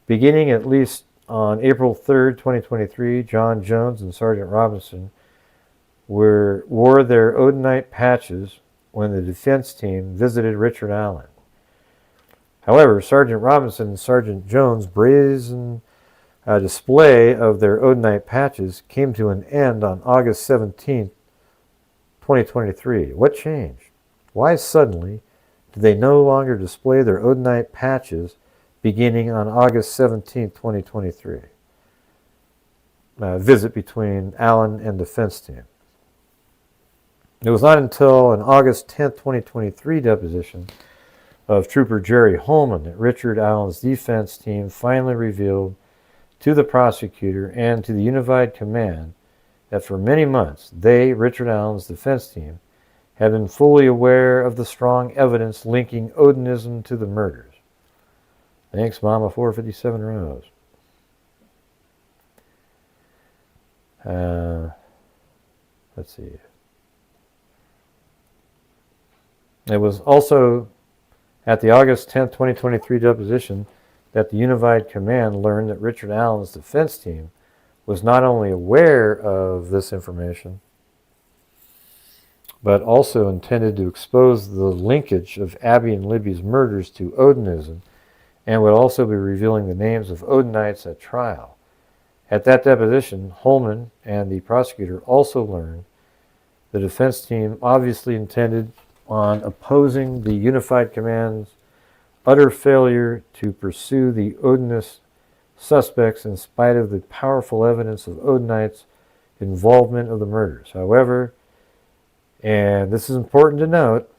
Beginning at least on April 3rd, 2023, John Jones and Sergeant Robinson wore their Odinite patches when the defense team visited Richard Allen. However, Sergeant Robinson and Sergeant Jones' brazen display of their Odinite patches came to an end on August 17, 2023. What changed? Why suddenly did they no longer display their Odinite patches beginning on August 17, 2023? Visit between Allen and defense team. It was not until an August 10, 2023 deposition of Trooper Jerry Holman that Richard Allen's defense team finally revealed to the prosecutor and to the Unified Command that for many months they, Richard Allen's defense team, had been fully aware of the strong evidence linking Odinism to the murders. Thanks, Mama 457 Rose. Let's see. It was also at the August 10, 2023 deposition that the Unified Command learned that Richard Allen's defense team was not only aware of this information, but also intended to expose the linkage of Abby and Libby's murders to Odinism, and would also be revealing the names of Odinites at trial. At that deposition, Holman and the prosecutor also learned the defense team obviously intended on opposing the Unified Command's utter failure to pursue the Odinist suspects in spite of the powerful evidence of Odinites' involvement of the murders. However, and this is important to note,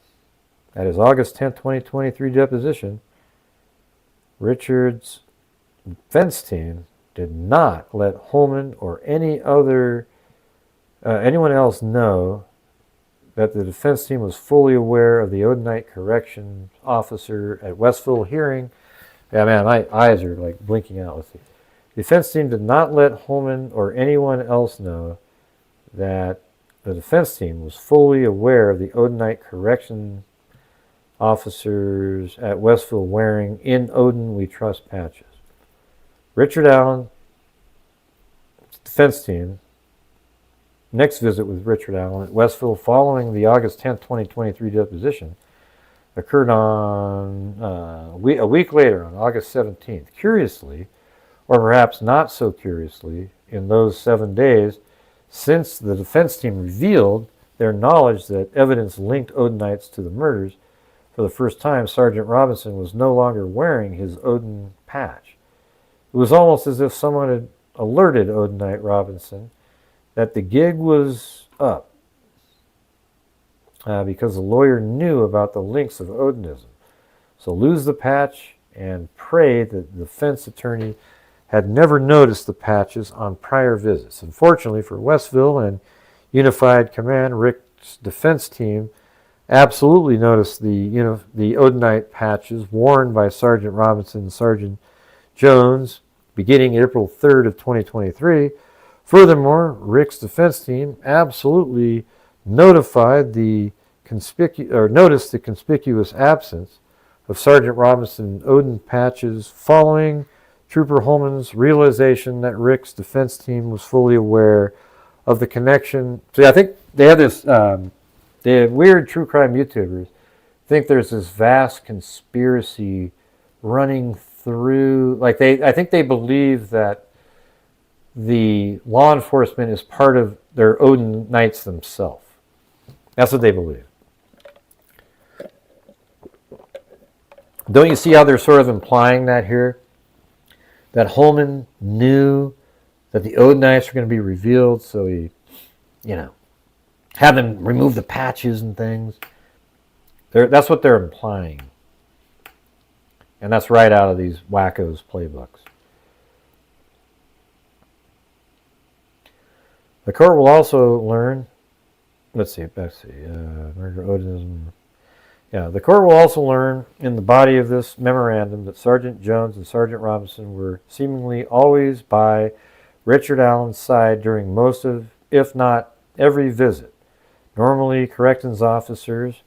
at his August 10, 2023 deposition, Richard's defense team did not let Holman or anyone else know that the defense team was fully aware of the Odinite correction officer at Westville hearing. Yeah, man, my eyes are like blinking out. Let's see. The defense team did not let Holman or anyone else know that the defense team was fully aware of the Odinite correction officers at Westville wearing "In Odin We Trust" patches. Richard Allen's defense team next visit with Richard Allen at Westville following the August 10, 2023 deposition occurred on a week later, on August 17th. Curiously, or perhaps not so curiously, in those 7 days, since the defense team revealed their knowledge that evidence linked Odinites to the murders, for the first time, Sergeant Robinson was no longer wearing his Odin patch. It was almost as if someone had alerted Odinite Robinson that the gig was up because the lawyer knew about the links of Odinism. So lose the patch and pray that the defense attorney had never noticed the patches on prior visits. Unfortunately for Westville and Unified Command, Rick's defense team absolutely noticed the Odinite patches worn by Sergeant Robinson and Sergeant Jones beginning April 3rd of 2023. Furthermore, Rick's defense team absolutely noticed the conspicuous absence of Sergeant Robinson Odin patches following Trooper Holman's realization that Rick's defense team was fully aware of the connection. See, I think they have this, they have weird true crime YouTubers think there's this vast conspiracy running through, I think they believe that the law enforcement is part of their Odin Knights themselves. That's what they believe. Don't you see how they're sort of implying that here? That Holman knew that the Odin Knights were going to be revealed, so he, had them remove the patches and things. That's what they're implying. And that's right out of these wackos' playbooks. The court will also learn, murder, Odinism. Yeah, the court will also learn in the body of this memorandum that Sergeant Jones and Sergeant Robinson were seemingly always by Richard Allen's side during most of, if not every visit. Normally, corrections officers,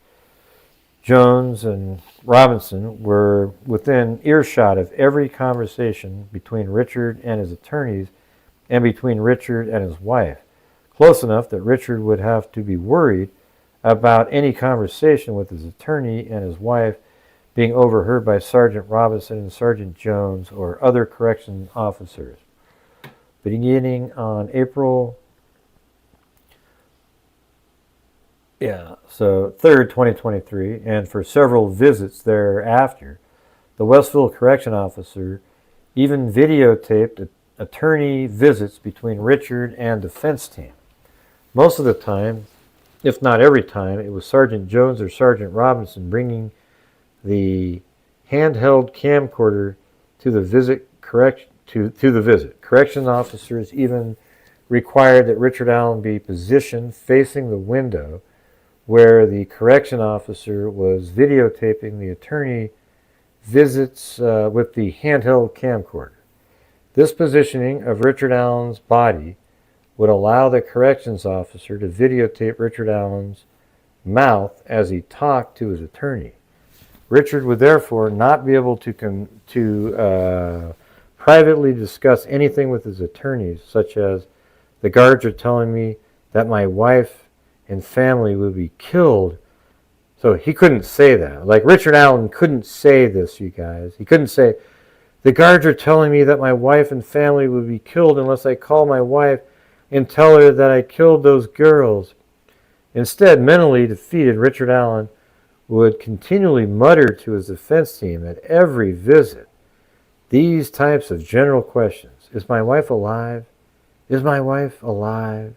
Jones and Robinson, were within earshot of every conversation between Richard and his attorneys and between Richard and his wife, close enough that Richard would have to be worried about any conversation with his attorney and his wife being overheard by Sergeant Robinson and Sergeant Jones or other correction officers. Beginning on April 3rd, 2023, and for several visits thereafter, the Westville correction officer even videotaped attorney visits between Richard and defense team. Most of the time, if not every time, it was Sergeant Jones or Sergeant Robinson bringing the handheld camcorder to the visit. Correction officers even required that Richard Allen be positioned facing the window where the correction officer was videotaping the attorney visits with the handheld camcorder. This positioning of Richard Allen's body would allow the corrections officer to videotape Richard Allen's mouth as he talked to his attorney. Richard would therefore not be able to privately discuss anything with his attorneys, such as, "The guards are telling me that my wife and family would be killed." So he couldn't say that. Like, Richard Allen couldn't say this, you guys. He couldn't say, "The guards are telling me that my wife and family would be killed unless I call my wife and tell her that I killed those girls." Instead, mentally defeated, Richard Allen would continually mutter to his defense team at every visit these types of general questions. "Is my wife alive? Is my wife alive?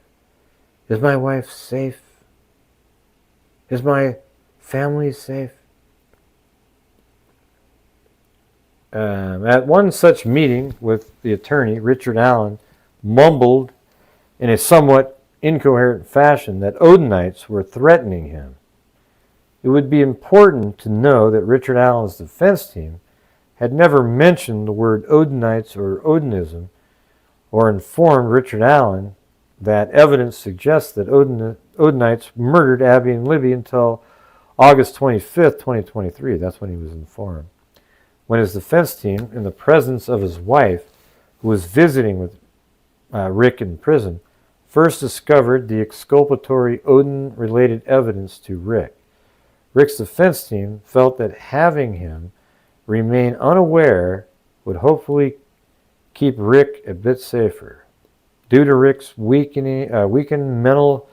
Is my wife safe? Is my family safe?" At one such meeting with the attorney, Richard Allen mumbled in a somewhat incoherent fashion that Odinites were threatening him. It would be important to know that Richard Allen's defense team had never mentioned the word Odinites or Odinism, or informed Richard Allen that evidence suggests that Odinites murdered Abby and Libby until August 25th, 2023. That's when he was informed. When his defense team, in the presence of his wife, who was visiting with Rick in prison, first discovered the exculpatory Odin-related evidence to Rick. Rick's defense team felt that having him remain unaware would hopefully keep Rick a bit safer. Due to Rick's weakened mental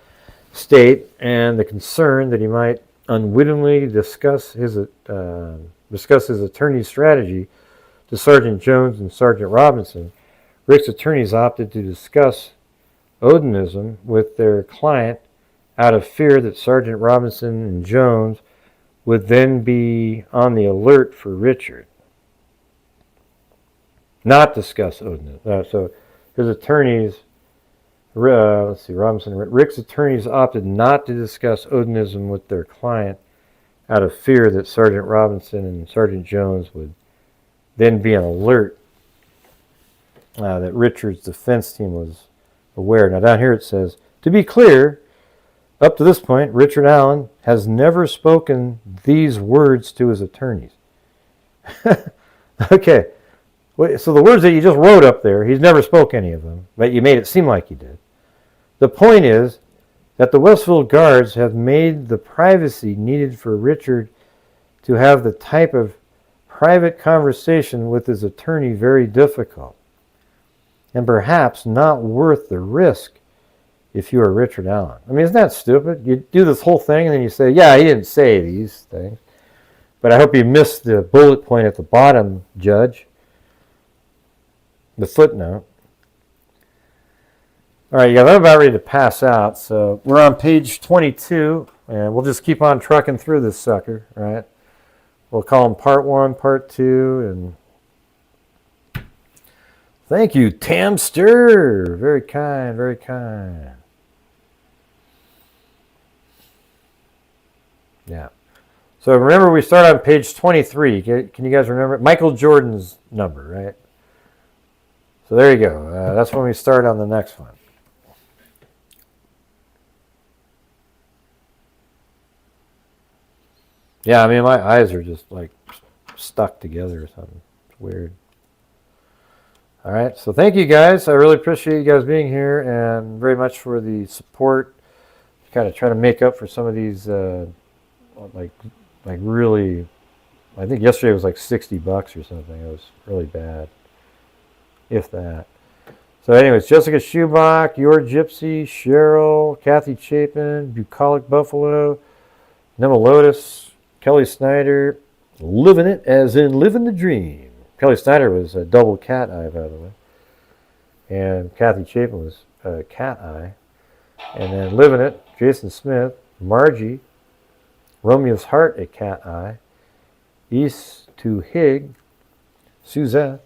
state and the concern that he might unwittingly discuss his attorney's strategy to Sergeant Jones and Sergeant Robinson, Rick's attorneys opted to discuss Odinism with their client out of fear that Sergeant Robinson and Jones would then be on the alert for Richard. Not discuss Odinism. So his attorneys, Rick's attorneys opted not to discuss Odinism with their client out of fear that Sergeant Robinson and Sergeant Jones would then be on alert that Richard's defense team was aware. Now down here it says, to be clear, up to this point, Richard Allen has never spoken these words to his attorneys. Okay, so the words that you just wrote up there, he's never spoke any of them, but you made it seem like he did. The point is that the Westville guards have made the privacy needed for Richard to have the type of private conversation with his attorney very difficult, and perhaps not worth the risk if you are Richard Allen. I mean, isn't that stupid? You do this whole thing and then you say, yeah, he didn't say these things. But I hope you missed the bullet point at the bottom, Judge. The footnote. All right, you guys, I'm about ready to pass out. So we're on page 22, and we'll just keep on trucking through this sucker, all right? We'll call them part 1, part 2, and thank you, Tamster. Very kind, very kind. Yeah. So remember, we start on page 23. Can you guys remember? Michael Jordan's number, right? So there you go. That's when we start on the next one. Yeah, I mean, my eyes are just like stuck together or something. It's weird. All right, so thank you guys. I really appreciate you guys being here and very much for the support. Kind of trying to make up for some of these, like really, I think yesterday was like $60 or something. It was really bad, if that. So anyways, Jessica Schubach, Your Gypsy, Cheryl, Kathy Chapin, Bucolic Buffalo, Nema Lotus, Kelly Snyder, Living It as in Living the Dream. Kelly Snyder was a double cat eye, by the way. And Kathy Chapin was a cat eye. And then Living It, Jason Smith, Margie, Romeo's Heart, a cat eye, East to Hig, Suzette,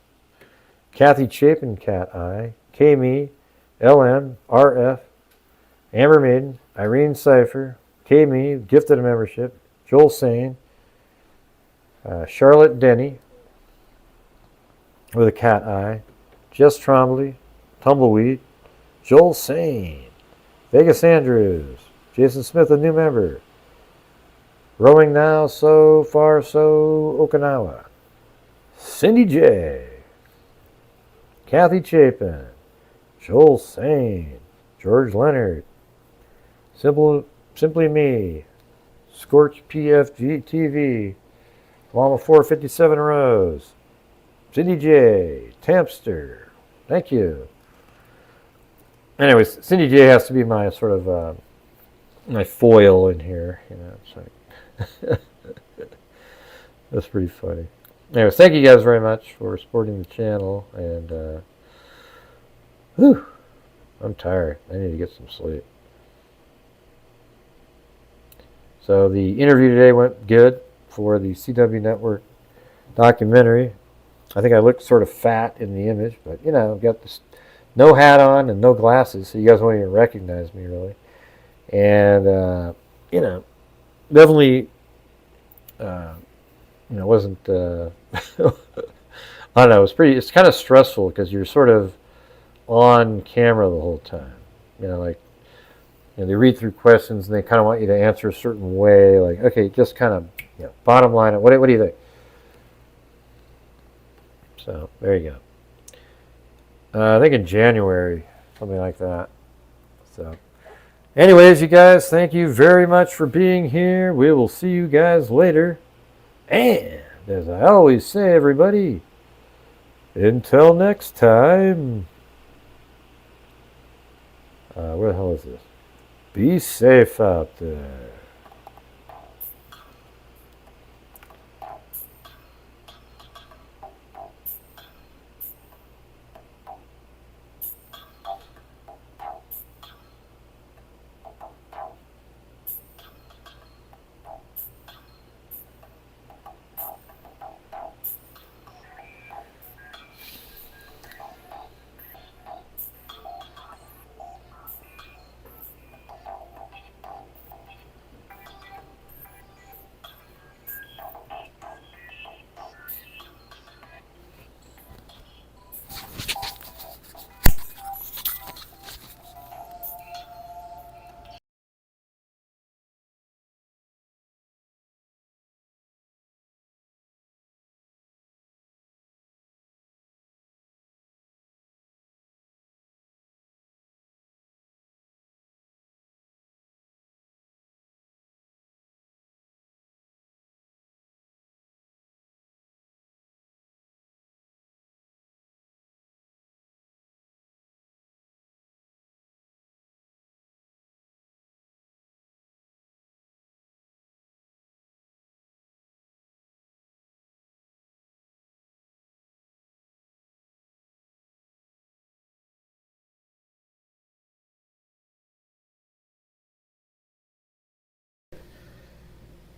Kathy Chapin, cat eye, Kami, LM, RF, Amber Maiden, Irene Cipher, Kami, gifted a membership, Joel Sane, Charlotte Denny with a cat eye, Jess Trombley, Tumbleweed, Joel Sane, Vegas Andrews, Jason Smith, a new member, Rowing Now, So Far So Okinawa, Cindy J, Kathy Chapin, Joel Sane, George Leonard, Simply Me, Scorch PFG TV, Llama 457 Rose, Cindy J, Tampster, thank you. Anyways, Cindy J has to be my sort of my foil in here, you know. It's like that's pretty funny. Anyways, thank you guys very much for supporting the channel, and I'm tired. I need to get some sleep. So the interview today went good for the CW Network documentary. I think I looked sort of fat in the image, but you know, I've got this no hat on and no glasses, so you guys won't even recognize me really. And you know, definitely, you know, wasn't. I don't know. It's kind of stressful because you're sort of on camera the whole time. You know, like, you know, they read through questions and they kind of want you to answer a certain way. Like, okay, just kind of, you know, bottom line. What do you think? So there you go. I think in January, something like that. So, anyways, you guys, thank you very much for being here. We will see you guys later. And as I always say, everybody, until next time. Where the hell is this? Be safe out there.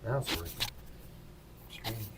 Now it's working. Strange.